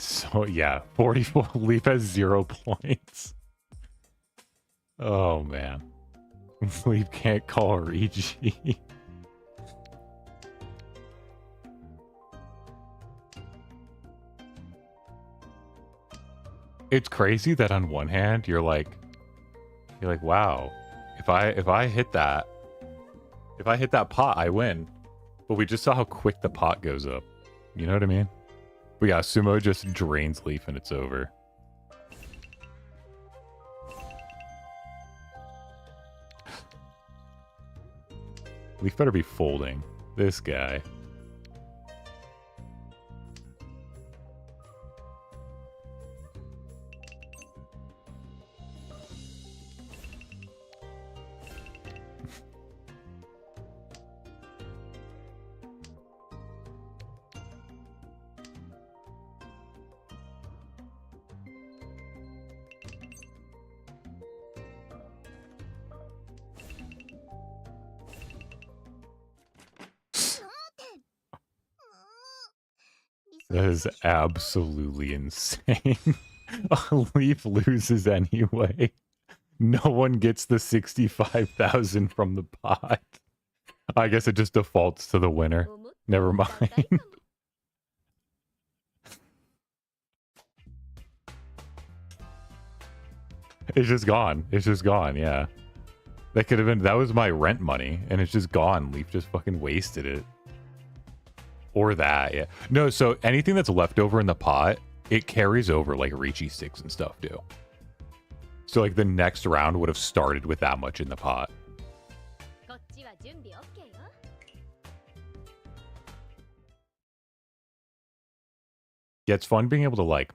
So yeah, 44 Leaf has 0 points. Oh man. Leaf can't call Riichi. It's crazy that on one hand you're like, wow, if I hit that pot, I win. But we just saw how quick the pot goes up. You know what I mean? But yeah, Sumo just drains Leaf and it's over. Leaf better be folding. This guy. That is absolutely insane. Leaf loses anyway. No one gets the 65,000 from the pot. I guess it just defaults to the winner. Never mind. It's just gone. It's just gone, yeah. That could have been, that was my rent money, and it's just gone. Leaf just fucking wasted it. Or that, yeah. No, so anything that's left over in the pot, it carries over like Riichi sticks and stuff do. So like the next round would have started with that much in the pot. こっちは準備 OK よ。 Yeah, it's fun being able to like,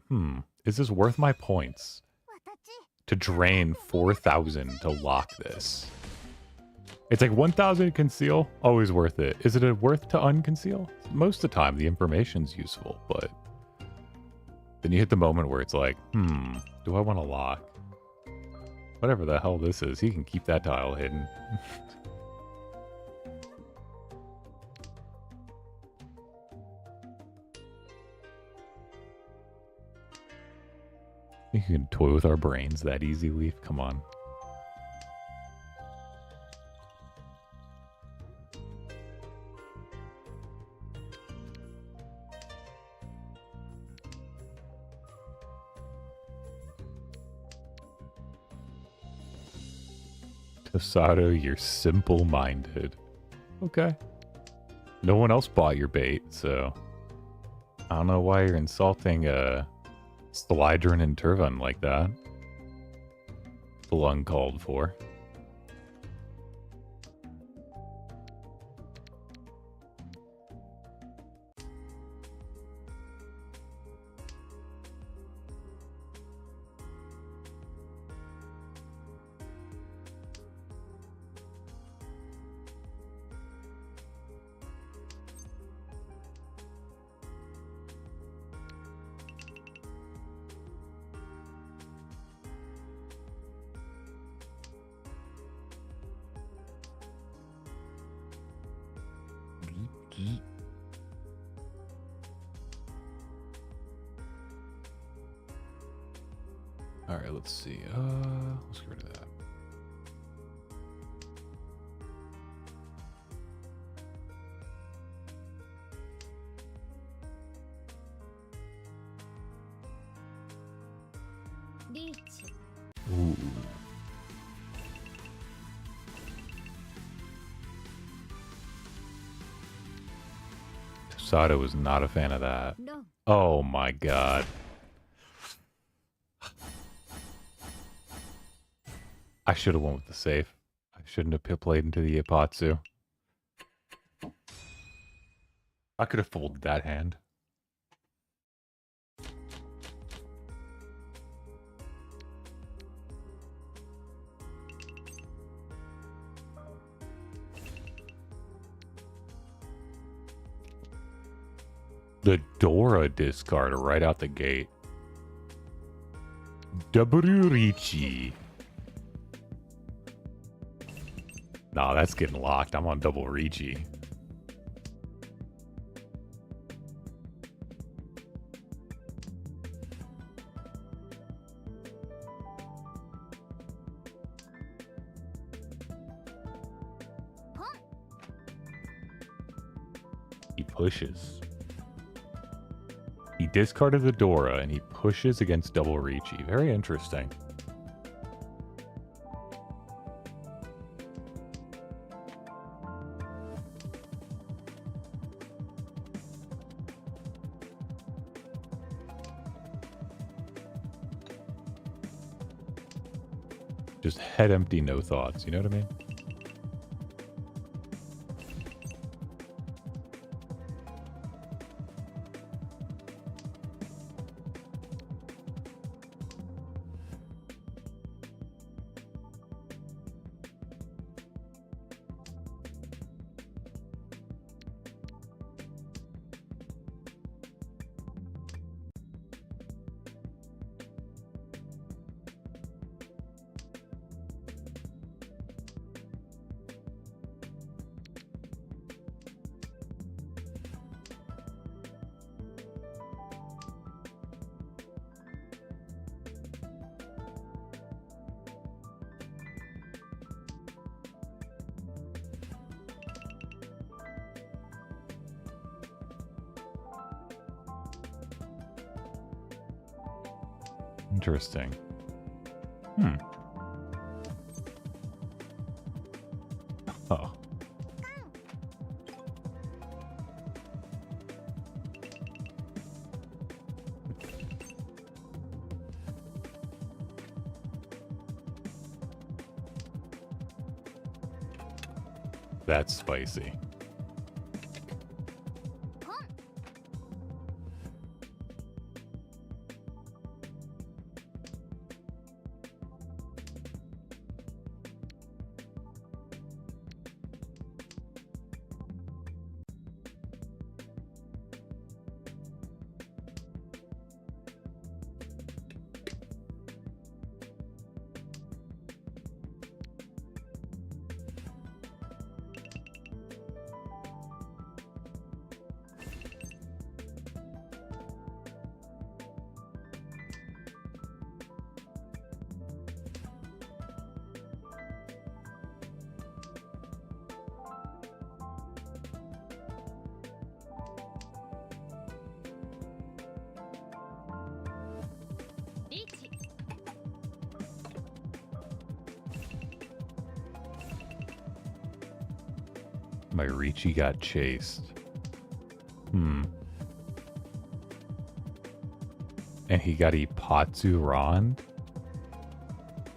is this worth my points? To drain 4,000 to lock this. It's like 1,000 conceal, always worth it. Is it worth to unconceal? Most of the time the information's useful, but then you hit the moment where it's like, do I want to lock? Whatever the hell this is, he can keep that tile hidden. You can toy with our brains that easy, Leaf? Come on. Tosato, you're simple-minded. Okay. No one else bought your bait, so I don't know why you're insulting Slydrin and Turvan like that. It's a little uncalled for. All right, let's see. Let's get rid of that. Riichi. Ooh. Tosato was not a fan of that. No. Oh my god. I should have went with the safe. I shouldn't have played into the Ipatsu. I could have folded that hand. The Dora discard right out the gate. Riichi. Nah, that's getting locked. I'm on double Riichi. He pushes. He discarded the Dora and he pushes against double Riichi. Very interesting. Just head empty, no thoughts. You know what I mean? Interesting. Oh. That's spicy. Riichi. My Riichi got chased. And he got Ipatsu Rond?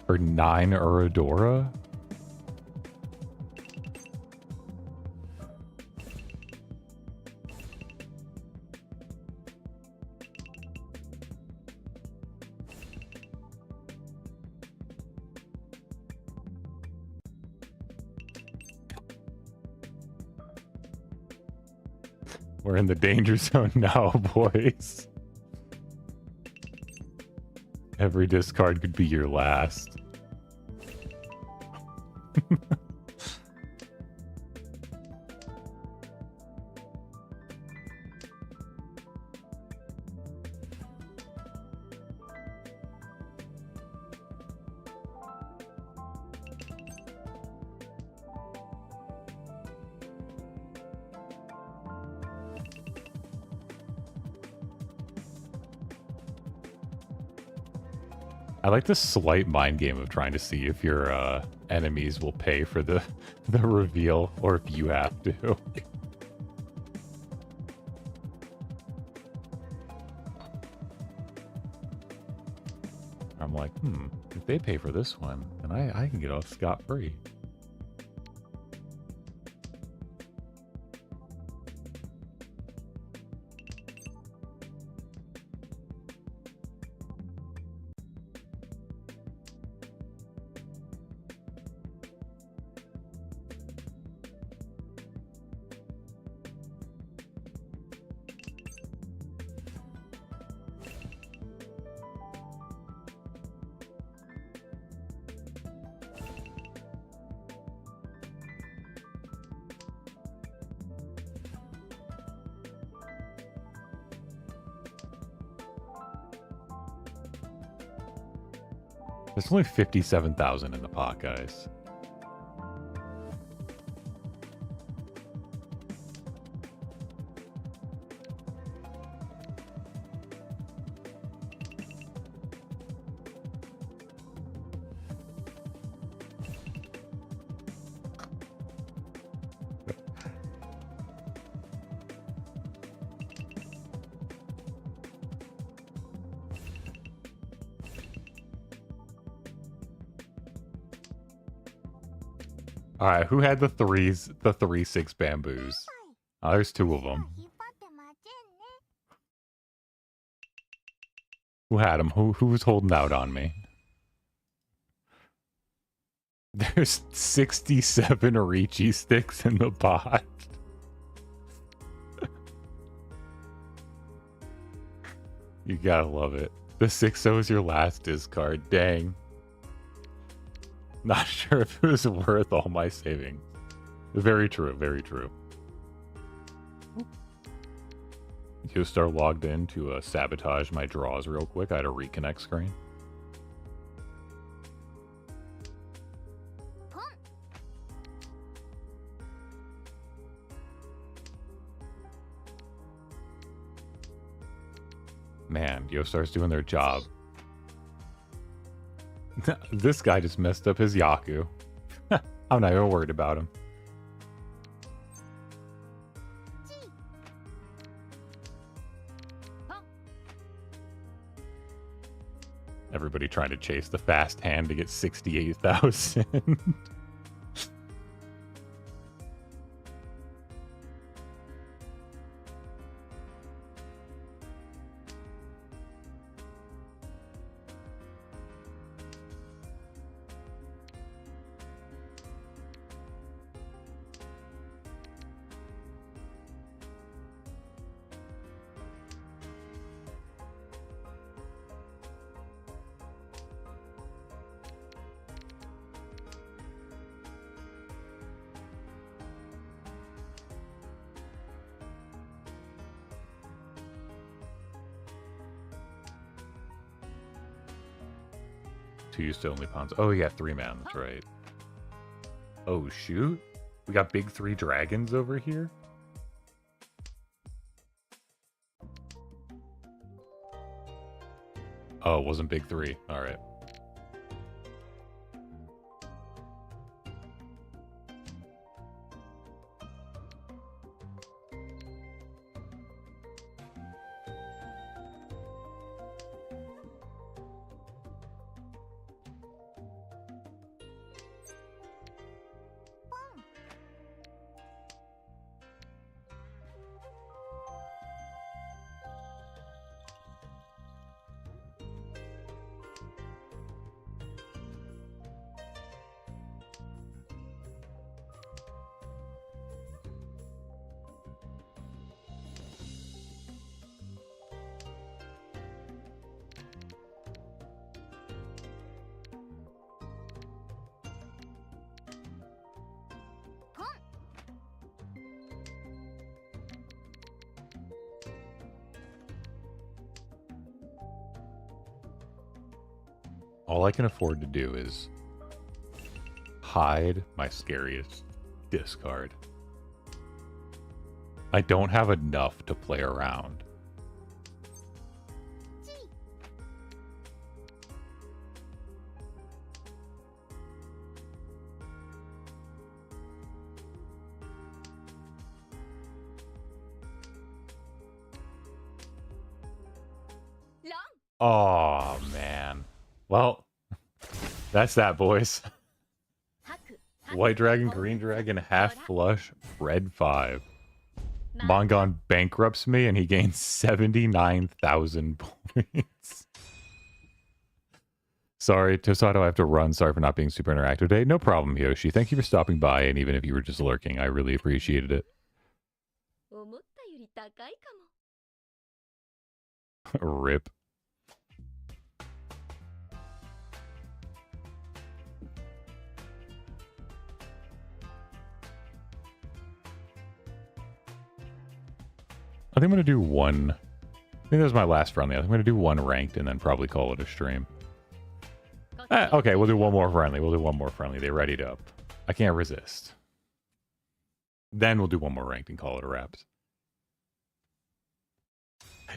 For 9 Uradora? We're in the danger zone now, boys. Every discard could be your last. I like this slight mind game of trying to see if your enemies will pay for the reveal or if you have to. I'm like, if they pay for this one, then I can get off scot-free. There's only 57,000 in the pot, guys. All right, who had the 3/6 bamboos? Oh, there's 2 of them. Who had them? Who was holding out on me? There's 67 Riichi sticks in the pot. You gotta love it. The 6-0 is your last discard. Dang. Not sure if it was worth all my savings. Very true, very true. Yoostar logged in to sabotage my draws real quick. I had a reconnect screen. Man, Yoostar's doing their job. This guy just messed up his Yaku. I'm not even worried about him. Everybody trying to chase the fast hand to get 68,000. 2 used to only pawns. Oh, yeah, 3 man. That's right. Oh, shoot. We got big 3 dragons over here. Oh, it wasn't big 3. All right. All I can afford to do is hide my scariest discard. I don't have enough to play around. Oh, man. Well, that's that, boys. White dragon, green dragon, half flush, red 5. Mongon bankrupts me and he gains 79,000 points. Sorry, Tosato, I have to run. Sorry for not being super interactive today. No problem, Yoshi. Thank you for stopping by, and even if you were just lurking, I really appreciated it. Rip. I think I'm going to do one. I think that was my last friendly. I think I'm going to do one ranked and then probably call it a stream. Okay, we'll do one more friendly. We'll do one more friendly. They readied up. I can't resist. Then we'll do one more ranked and call it a wraps.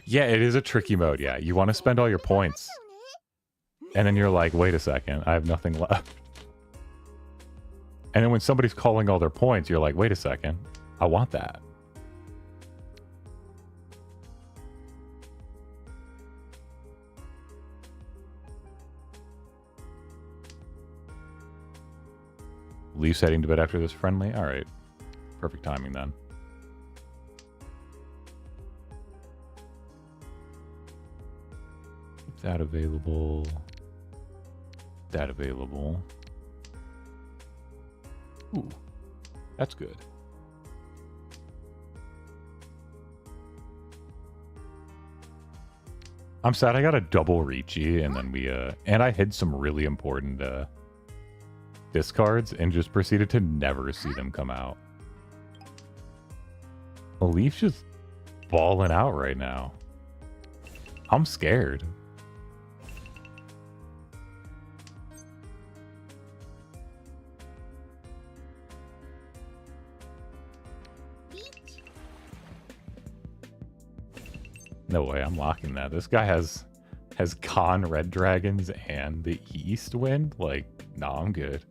Yeah, it is a tricky mode. Yeah, you want to spend all your points. And then you're like, wait a second, I have nothing left. And then when somebody's calling all their points, you're like, wait a second, I want that. Leaf's heading to bed after this friendly? Alright. Perfect timing then. That available. That available. Ooh. That's good. I'm sad I got a double Riichi and then we and I hid some really important discards and just proceeded to never see them come out. The Leaf's just balling out right now. I'm scared. No way, I'm locking that. This guy has Khan Red Dragons and the East Wind. Like, nah, I'm good.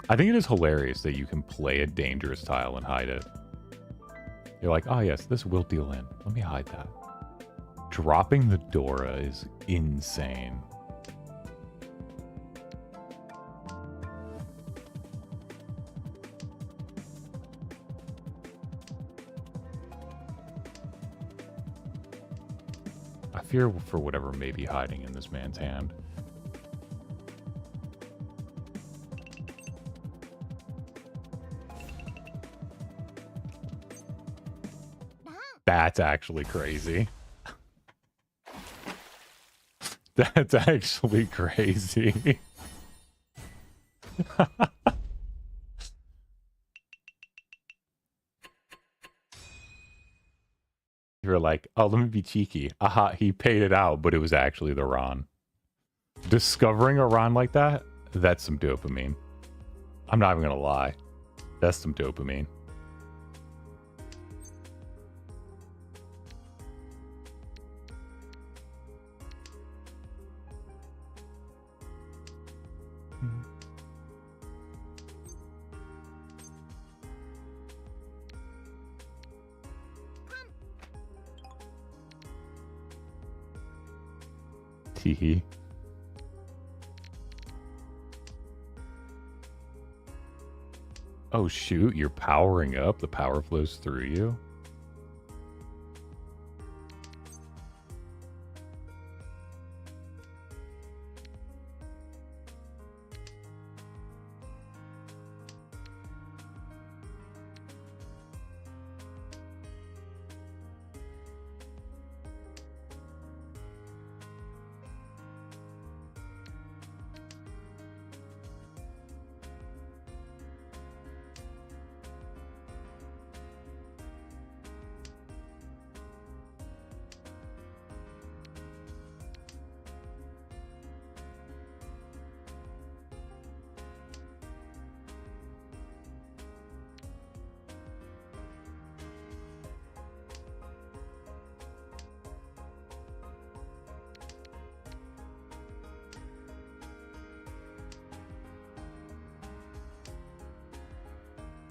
I think it is hilarious that you can play a dangerous tile and hide it. You're like, oh yes, this will deal in. Let me hide that. Dropping the Dora is insane. I fear for whatever may be hiding in this man's hand. That's actually crazy. That's actually crazy. You're like, oh, let me be cheeky. Aha, he paid it out, but it was actually the Ron. Discovering a Ron like that, that's some dopamine. I'm not even gonna lie. That's some dopamine. Teehee. Oh shoot, you're powering up. The power flows through you.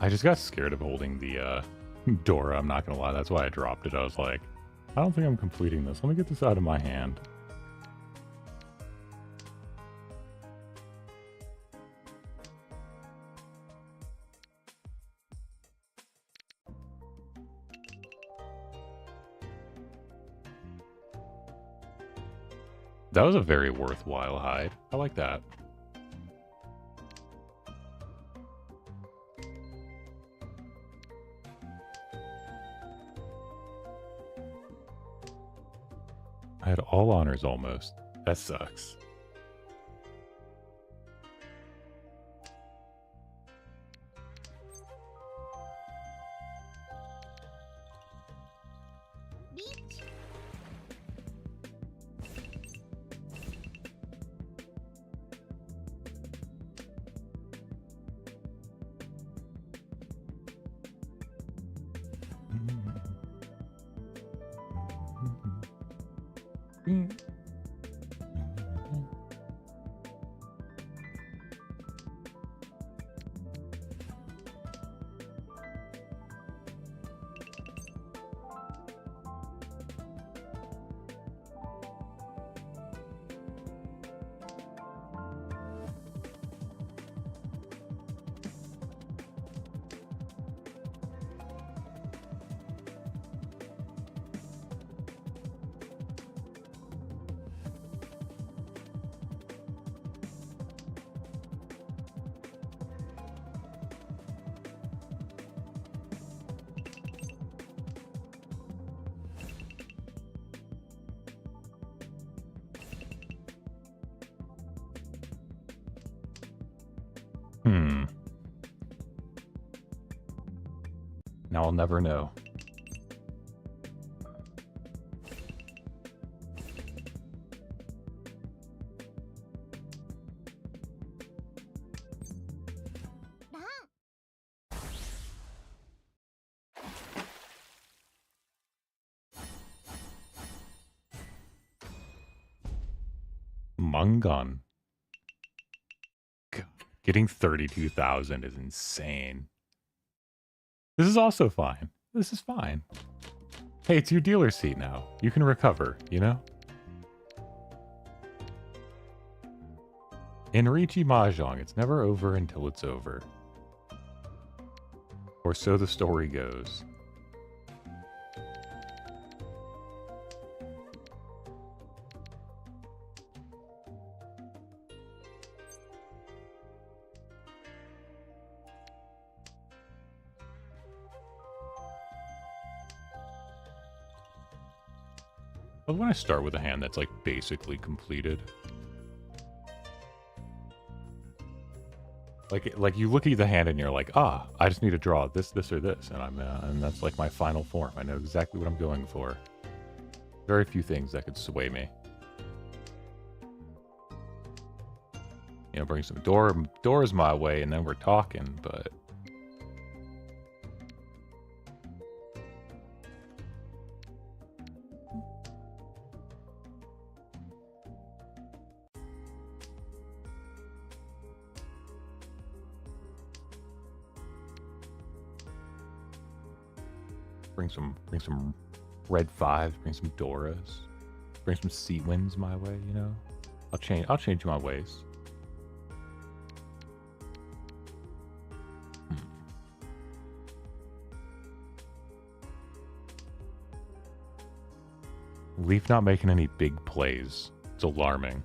I just got scared of holding the Dora, I'm not gonna lie. That's why I dropped it. I was like, I don't think I'm completing this. Let me get this out of my hand. That was a very worthwhile hide. I like that. I had all honors almost. That sucks. Riichi. Now I'll never know. Mungon. God, getting 32,000 is insane. This is also fine. This is fine. Hey, it's your dealer seat now. You can recover, you know? In Riichi Mahjong, it's never over until it's over. Or so the story goes. I want to start with a hand that's like basically completed. Like you look at the hand and you're like, ah, I just need to draw this, or this, and that's like my final form. I know exactly what I'm going for. Very few things that could sway me. You know, bring some doors my way, and then we're talking. But bring some red fives, bring some Doras, bring some sea winds my way. You know, I'll change my ways. Leaf not making any big plays. It's alarming.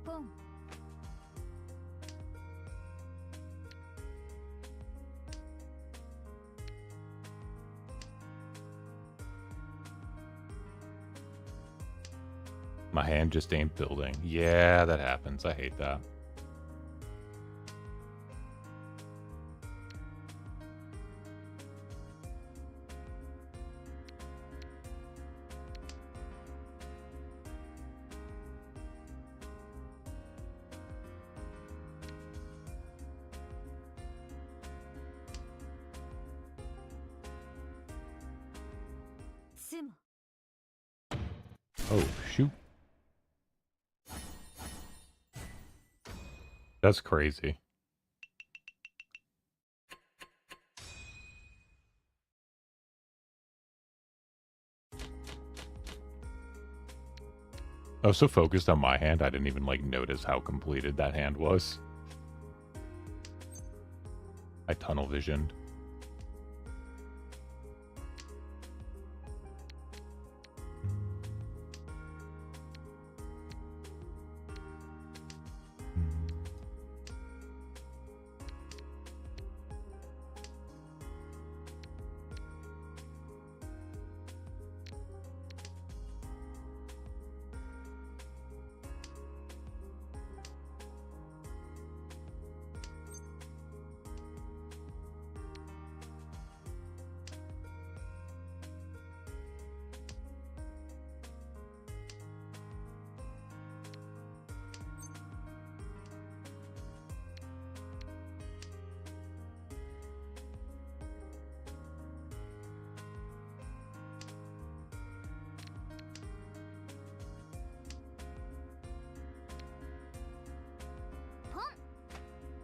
Boom. My hand just ain't building. Yeah, that happens. I hate that. Sim. Oh, shoot. That's crazy. I was so focused on my hand, I didn't even, like, notice how completed that hand was. I tunnel visioned.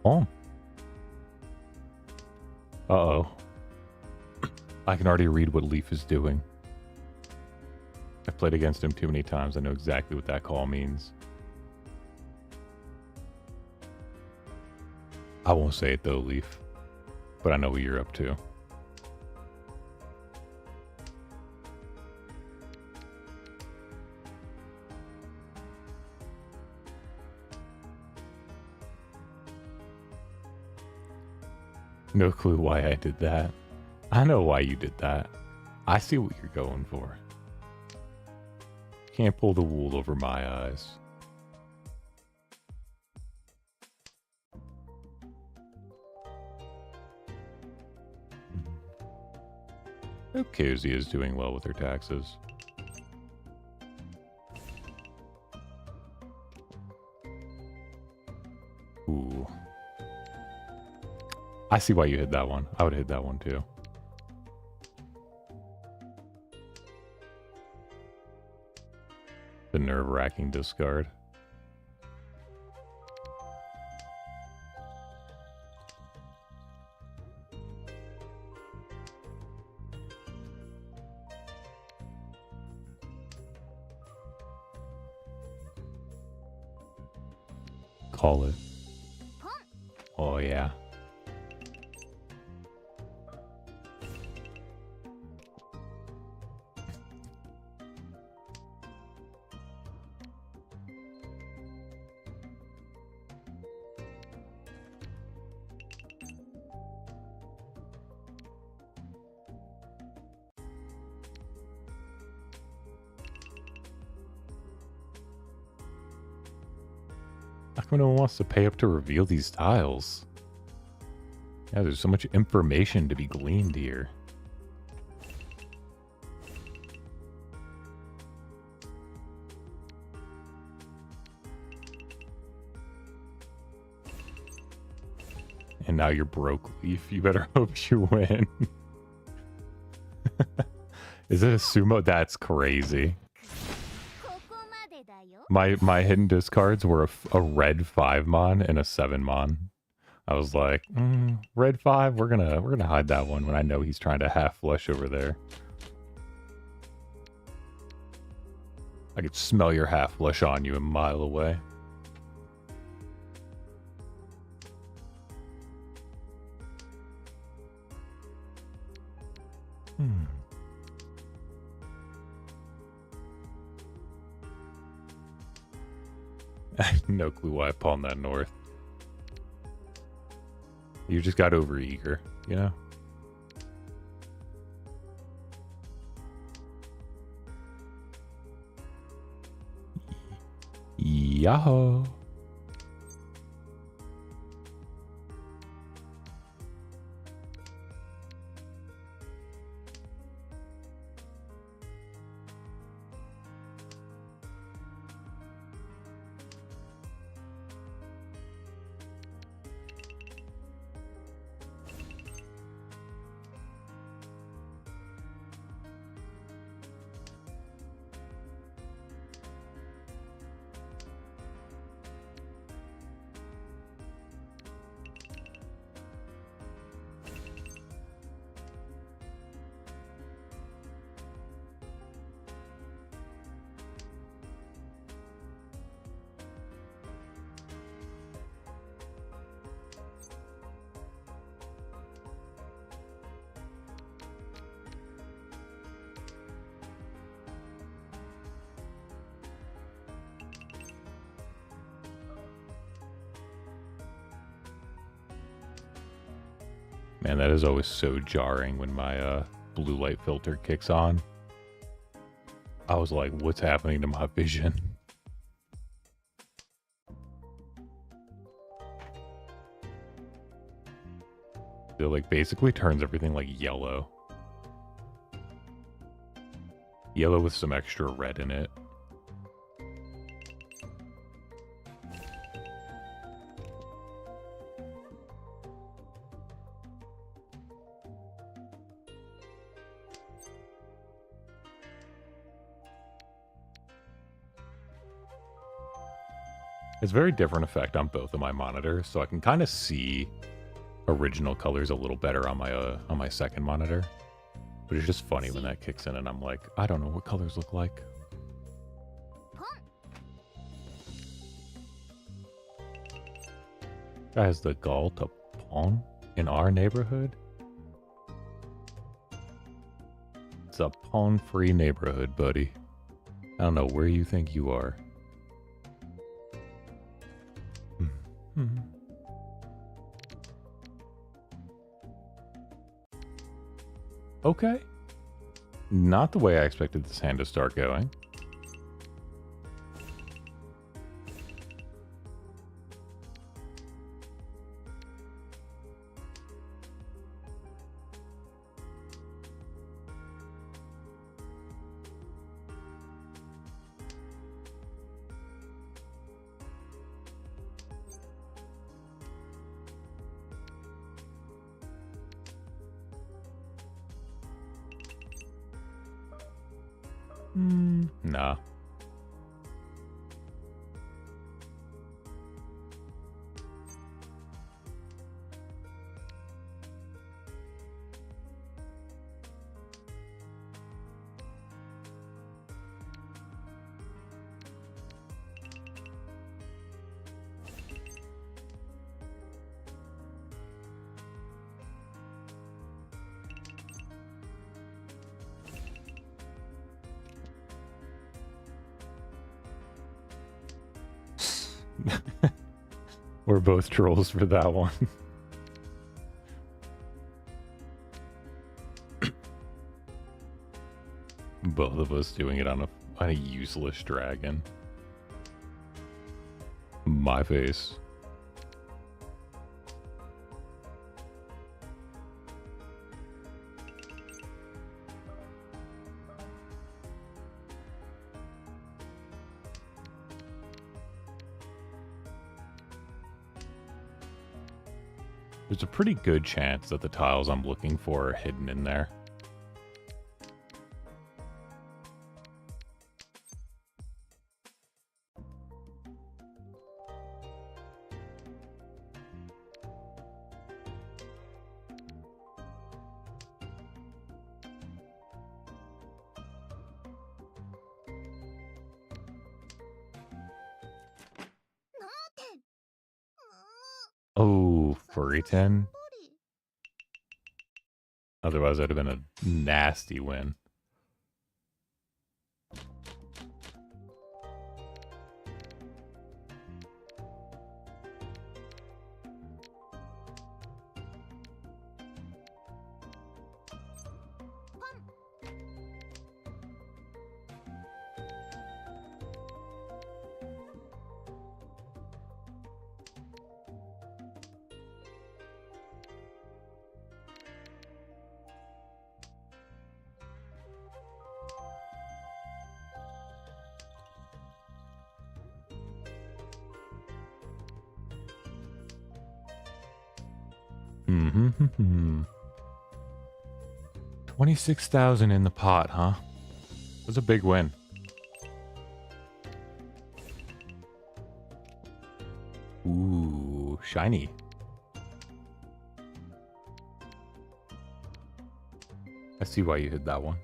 Oh. Uh-oh. I can already read what Leaf is doing. I've played against him too many times. I know exactly what that call means. I won't say it though, Leaf. But I know what you're up to. No clue why I did that. I know why you did that. I see what you're going for. Can't pull the wool over my eyes. Cozy is doing well with her taxes. Ooh. I see why you hit that one. I would hit that one too. The nerve-wracking discard. Call it. Oh yeah. come no one wants to pay up to reveal these tiles? Yeah, there's so much information to be gleaned here. And now you're broke, Leaf. You better hope you win. Is it a sumo? That's crazy. My hidden discards were a red 5 mon and a 7 mon. I was like, red 5, we're gonna hide that one when I know he's trying to half flush over there. I could smell your half flush on you a mile away. I have no clue why I pawned that north. You just got over eager, you know? Yahoo! Man, that is always so jarring when my blue light filter kicks on. I was like, what's happening to my vision? It like basically turns everything like yellow. Yellow with some extra red in it. It's a very different effect on both of my monitors, so I can kind of see original colors a little better on my second monitor. But it's just funny when that kicks in and I'm like, I don't know what colors look like. Guy has the gall to pawn in our neighborhood? It's a pawn-free neighborhood, buddy. I don't know where you think you are. Okay. Not the way I expected this hand to start going. Nah. We're both trolls for that one. Both of us doing it on a useless dragon. My face. There's a pretty good chance that the tiles I'm looking for are hidden in there. Oh, furry 10. Otherwise, that'd have been a nasty win. Mm-hmm. 26,000 in the pot, huh? That's a big win. Ooh, shiny. I see why you hit that one.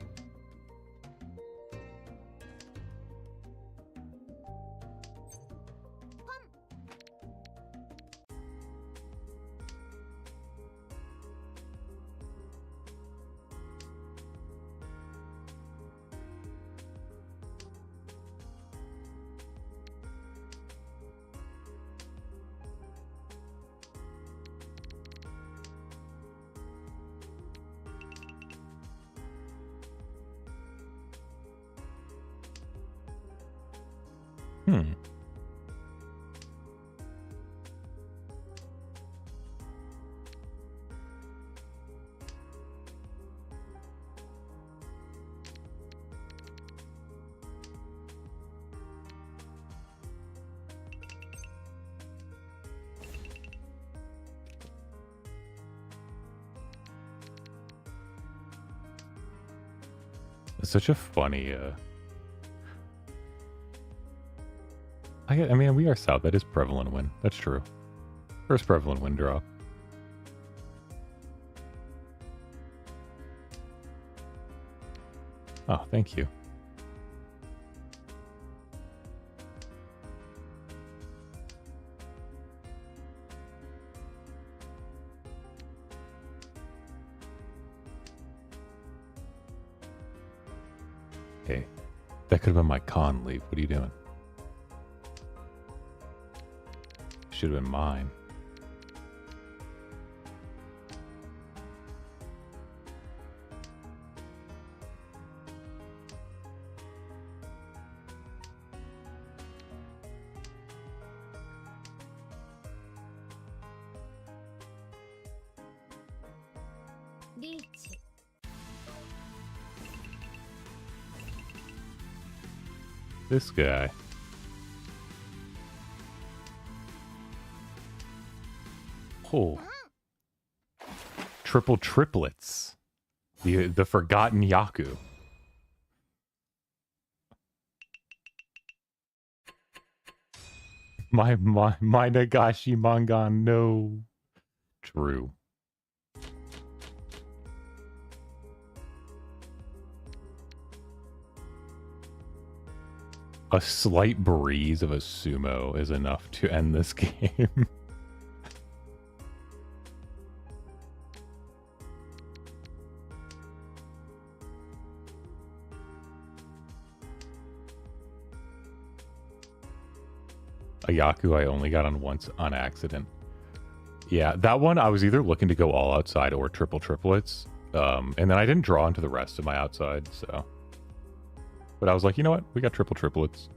It's such a funny, I mean, we are south. That is prevalent win. That's true. First prevalent win draw. Oh, thank you. Hey, that could have been my con leave. What are you doing? Should have been mine. Riichi. This guy. Oh. Triple triplets. The forgotten Yaku. My Nagashi Mangan, no. True. A slight breeze of a sumo is enough to end this game. A Yaku I only got on once on accident. Yeah, that one I was either looking to go all outside or triple triplets. And then I didn't draw into the rest of my outside, so. But I was like, you know what? We got triple triplets.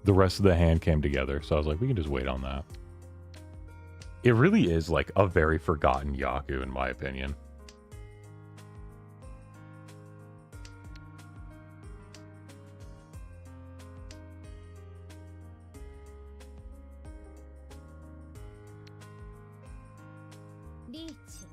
the rest of the hand came together. So I was like, we can just wait on that. It really is like a very forgotten Yaku, in my opinion. Riichi.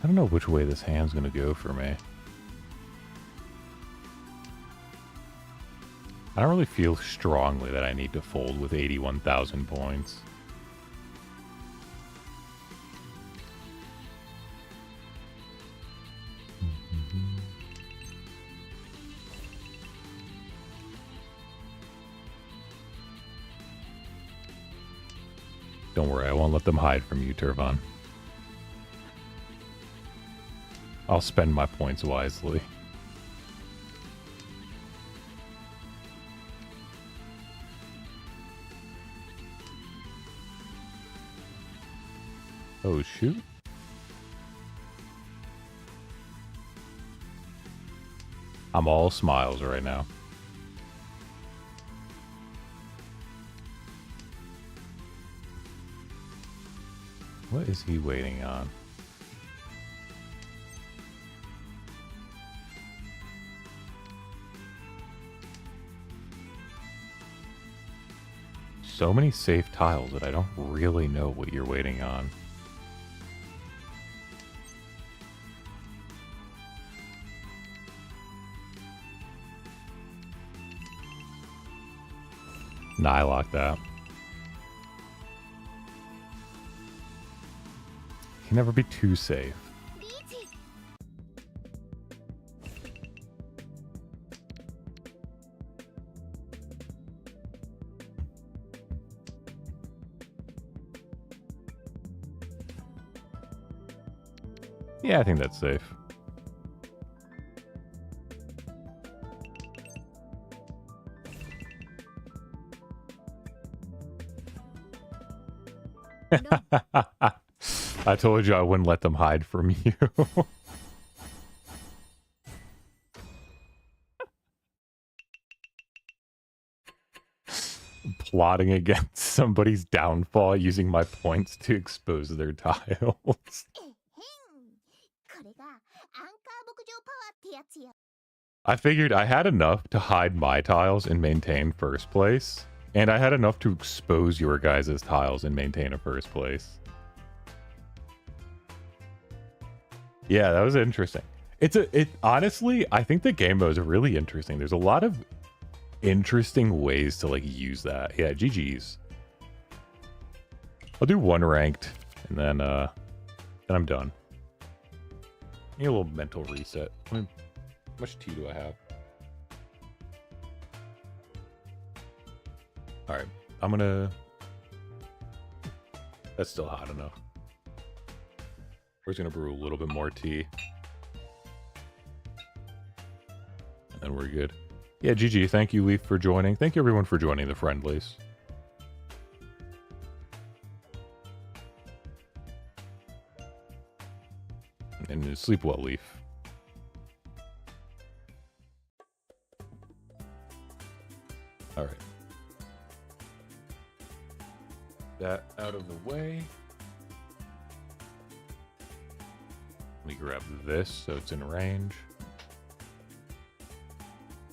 I don't know which way this hand's gonna go for me. I don't really feel strongly that I need to fold with 81,000 points. Don't worry, I won't let them hide from you, Turvan. I'll spend my points wisely. Oh, shoot. I'm all smiles right now. What is he waiting on? So many safe tiles that I don't really know what you're waiting on. Nah, I locked that. Can never be too safe. Riichi. Yeah, I think that's safe. I told you I wouldn't let them hide from you. Plotting against somebody's downfall using my points to expose their tiles. これがアンカー牧場パワーってやつや。 I figured I had enough to hide my tiles and maintain first place, and I had enough to expose your guys' tiles and maintain a first place. Yeah, that was interesting. Honestly, I think the game mode is really interesting. There's a lot of interesting ways to like use that. Yeah, GG's. I'll do one ranked and then I'm done. Need a little mental reset. How much tea do I have? All right, I'm gonna. That's still hot enough. We're just gonna brew a little bit more tea, and then we're good. Yeah, GG. Thank you, Leaf, for joining. Thank you, everyone, for joining the friendlies. And sleep well, Leaf. All right. That out of the way. Let me grab this so it's in range.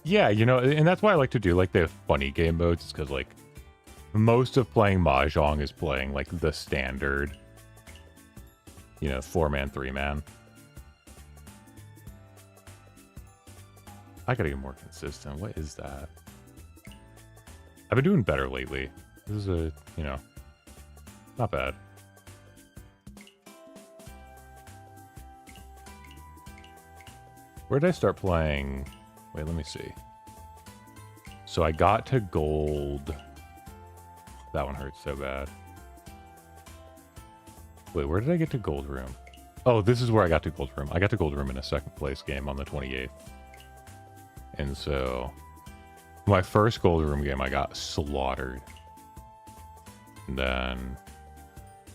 Yeah, you know, and that's why I like to do like the funny game modes, is because like most of playing Mahjong is playing like the standard, you know, 4-man, 3-man. I gotta get more consistent. What is that? I've been doing better lately. This is a, you know, not bad. Where did I start playing? Wait, let me see. So I got to gold. That one hurts so bad. Wait, where did I get to gold room? Oh, this is where I got to gold room. I got to gold room in a second place game on the 28th. And so my first gold room game, I got slaughtered. And then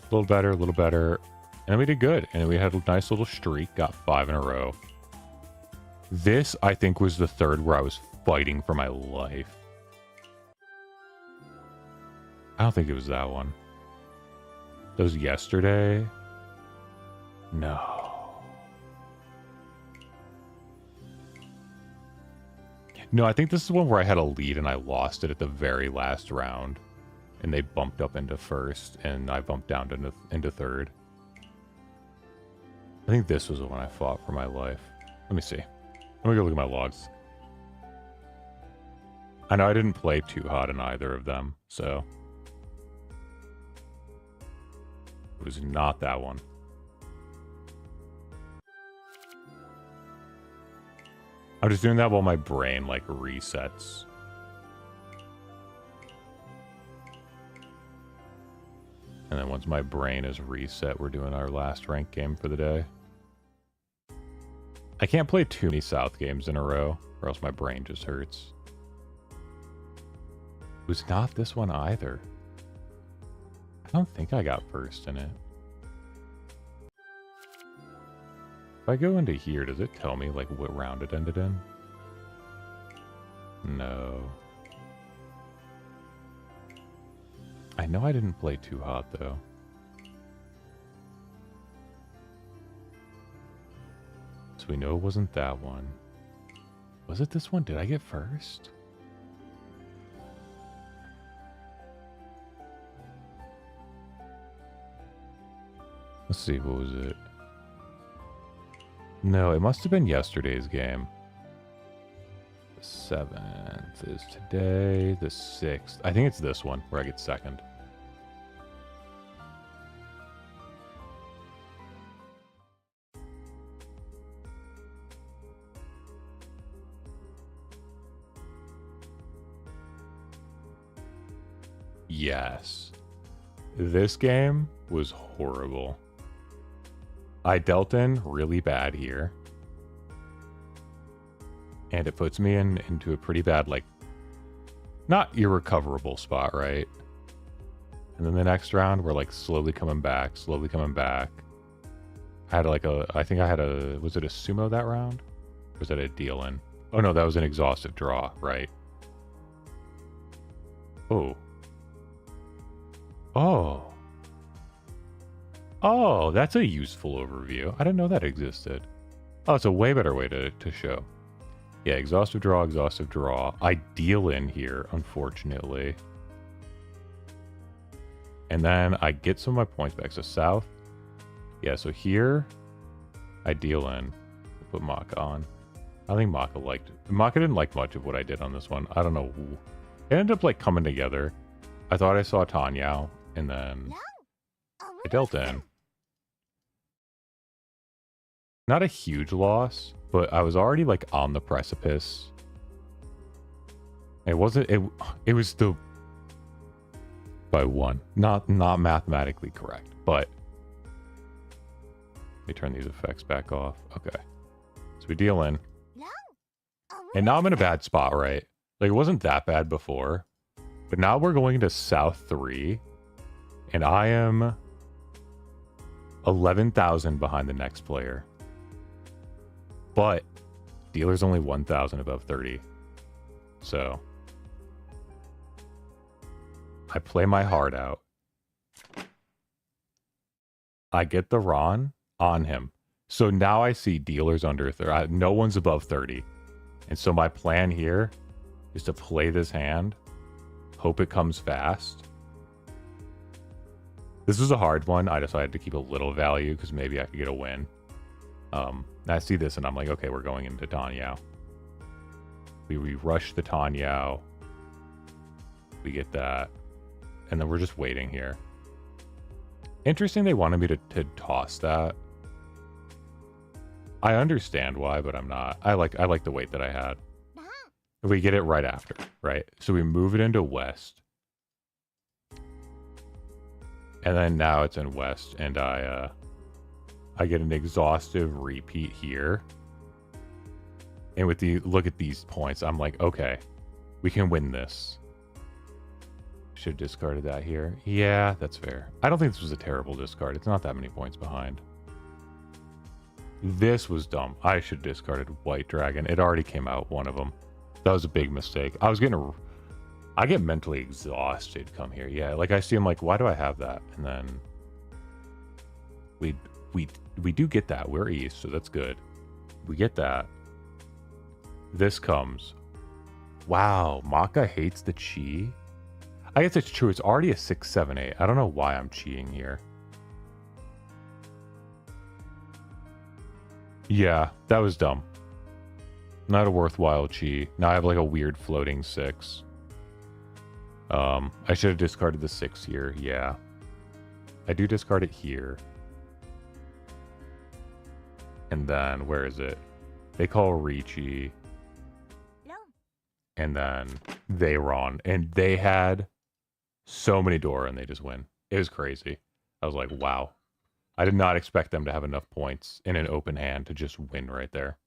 a little better, and then we did good. And we had a nice little streak, got 5 in a row. This, I think, was the third where I was fighting for my life. I don't think it was that one. That was yesterday? No. No, I think this is one where I had a lead and I lost it at the very last round. And they bumped up into first, and I bumped down into third. I think this was the one I fought for my life. Let me see. Let me go look at my logs. I know I didn't play too hot in either of them, so... It was not that one. I'm just doing that while my brain, like, resets. And then once my brain is reset, we're doing our last ranked game for the day. I can't play too many South games in a row, or else my brain just hurts. It was not this one either. I don't think I got first in it. If I go into here, does it tell me, like, what round it ended in? No. I know I didn't play too hot, though. So we know it wasn't that one. Was it this one? Did I get first? Let's see, what was it? No, it must have been yesterday's game. The 7th is today. The 6th. I think it's this one where I get second. Yes. This game was horrible. I dealt in really bad here. And it puts me into a pretty bad, like, not irrecoverable spot, right? And then the next round, we're, like, slowly coming back. I had, like, I think I had was it a sumo that round? Or was it a deal in? Oh, no, that was an exhaustive draw, right? Oh. Oh. Oh, that's a useful overview. I didn't know that existed. Oh, it's a way better way to show. Yeah, exhaustive draw. I deal in here, unfortunately. And then I get some of my points back. So south. Yeah, so here, I deal in. Put Maka on. I think Maka liked it. Maka didn't like much of what I did on this one. I don't know. It ended up, like, coming together. I thought I saw Tanyao, and then I dealt in. Not a huge loss, but I was already, like, on the precipice. It wasn't, it was still by 1. Not mathematically correct, but let me turn these effects back off. Okay. So we deal in. And now I'm in a bad spot, right? Like, it wasn't that bad before, but now we're going to South 3, and I am 11,000 behind the next player. But dealer's only 1,000 above 30. So I play my heart out. I get the Ron on him. So now I see dealers under 30. No one's above 30. And so my plan here is to play this hand. Hope it comes fast. This was a hard one. I decided to keep a little value because maybe I could get a win. I see this and I'm like, okay, we're going into Tanyao. We rush the Tanyao. We get that. And then we're just waiting here. Interesting they wanted me to toss that. I understand why, but I'm not. I like the weight that I had. We get it right after, right? So we move it into west. And then now it's in west, and I get an exhaustive repeat here. And with the look at these points, I'm like, okay, we can win this. Should have discarded that here. Yeah, that's fair. I don't think this was a terrible discard. It's not that many points behind. This was dumb. I should have discarded White Dragon. It already came out, one of them. That was a big mistake. I get mentally exhausted come here. Yeah, like I see, I'm like, why do I have that? And then we do get that. We're east, so that's good. We get that. This comes. Wow, Maka hates the chi. I guess it's true. It's already a 6, 7, 8. I don't know why I'm cheating here. Yeah, that was dumb. Not a worthwhile chi. Now I have like a weird floating 6. I should have discarded the 6 here. Yeah. I do discard it here. And then, where is it? They call Riichi. And then they run. And they had so many Dora and they just win. It was crazy. I was like, wow. I did not expect them to have enough points in an open hand to just win right there.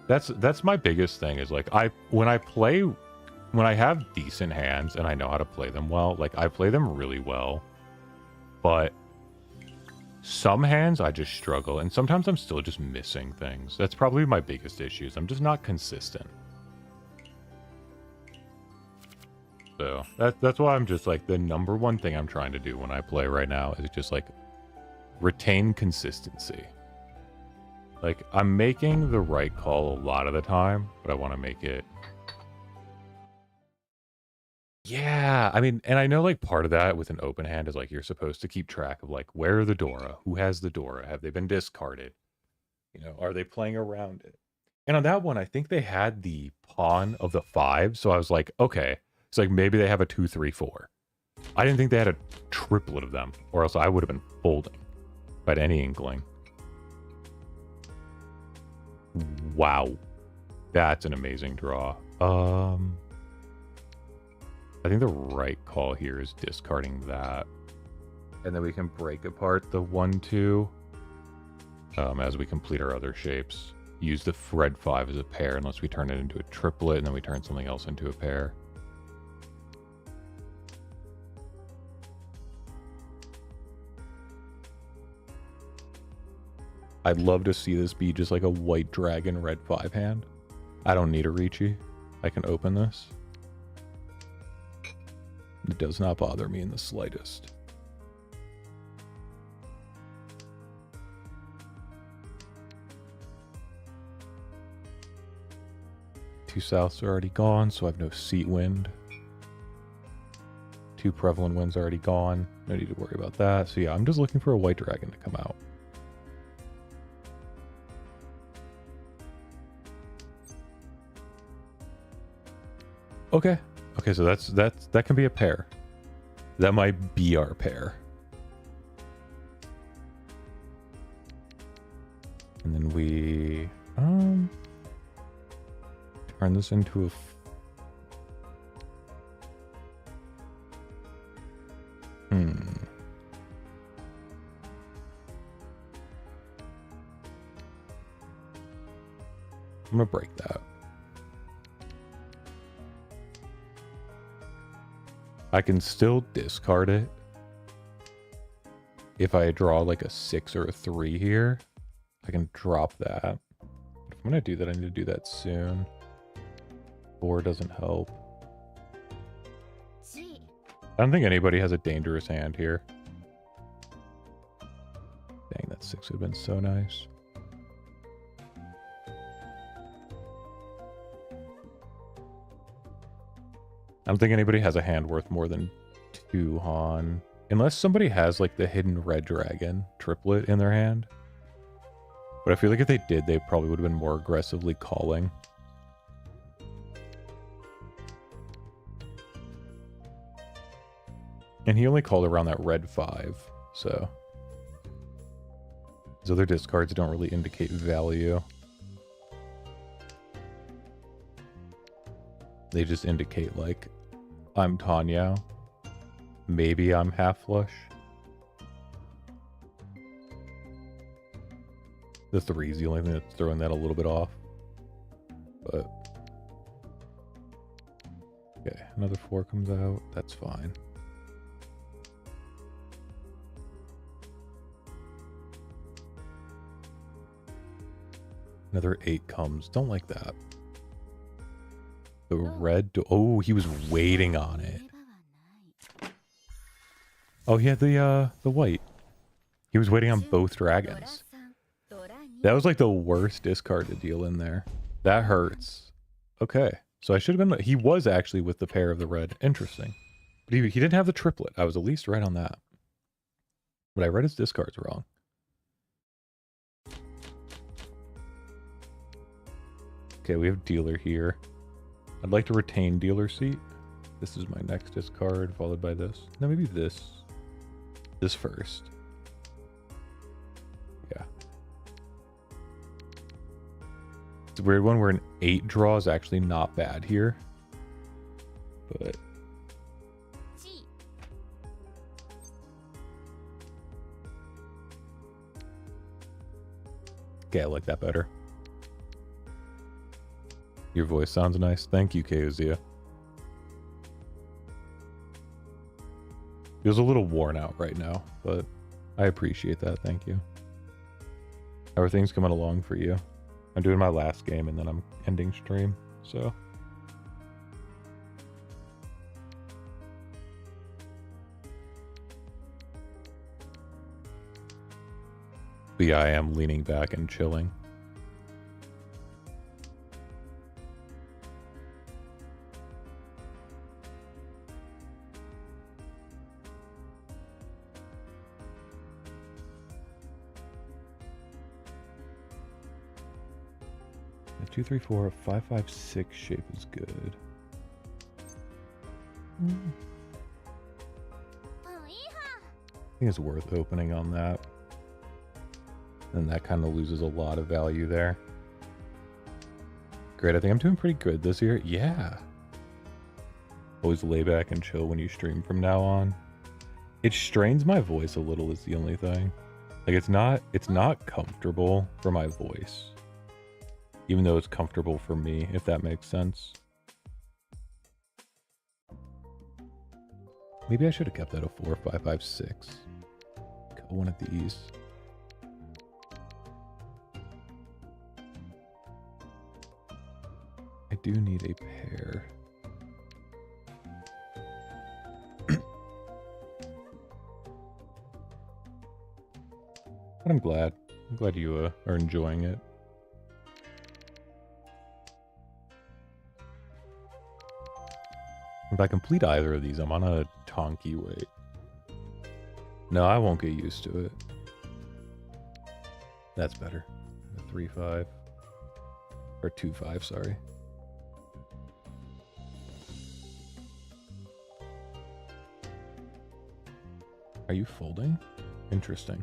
That's my biggest thing is like when I have decent hands and I know how to play them well, like I play them really well. But some hands I just struggle, and sometimes I'm still just missing things. That's probably my biggest issues. I'm just not consistent. So that's why I'm just like the number one thing I'm trying to do when I play right now is just like retain consistency. Like I'm making the right call a lot of the time, but I want to make it. Yeah, I mean, and I know like part of that with an open hand is like you're supposed to keep track of like where are the Dora, who has the Dora, have they been discarded, you know, are they playing around it? And on that one, I think they had the pawn of the 5, so I was like, okay, it's like maybe they have a 2, 3, 4. I didn't think they had a triplet of them, or else I would have been folding if I had any inkling. Wow, that's an amazing draw. I think the right call here is discarding that. And then we can break apart the 1, 2 as we complete our other shapes. Use the red 5 as a pair unless we turn it into a triplet and then we turn something else into a pair. I'd love to see this be just like a white dragon red 5 hand. I don't need a Riichi. I can open this. It does not bother me in the slightest. Two souths are already gone, so I have no seat wind. 2 prevalent winds already gone. No need to worry about that. So yeah, I'm just looking for a white dragon to come out. Okay. Okay, so that can be a pair. That might be our pair. And then we turn this into a I'm gonna break that. I can still discard it if I draw like a 6 or a 3 here. I can drop that. If I'm gonna do that, I need to do that soon. 4 doesn't help. I don't think anybody has a dangerous hand here. Dang, that 6 would have been so nice. I don't think anybody has a hand worth more than 2 Han. Unless somebody has like the hidden red dragon triplet in their hand. But I feel like if they did, they probably would have been more aggressively calling. And he only called around that red 5, so his other discards don't really indicate value. They just indicate, like, I'm Tanya. Maybe I'm half flush. The 3 is the only thing that's throwing that a little bit off. But okay, another 4 comes out. That's fine. Another 8 comes. Don't like that. The red. Oh, he was waiting on it. Oh, he had the white. He was waiting on both dragons. That was like the worst discard to deal in there. That hurts. Okay, so I should have been. He was actually with the pair of the red. Interesting, but he didn't have the triplet. I was at least right on that. But I read his discards wrong. Okay, we have dealer here. I'd like to retain dealer seat. This is my next discard, followed by this. No, maybe this. This first. Yeah. It's a weird one where an 8 draw is actually not bad here. But okay, I like that better. Your voice sounds nice. Thank you, Kaozia. Feels a little worn out right now, but I appreciate that. Thank you. How are things coming along for you? I'm doing my last game and then I'm ending stream, so. But yeah, I am leaning back and chilling. The 2, 3, 4, 5, 5, 6 shape is good. I think it's worth opening on that. And that kind of loses a lot of value there. Great, I think I'm doing pretty good this year. Yeah. Always lay back and chill when you stream from now on. It strains my voice a little is the only thing. Like it's not comfortable for my voice. Even though it's comfortable for me, if that makes sense. Maybe I should have kept that a 4, 5, 5, 6. Got one of these. I do need a pair. But I'm glad. I'm glad you are enjoying it. If I complete either of these, I'm on a Tonki wait. No, I won't get used to it. That's better. 3, 5. Or 2, 5, sorry. Are you folding? Interesting.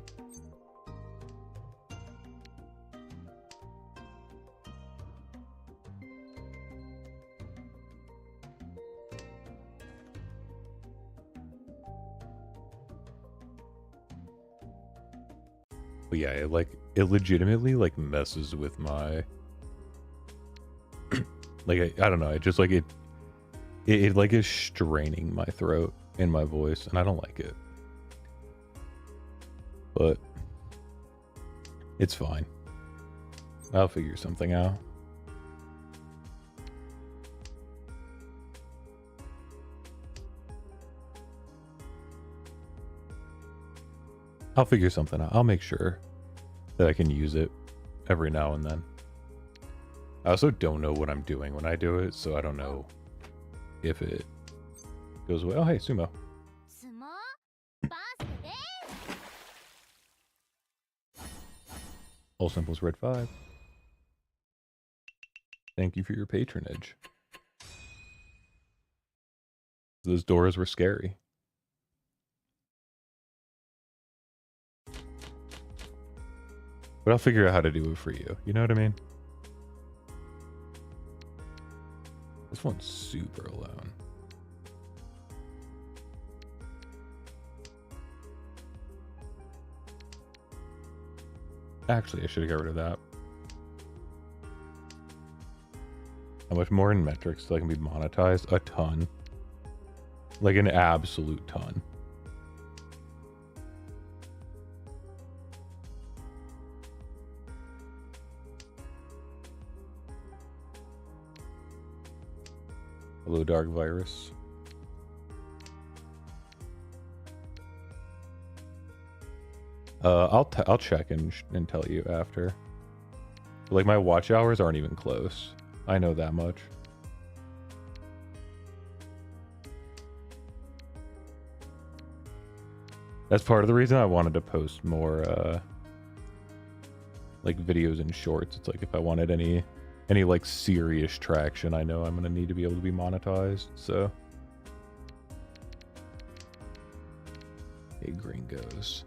But yeah, it legitimately like messes with my like I don't know, it just like it like is straining my throat and my voice, and I don't like it. But it's fine. I'll figure something out. I'll figure something out. I'll make sure that I can use it every now and then. I also don't know what I'm doing when I do it, so I don't know if it goes away. Oh, hey, Sumo. All Simples Red 5. Thank you for your patronage. Those doors were scary. But I'll figure out how to do it for you. You know what I mean? This one's super alone. Actually, I should have got rid of that. How much more in metrics so I can be monetized? A ton. Like an absolute ton. Hello, Dark Virus. I'll check and tell you after. Like my watch hours aren't even close. I know that much. That's part of the reason I wanted to post more like videos and shorts. It's like if I wanted any like serious traction, I know I'm gonna need to be able to be monetized. So hey, gringos.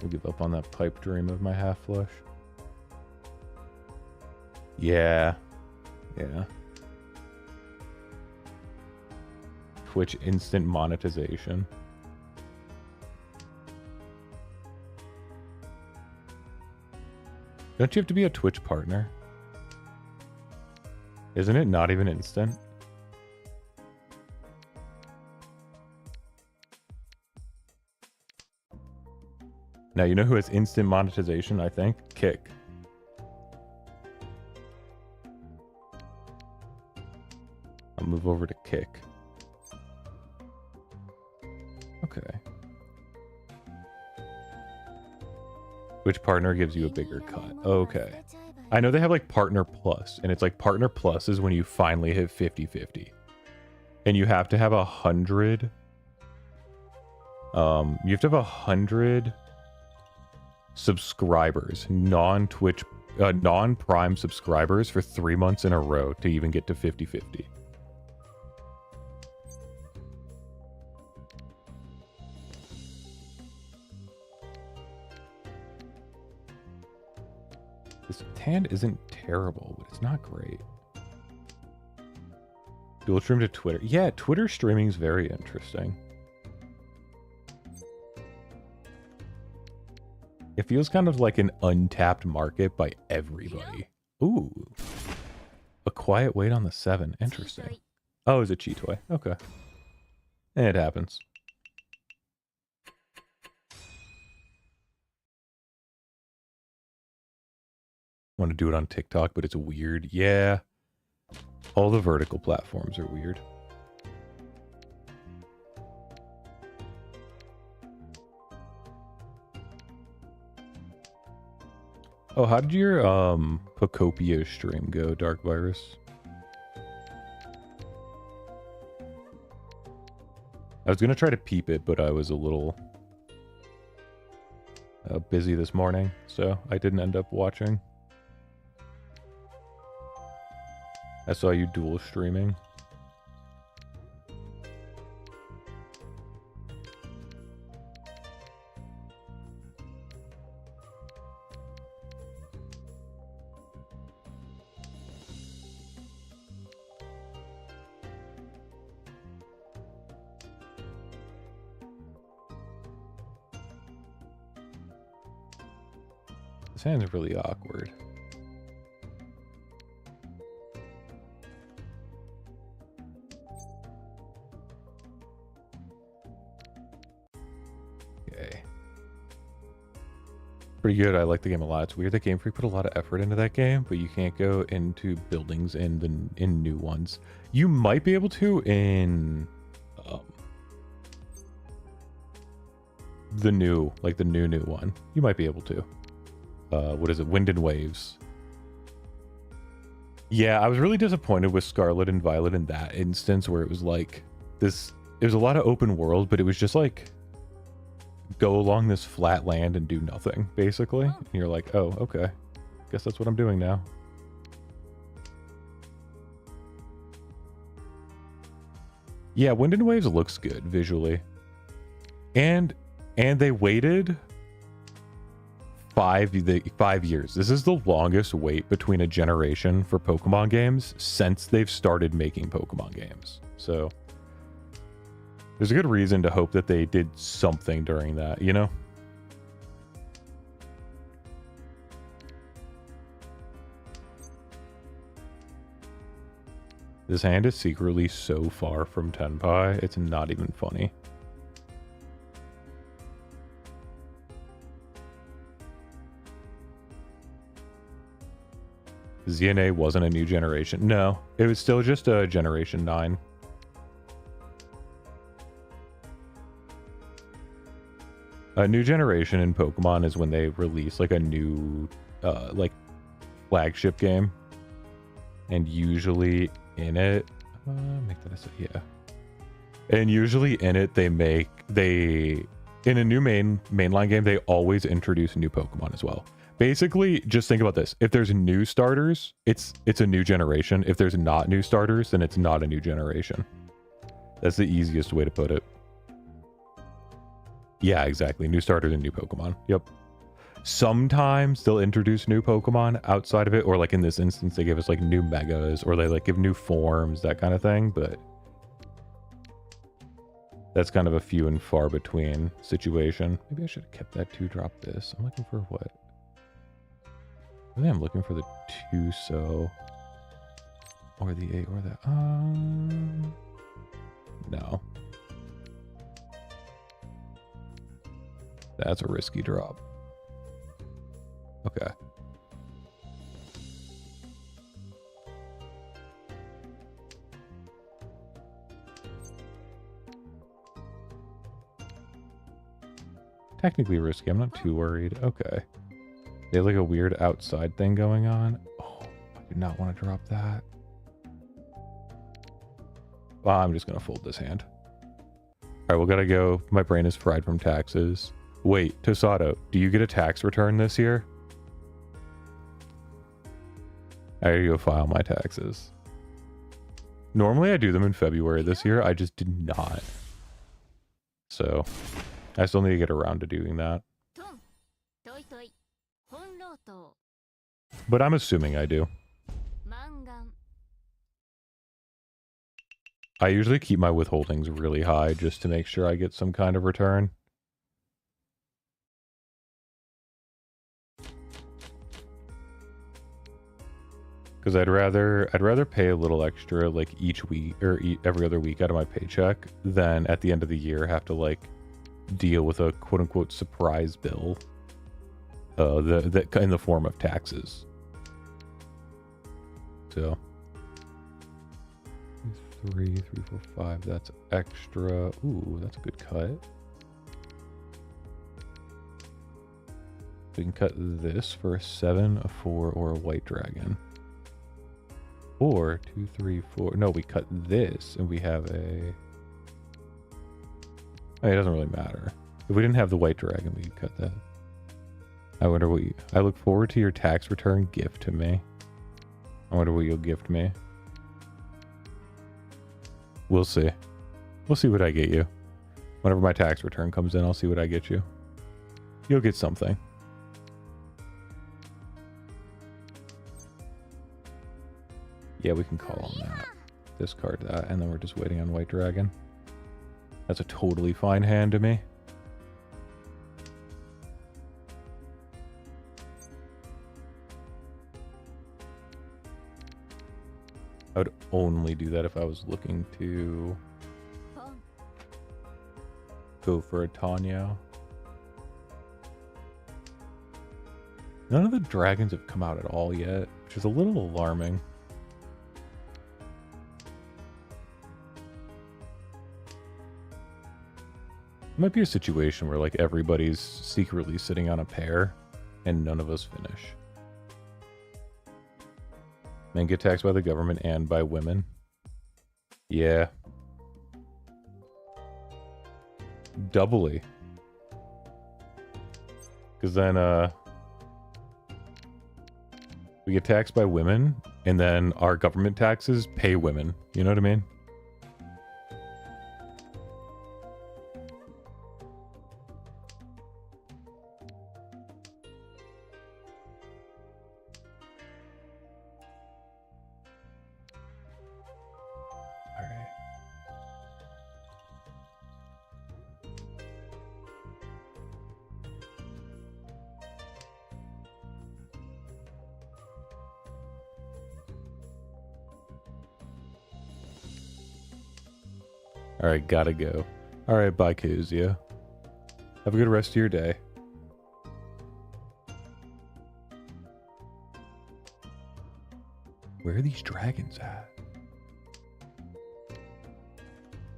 I'll give up on that pipe dream of my half-flush. Yeah. Yeah. Twitch instant monetization. Don't you have to be a Twitch partner? Isn't it not even instant? Now, you know who has instant monetization, I think? Kick. I'll move over to Kick. Okay. Which partner gives you a bigger cut? Okay. I know they have like Partner Plus, and it's like Partner Plus is when you finally hit 50-50. And you have to have 100... you have to have 100... subscribers, non-Twitch, non-Prime subscribers for 3 months in a row to even get to 50-50. This tan isn't terrible, but it's not great. Dual stream to Twitter. Yeah, Twitter streaming is very interesting. It feels kind of like an untapped market by everybody. Ooh. A quiet wait on the 7. Interesting. Oh, it's a cheat toy. Okay. It happens. Want to do it on TikTok, but it's weird. Yeah. All the vertical platforms are weird. Oh, how did your Pocopia stream go, Dark Virus? I was gonna try to peep it, but I was a little busy this morning, so I didn't end up watching. I saw you dual streaming. This hand's really awkward. Okay. Pretty good. I like the game a lot. It's weird that Game Freak put a lot of effort into that game, but you can't go into buildings in new ones. You might be able to in the new one. You might be able to. What is it? Wind and Waves. Yeah, I was really disappointed with Scarlet and Violet in that instance where it was like this. It was a lot of open world, but it was just like go along this flat land and do nothing, basically. And you're like, oh, okay. Guess that's what I'm doing now. Yeah, Wind and Waves looks good visually. And they waited 5 years. This is the longest wait between a generation for Pokemon games since they've started making Pokemon games. So there's a good reason to hope that they did something during that, you know? This hand is secretly so far from Tenpai, it's not even funny. ZNA wasn't a new generation. No, it was still just a Generation 9. A new generation in Pokemon is when they release like a new like flagship game. And usually in it, and usually in it in a new mainline game, they always introduce new Pokemon as well. Basically, just think about this. If there's new starters, it's a new generation. If there's not new starters, then it's not a new generation. That's the easiest way to put it. Yeah, exactly. New starters and new Pokemon. Yep. Sometimes they'll introduce new Pokemon outside of it, or like in this instance, they give us like new Megas, or they like give new forms, that kind of thing, but that's kind of a few and far between situation. Maybe I should have kept that 2-drop this. I'm looking for what? I think I'm looking for the 2-so. Or the 8 or the... No. That's a risky drop. Okay. Technically risky. I'm not too worried. Okay. They have like a weird outside thing going on. Oh, I do not want to drop that. Well, I'm just going to fold this hand. All right, we gotta go. My brain is fried from taxes. Wait, Tosato, do you get a tax return this year? I gotta go file my taxes. Normally I do them in February. This year I just did not. So I still need to get around to doing that. But I'm assuming I do. I usually keep my withholdings really high just to make sure I get some kind of return. Because I'd rather pay a little extra like each week or every other week out of my paycheck than at the end of the year have to like deal with a quote unquote surprise bill that in the form of taxes. So 3, 4, 5, that's extra. Ooh, that's a good cut. We can cut this for a 7, a 4, or a white dragon. 4, 2, 3, 4. No, we cut this and we have a... Oh, it doesn't really matter. If we didn't have the white dragon, we could cut that. I wonder what you... I look forward to your tax return gift to me. I wonder what you'll gift me. We'll see. We'll see what I get you. Whenever my tax return comes in, I'll see what I get you. You'll get something. Yeah, we can call on that. Discard that, and then we're just waiting on White Dragon. That's a totally fine hand to me. I would only do that if I was looking to go for a Tanyo. None of the dragons have come out at all yet, which is a little alarming. It might be a situation where like everybody's secretly sitting on a pair and none of us finish. Men get taxed by the government and by women. Yeah. Doubly. Because then we get taxed by women and then our government taxes pay women. You know what I mean? All right, gotta go. All right, bye, Kazuya. Have a good rest of your day. Where are these dragons at?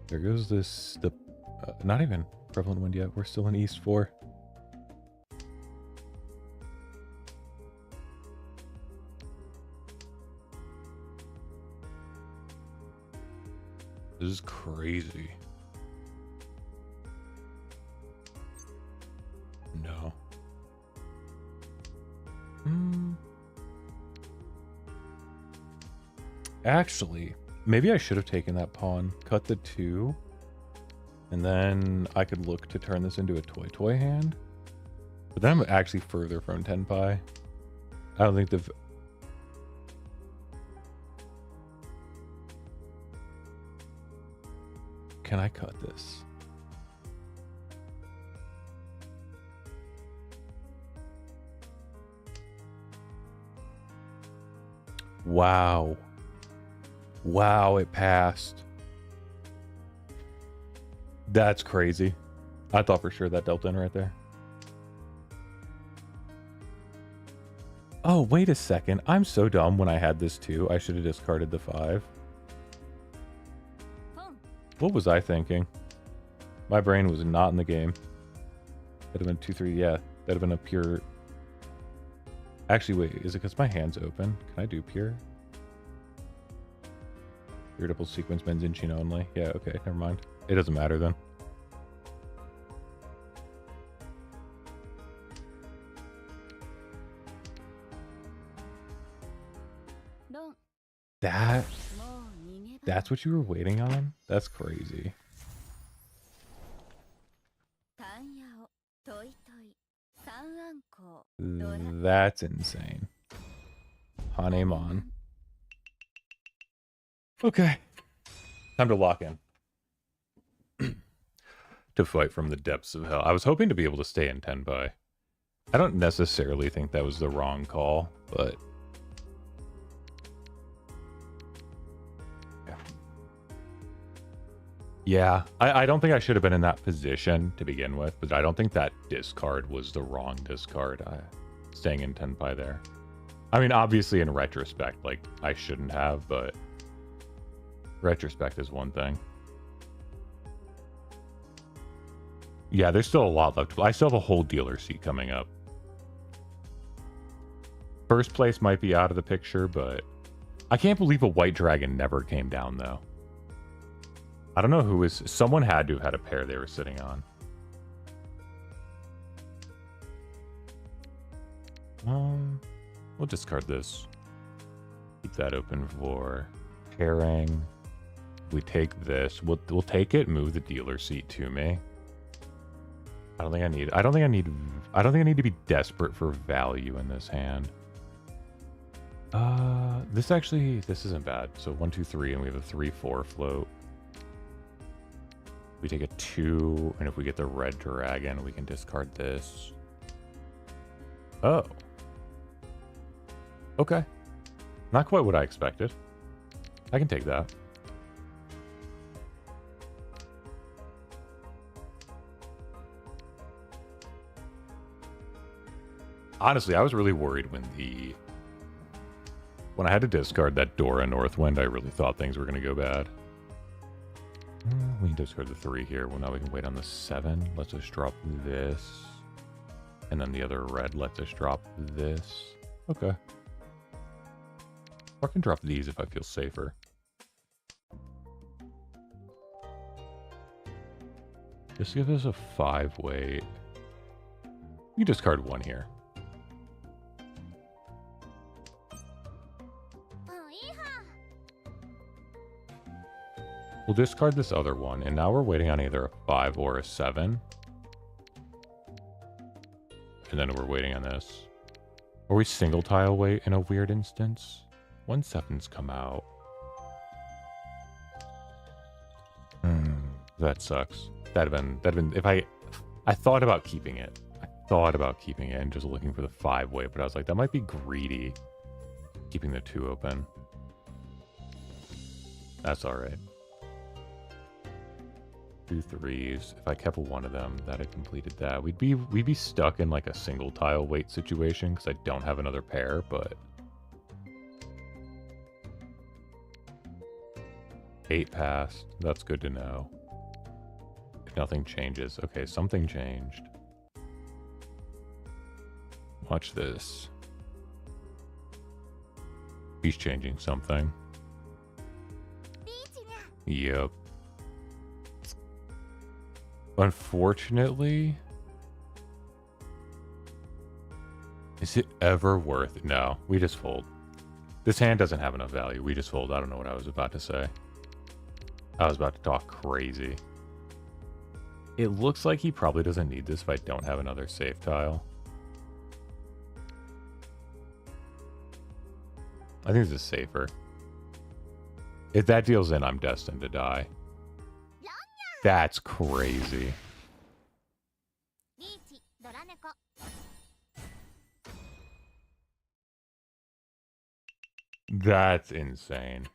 There goes this, not even Prevalent Wind yet. We're still in East 4. This is crazy. No. Actually, maybe I should have taken that pawn, cut the 2, and then I could look to turn this into a toy hand. But then I'm actually further from Tenpai. I don't think the... Can I cut this? Wow. Wow, it passed. That's crazy. I thought for sure that dealt in right there. Oh, wait a second. I'm so dumb when I had this too. I should have discarded the 5. What was I thinking? My brain was not in the game. That'd have been 2-3. Yeah, that'd have been a pure... Actually, wait. Is it because my hand's open? Can I do pure? Pure double sequence Benzinchin only. Yeah, okay. Never mind. It doesn't matter then. That's what you were waiting on? That's crazy. That's insane. Hanemon. Okay. Time to lock in. To fight from the depths of hell. I was hoping to be able to stay in Tenpai. I don't necessarily think that was the wrong call, but... Yeah, I don't think I should have been in that position to begin with, but I don't think that discard was the wrong discard. Staying in Tenpai there. I mean, obviously in retrospect, like, I shouldn't have, but retrospect is one thing. Yeah, there's still a lot left. I still have a whole dealer seat coming up. First place might be out of the picture, but I can't believe a white dragon never came down, though. I don't know who was... Someone had to have had a pair they were sitting on. We'll discard this. Keep that open for pairing. We take this. We'll take it. Move the dealer seat to me. I don't think I need to be desperate for value in this hand. This isn't bad. So 1, 2, 3, and we have a 3-4 float. We take a 2, and if we get the red dragon, we can discard this. Oh. Okay. Not quite what I expected. I can take that. Honestly, I was really worried when I had to discard that Dora Northwind. I really thought things were going to go bad. We can discard the 3 here. Well, now we can wait on the 7. Let's just drop this. And then the other red lets us drop this. Okay. Or I can drop these if I feel safer. Just give us a 5 weight. You discard 1 here. We'll discard this other one, and now we're waiting on either a 5 or a 7. And then we're waiting on this. Or we single tile wait in a weird instance. 1 7's come out. That sucks. That'd have been if I thought about keeping it. I thought about keeping it and just looking for the 5 weight, but I was like, that might be greedy. Keeping the 2 open. That's alright. 2 3s. If I kept one of them, that had completed that. We'd be stuck in like a single tile wait situation because I don't have another pair, but 8 passed. That's good to know. If nothing changes. Okay, something changed. Watch this. He's changing something. Yep. Unfortunately, is it ever worth it? No, we just fold. This hand doesn't have enough value. We just fold. I don't know what I was about to say. I was about to talk crazy. It looks like he probably doesn't need this if I don't have another safe tile. I think this is safer. If that deal's in, I'm destined to die. That's crazy. That's insane.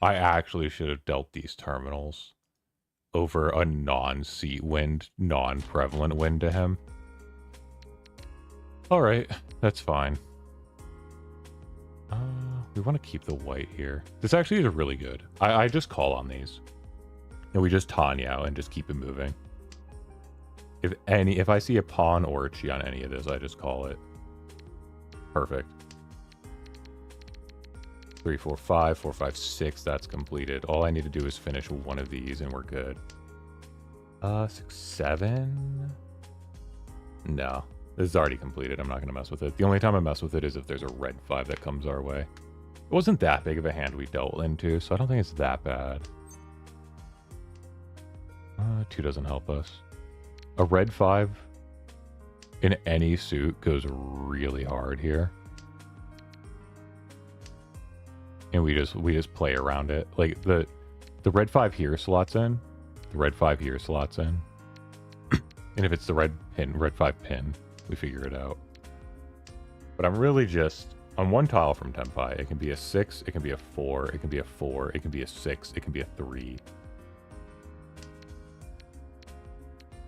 I actually should have dealt these terminals over a non-seat wind, non-prevalent wind to him. Alright, that's fine. We want to keep the white here. This actually is really good. I just call on these. And we just Tanya and just keep it moving. If I see a pawn or a chi on any of this, I just call it. Perfect. 3, 4, 5, 4, 5, 6. That's completed. All I need to do is finish one of these and we're good. 6, 7. No, this is already completed. I'm not going to mess with it. The only time I mess with it is if there's a red 5 that comes our way. It wasn't that big of a hand we dealt into, so I don't think it's that bad. 2 doesn't help us. A red 5 in any suit goes really hard here. And we just play around it. Like the red 5 here slots in. The red 5 here slots in. And if it's the red 5 pin, we figure it out. But I'm really just on one tile from Tenpai. It can be a 6, it can be a 4, it can be a 4, it can be a 6, it can be a 3.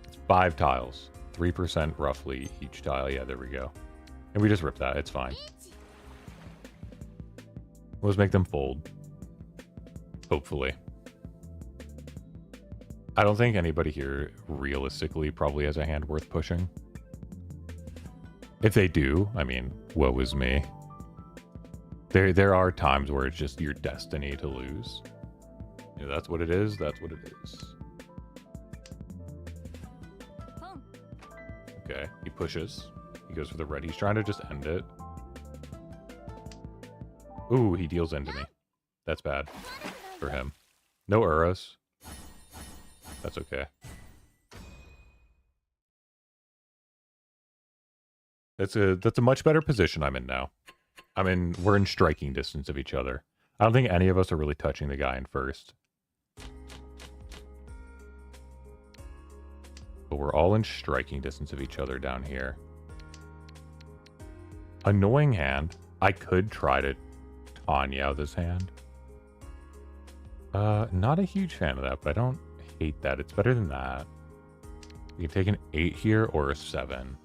It's 5 tiles. 3% roughly each tile. Yeah, there we go. And we just rip that. It's fine. Let's make them fold. Hopefully. I don't think anybody here realistically probably has a hand worth pushing. If they do, I mean, woe is me. There are times where it's just your destiny to lose. You know, that's what it is. That's what it is. Okay, he pushes. He goes for the red. He's trying to just end it. Ooh, he deals into me. That's bad for him. No Uros. That's okay. That's a much better position I'm in now. We're in striking distance of each other. I don't think any of us are really touching the guy in first. But we're all in striking distance of each other down here. Annoying hand. I could try to Tanya this hand. Not a huge fan of that, but I don't hate that. It's better than that. We can take an 8 here or a 7.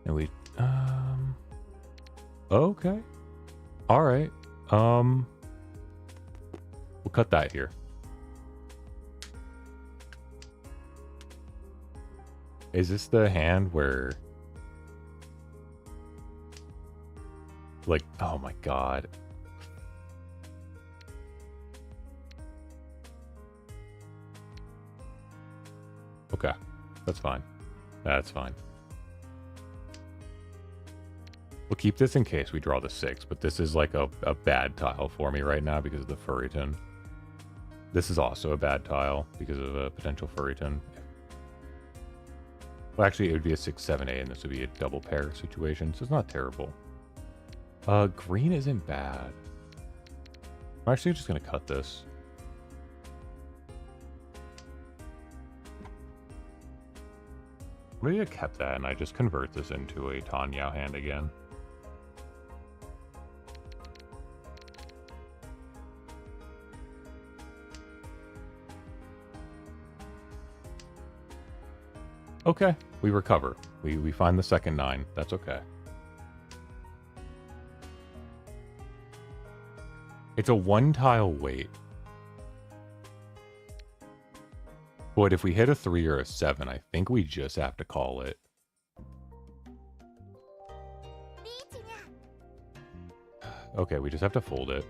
And we okay. All right. We'll cut that here. Is this the hand where like, oh my god. Okay. That's fine. That's fine. We'll keep this in case we draw the 6, but this is like a bad tile for me right now because of the Furriton. This is also a bad tile because of a potential Furriton. Well, actually, it would be a 6, 7, 8, and this would be a double pair situation, so it's not terrible. Green isn't bad. I'm actually just going to cut this. Maybe I kept that and I just convert this into a Tanyao hand again. Okay, we recover. We find the second 9. That's okay. It's a 1-tile wait. But if we hit a 3 or a 7, I think we just have to call it. Okay, we just have to fold it.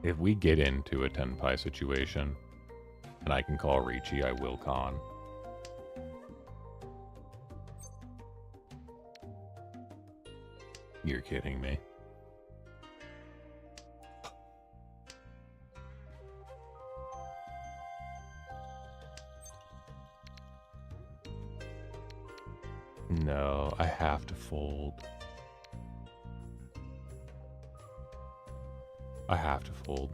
If we get into a tenpai situation, and I can call Riichi, I will con. You're kidding me. No, I have to fold. I have to fold.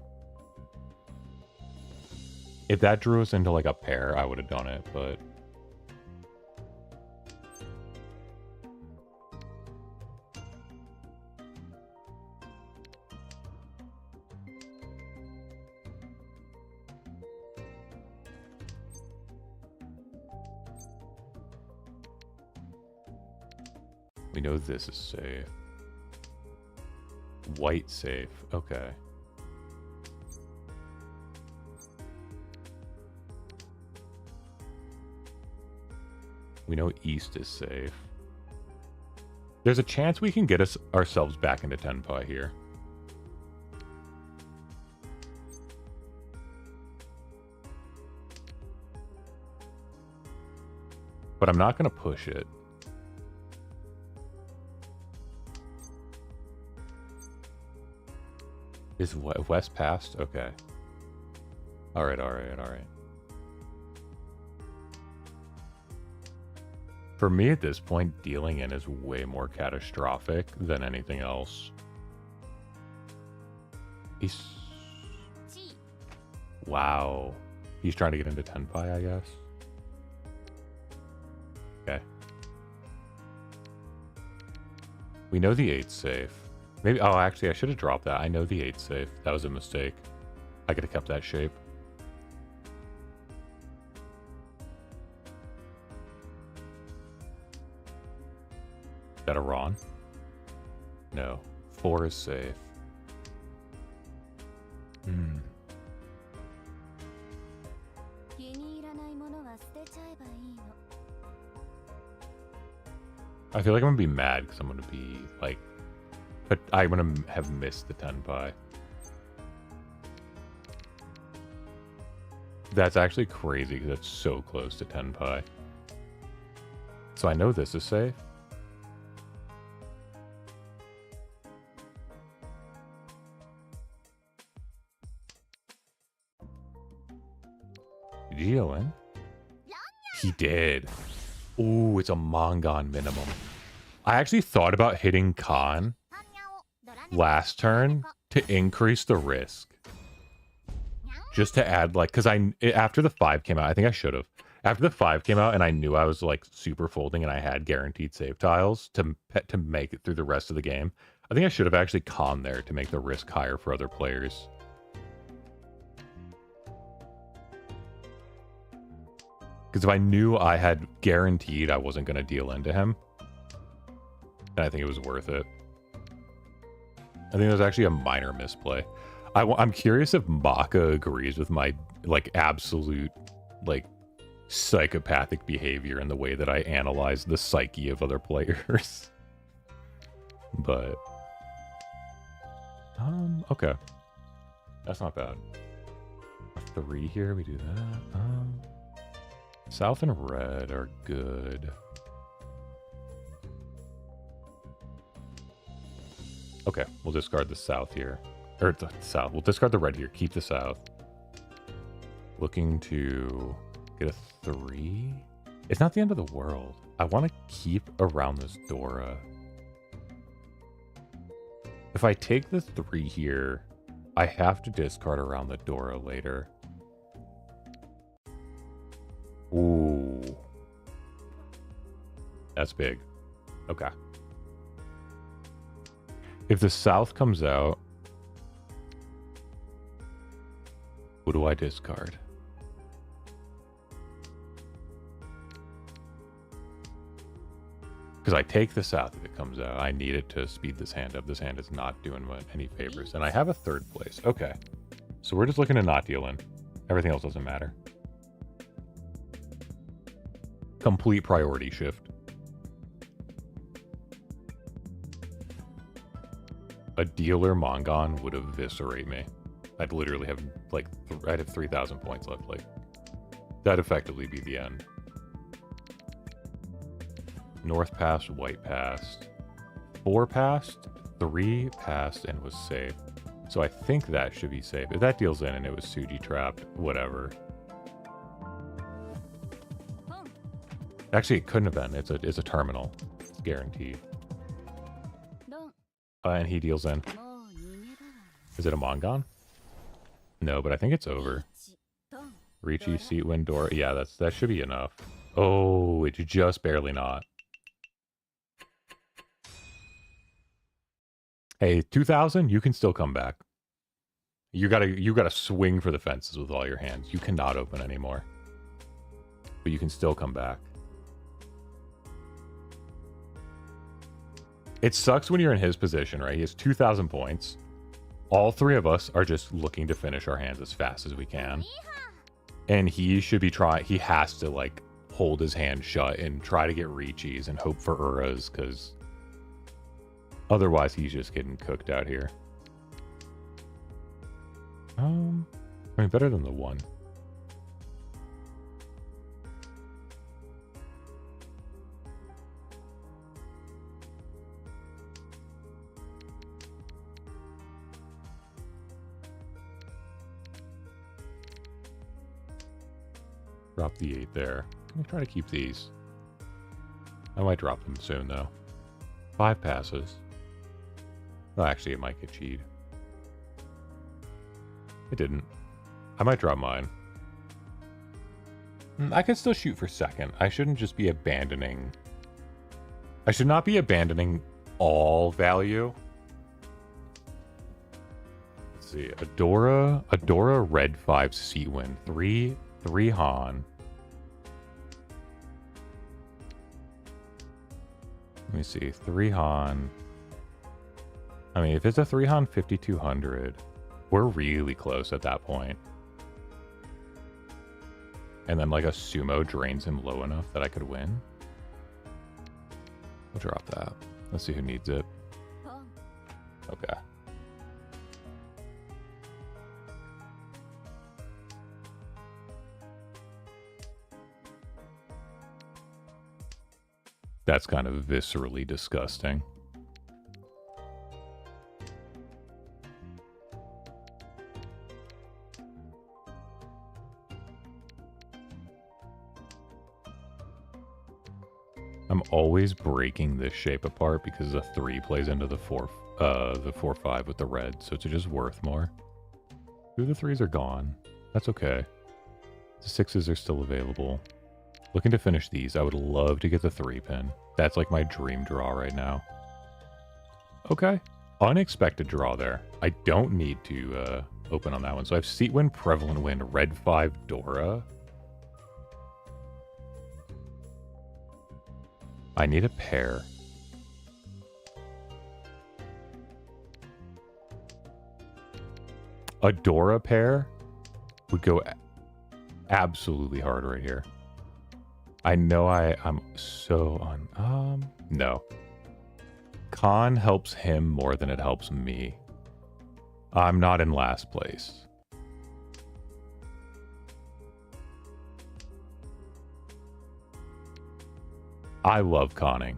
If that drew us into like a pair, I would have done it, but... We know this is safe. White safe. Okay. We know East is safe. There's a chance we can get ourselves back into tenpai here. But I'm not going to push it. Is West passed? Okay. Alright. For me at this point, dealing in is way more catastrophic than anything else. He's... Wow. He's trying to get into tenpai, I guess. Okay. We know the 8's safe. Maybe, oh, actually, I should have dropped that. I know the 8's safe. That was a mistake. I could have kept that shape. Is that a Ron? No. 4 is safe. Hmm. I feel like I'm gonna be mad because I'm gonna be like, but I'm gonna have missed the tenpai. That's actually crazy because it's so close to tenpai. So I know this is safe. Did he go in? He did. Ooh, it's a Mongon minimum. I actually thought about hitting Con last turn to increase the risk. Just to add, like, because after the 5 came out, I think I should have. After the 5 came out and I knew I was, like, super folding and I had guaranteed save tiles to make it through the rest of the game, I think I should have actually Con there to make the risk higher for other players. Because if I knew I had guaranteed I wasn't going to deal into him, then I think it was worth it. I think it was actually a minor misplay. I'm curious if Maka agrees with my, like, absolute, like, psychopathic behavior in the way that I analyze the psyche of other players. But, okay. That's not bad. A 3 here, we do that. South and red are good. Okay, we'll discard the south here. Or the south. We'll discard the red here. Keep the south. Looking to get a 3. It's not the end of the world. I want to keep around this Dora. If I take the 3 here, I have to discard around the Dora later. Ooh. That's big. Okay. If the south comes out, what do I discard? Because I take this out if it comes out. I need it to speed this hand up. This hand is not doing any favors. And I have a third place. Okay. So we're just looking to not deal in. Everything else doesn't matter. Complete priority shift. A dealer Mongon would eviscerate me. I'd literally have, like, I'd have 3,000 points left. Like, that'd effectively be the end. North passed, white passed. 4 passed, 3 passed, and was safe. So I think that should be safe. If that deals in and it was Suji trapped, whatever. Actually, it couldn't have been. It's a terminal. It's guaranteed. And he deals in. Is it a Mongon? No, but I think it's over. Riichi, Seatwind, Dora. Yeah, that should be enough. Oh, it's just barely not. Hey, 2,000, you can still come back. You gotta swing for the fences with all your hands. You cannot open anymore. But you can still come back. It sucks when you're in his position, right? He has 2,000 points. All three of us are just looking to finish our hands as fast as we can. And he should be he has to, like, hold his hand shut and try to get Riichis and hope for Uras, because otherwise he's just getting cooked out here. I mean, better than the 1. Drop the 8 there. Let me try to keep these. I might drop them soon, though. 5 passes. Well, actually, it might get cheated. It didn't. I might drop mine. I could still shoot for second. I shouldn't just be abandoning... I should not be abandoning all value. Let's see. Adora red 5 Seatwind. 3 Han. Let me see. 3 Han. I mean, if it's a 3 Han 5,200, we're really close at that point. And then, like, a sumo drains him low enough that I could win. We'll drop that. Let's see who needs it. Okay. That's kind of viscerally disgusting. I'm always breaking this shape apart because the 3 plays into the 4/5 with the red, so it's just worth more. 2 of the 3s are gone. That's okay. The 6s are still available. Looking to finish these. I would love to get the 3 pin. That's like my dream draw right now. Okay. Unexpected draw there. I don't need to open on that one. So I have Seatwind, Prevalent Wind, red 5 Dora. I need a pair. A Dora pair would go absolutely hard right here. I know I'm so on... no. Con helps him more than it helps me. I'm not in last place. I love conning.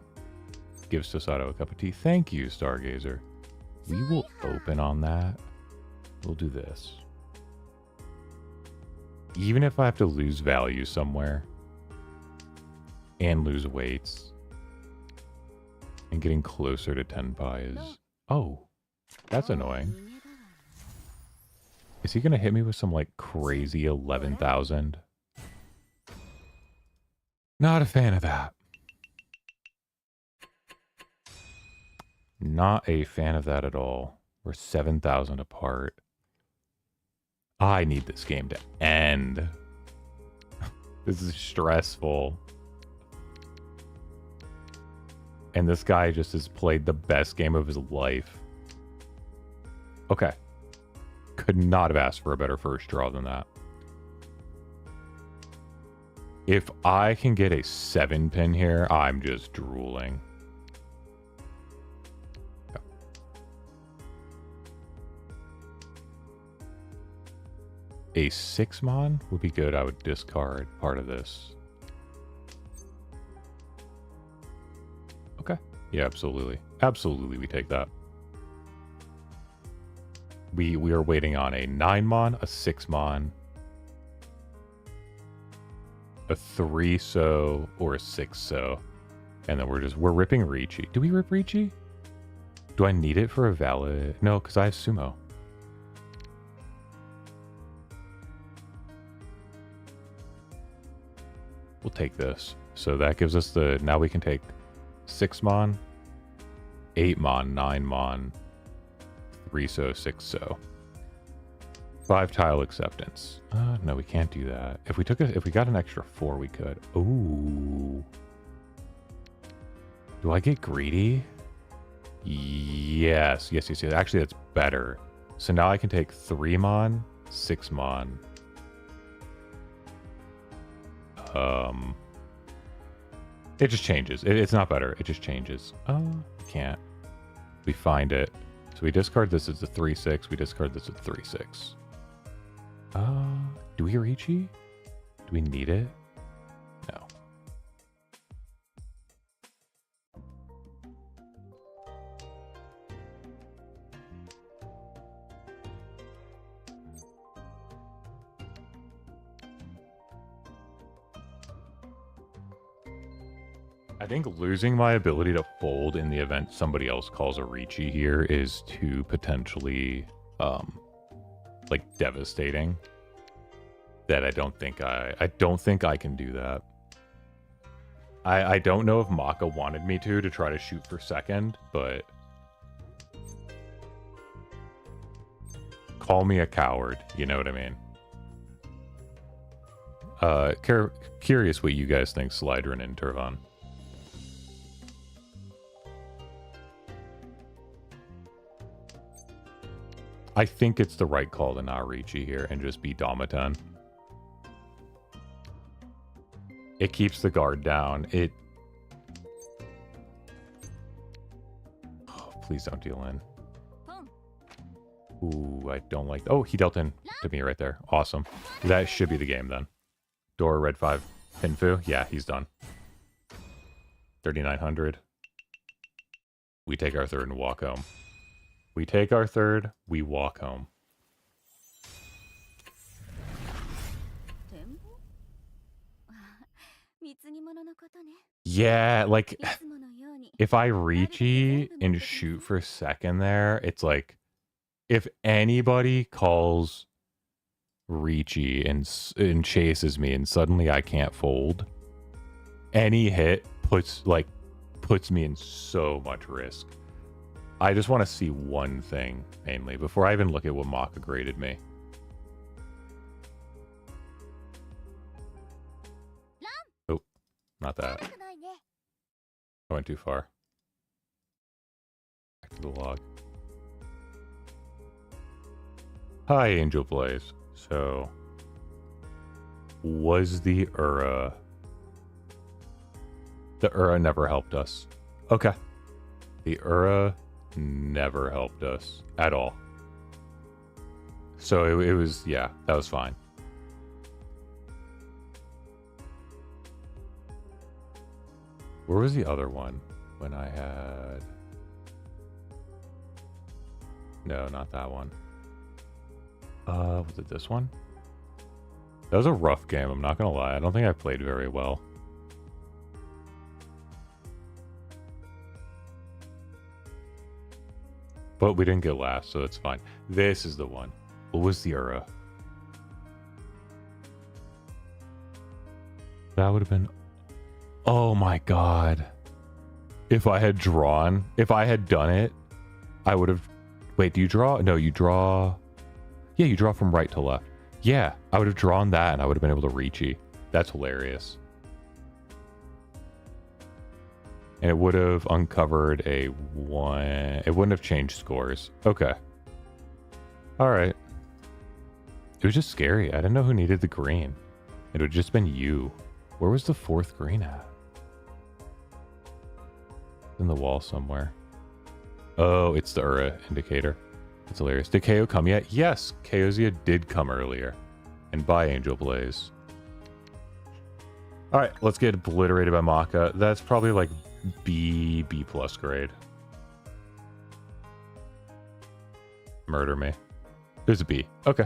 Give Susato a cup of tea. Thank you, Stargazer. We will open on that. We'll do this. Even if I have to lose value somewhere and lose weights, and getting closer to Tenpai is... Oh, that's annoying. Is he going to hit me with some, like, crazy 11,000? Not a fan of that. Not a fan of that at all. We're 7,000 apart. I need this game to end. This is stressful. And this guy just has played the best game of his life. Okay. Could not have asked for a better first draw than that. If I can get a 7-pin here, I'm just drooling. Okay. A 6-mon would be good. I would discard part of this. Okay. Yeah, absolutely. Absolutely, we take that. We are waiting on a 9-mon, a 6-mon, a 3-so, or a 6-so. And then we're ripping Riichi. Do we rip Riichi? Do I need it for a valid? No, because I have sumo. We'll take this. So that gives us the... Now we can take 6-mon, 8-mon, 9-mon, 3-so, 6-so. 5-tile acceptance. No, we can't do that. If we got an extra 4, we could. Ooh. Do I get greedy? Yes. Actually, that's better. So now I can take 3-mon, 6-mon. It just changes. It's not better. It just changes. Can't. We find it. So we discard this as a 3-6. We discard this as a 3-6. Do we Riichi? Do we need it? No. I think losing my ability to fold in the event somebody else calls a Riichi here is too potentially, like, devastating. That I don't think I can do that. I don't know if Maka wanted me to try to shoot for second, but call me a coward, you know what I mean? Curious what you guys think, Slydrin and Turvan. I think it's the right call to not Riichi here and just be Domatan. It keeps the guard down. Oh, please don't deal in. Ooh, I don't like... Oh, he dealt in to me right there. Awesome. That should be the game then. Door, red 5. Pinfu? Yeah, he's done. 3,900. We take our third and walk home. We take our third, we walk home. Yeah, like, if I Riichi and shoot for second there, it's like, if anybody calls Riichi and chases me and suddenly I can't fold, any hit puts me in so much risk. I just want to see one thing, mainly, before I even look at what Maka graded me. Oh, not that. I went too far. Back to the log. Hi, Angel Blaze. So, was the Ura... The Ura never helped us. Okay. The Ura never helped us at all. So it was, yeah, that was fine. Where was the other one when I had... No, not that one. Was it this one? That was a rough game, I'm not gonna lie. I don't think I played very well. But we didn't get last, so that's fine. This is the one. What was the Ura? That would have been... Oh my god. If I had drawn... If I had done it, I would have... Wait, do you draw? No, you draw... Yeah, you draw from right to left. Yeah, I would have drawn that and I would have been able to Riichi. That's hilarious. And it would have uncovered a 1. It wouldn't have changed scores. Okay. Alright. It was just scary. I didn't know who needed the green. It would have just been you. Where was the 4th green at? In the wall somewhere. Oh, it's the Ura indicator. It's hilarious. Did KO come yet? Yes, Kaozia did come earlier. And by Angel Blaze. Alright, let's get obliterated by Maka. That's probably like B plus grade. Murder me. There's a B. Okay.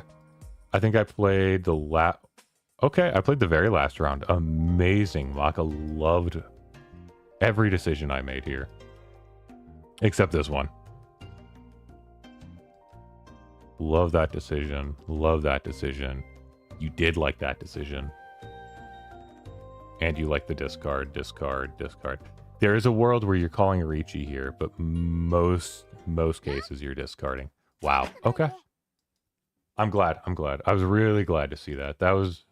I think I played the Okay, I played the very last round. Amazing. Maka loved every decision I made here. Except this one. Love that decision. Love that decision. You did like that decision. And you like the discard, discard, discard. There is a world where you're calling Riichi here, but most cases you're discarding. Wow. Okay. I'm glad. I'm glad. I was really glad to see that. That was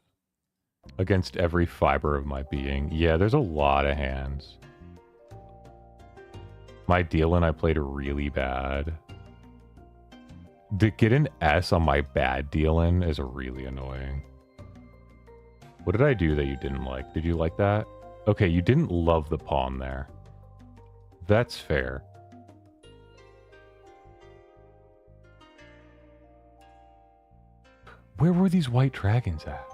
against every fiber of my being. Yeah, there's a lot of hands. My deal-in, I played really bad. To get an S on my bad deal-in is really annoying. What did I do that you didn't like? Did you like that? Okay, you didn't love the pawn there. That's fair. Where were these white dragons at?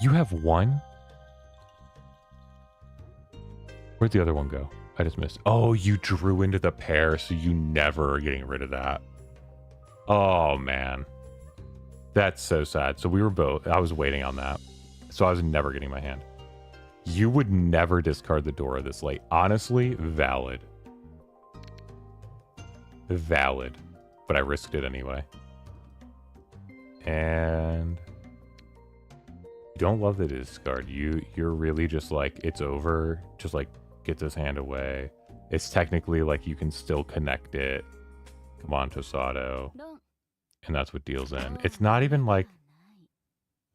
You have one? Where'd the other one go? I just missed. Oh, you drew into the pair, so you never are getting rid of that. Oh, man. That's so sad. So we were both... I was waiting on that. So I was never getting my hand. You would never discard the Dora this late. Honestly, valid. Valid. But I risked it anyway. And... you don't love the discard. You're really just like, it's over. Just like, get this hand away. It's technically like you can still connect it. Come on, Tosado. And that's what deals in. It's not even like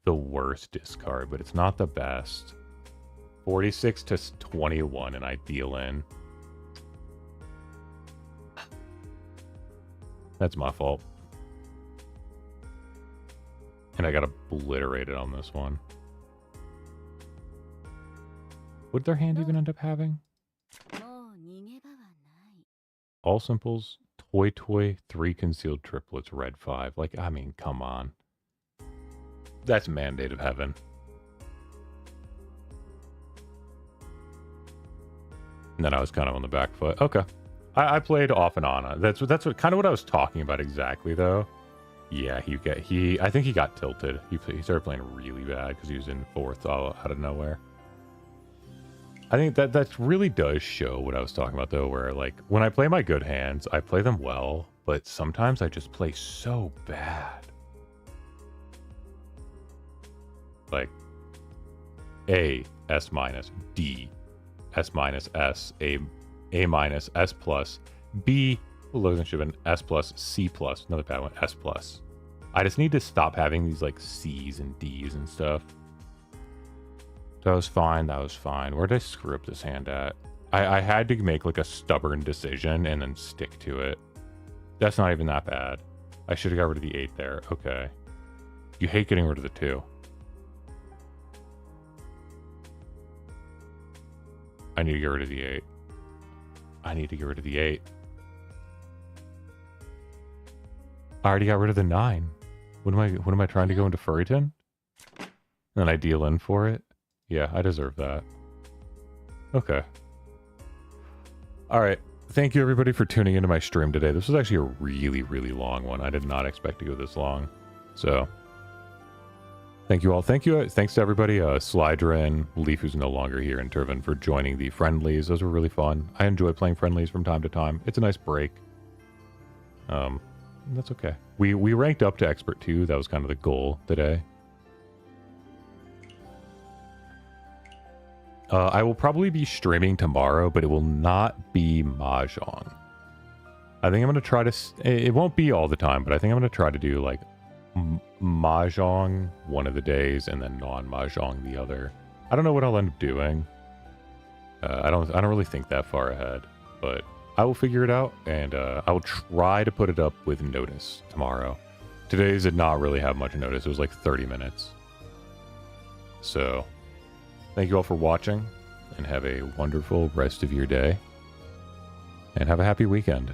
the worst discard, but it's not the best. 46 to 21 and I deal in. That's my fault. And I got obliterated on this one. Would their hand even end up having? All simples, toy, 3 concealed triplets, red 5. Like, I mean, come on. That's mandate of heaven. And then I was kind of on the back foot. Okay. I played off and on. That's what kind of what I was talking about exactly, though. Yeah, I think he got tilted. He started playing really bad because he was in 4th out of nowhere. I think that really does show what I was talking about, though, where, like, when I play my good hands, I play them well, but sometimes I just play so bad. Like, A, S minus, D, S minus, S, A minus, S plus, B, should have been S plus, C plus, another bad one, S plus. I just need to stop having these, like, C's and D's and stuff. That was fine. That was fine. Where did I screw up this hand at? I had to make like a stubborn decision and then stick to it. That's not even that bad. I should have got rid of the 8 there. Okay. You hate getting rid of the 2. I need to get rid of the 8. I need to get rid of the 8. I already got rid of the 9. What am I trying to go into Furryton? And then I deal in for it? Yeah, I deserve that. Okay. Alright. Thank you everybody for tuning into my stream today. This was actually a really, really long one. I did not expect to go this long. So, thank you all. Thanks to everybody. Slydrin, Leaf, who's no longer here, and Turvin for joining the friendlies. Those were really fun. I enjoy playing friendlies from time to time. It's a nice break. That's okay. We ranked up to Expert 2. That was kind of the goal today. I will probably be streaming tomorrow, but it will not be Mahjong. I think I'm going to try to... It won't be all the time, but I think I'm going to try to do, like, Mahjong one of the days and then non-Mahjong the other. I don't know what I'll end up doing. I don't really think that far ahead, but I will figure it out, and I will try to put it up with notice tomorrow. Today's did not really have much notice. It was like 30 minutes. So, thank you all for watching, and have a wonderful rest of your day, and have a happy weekend.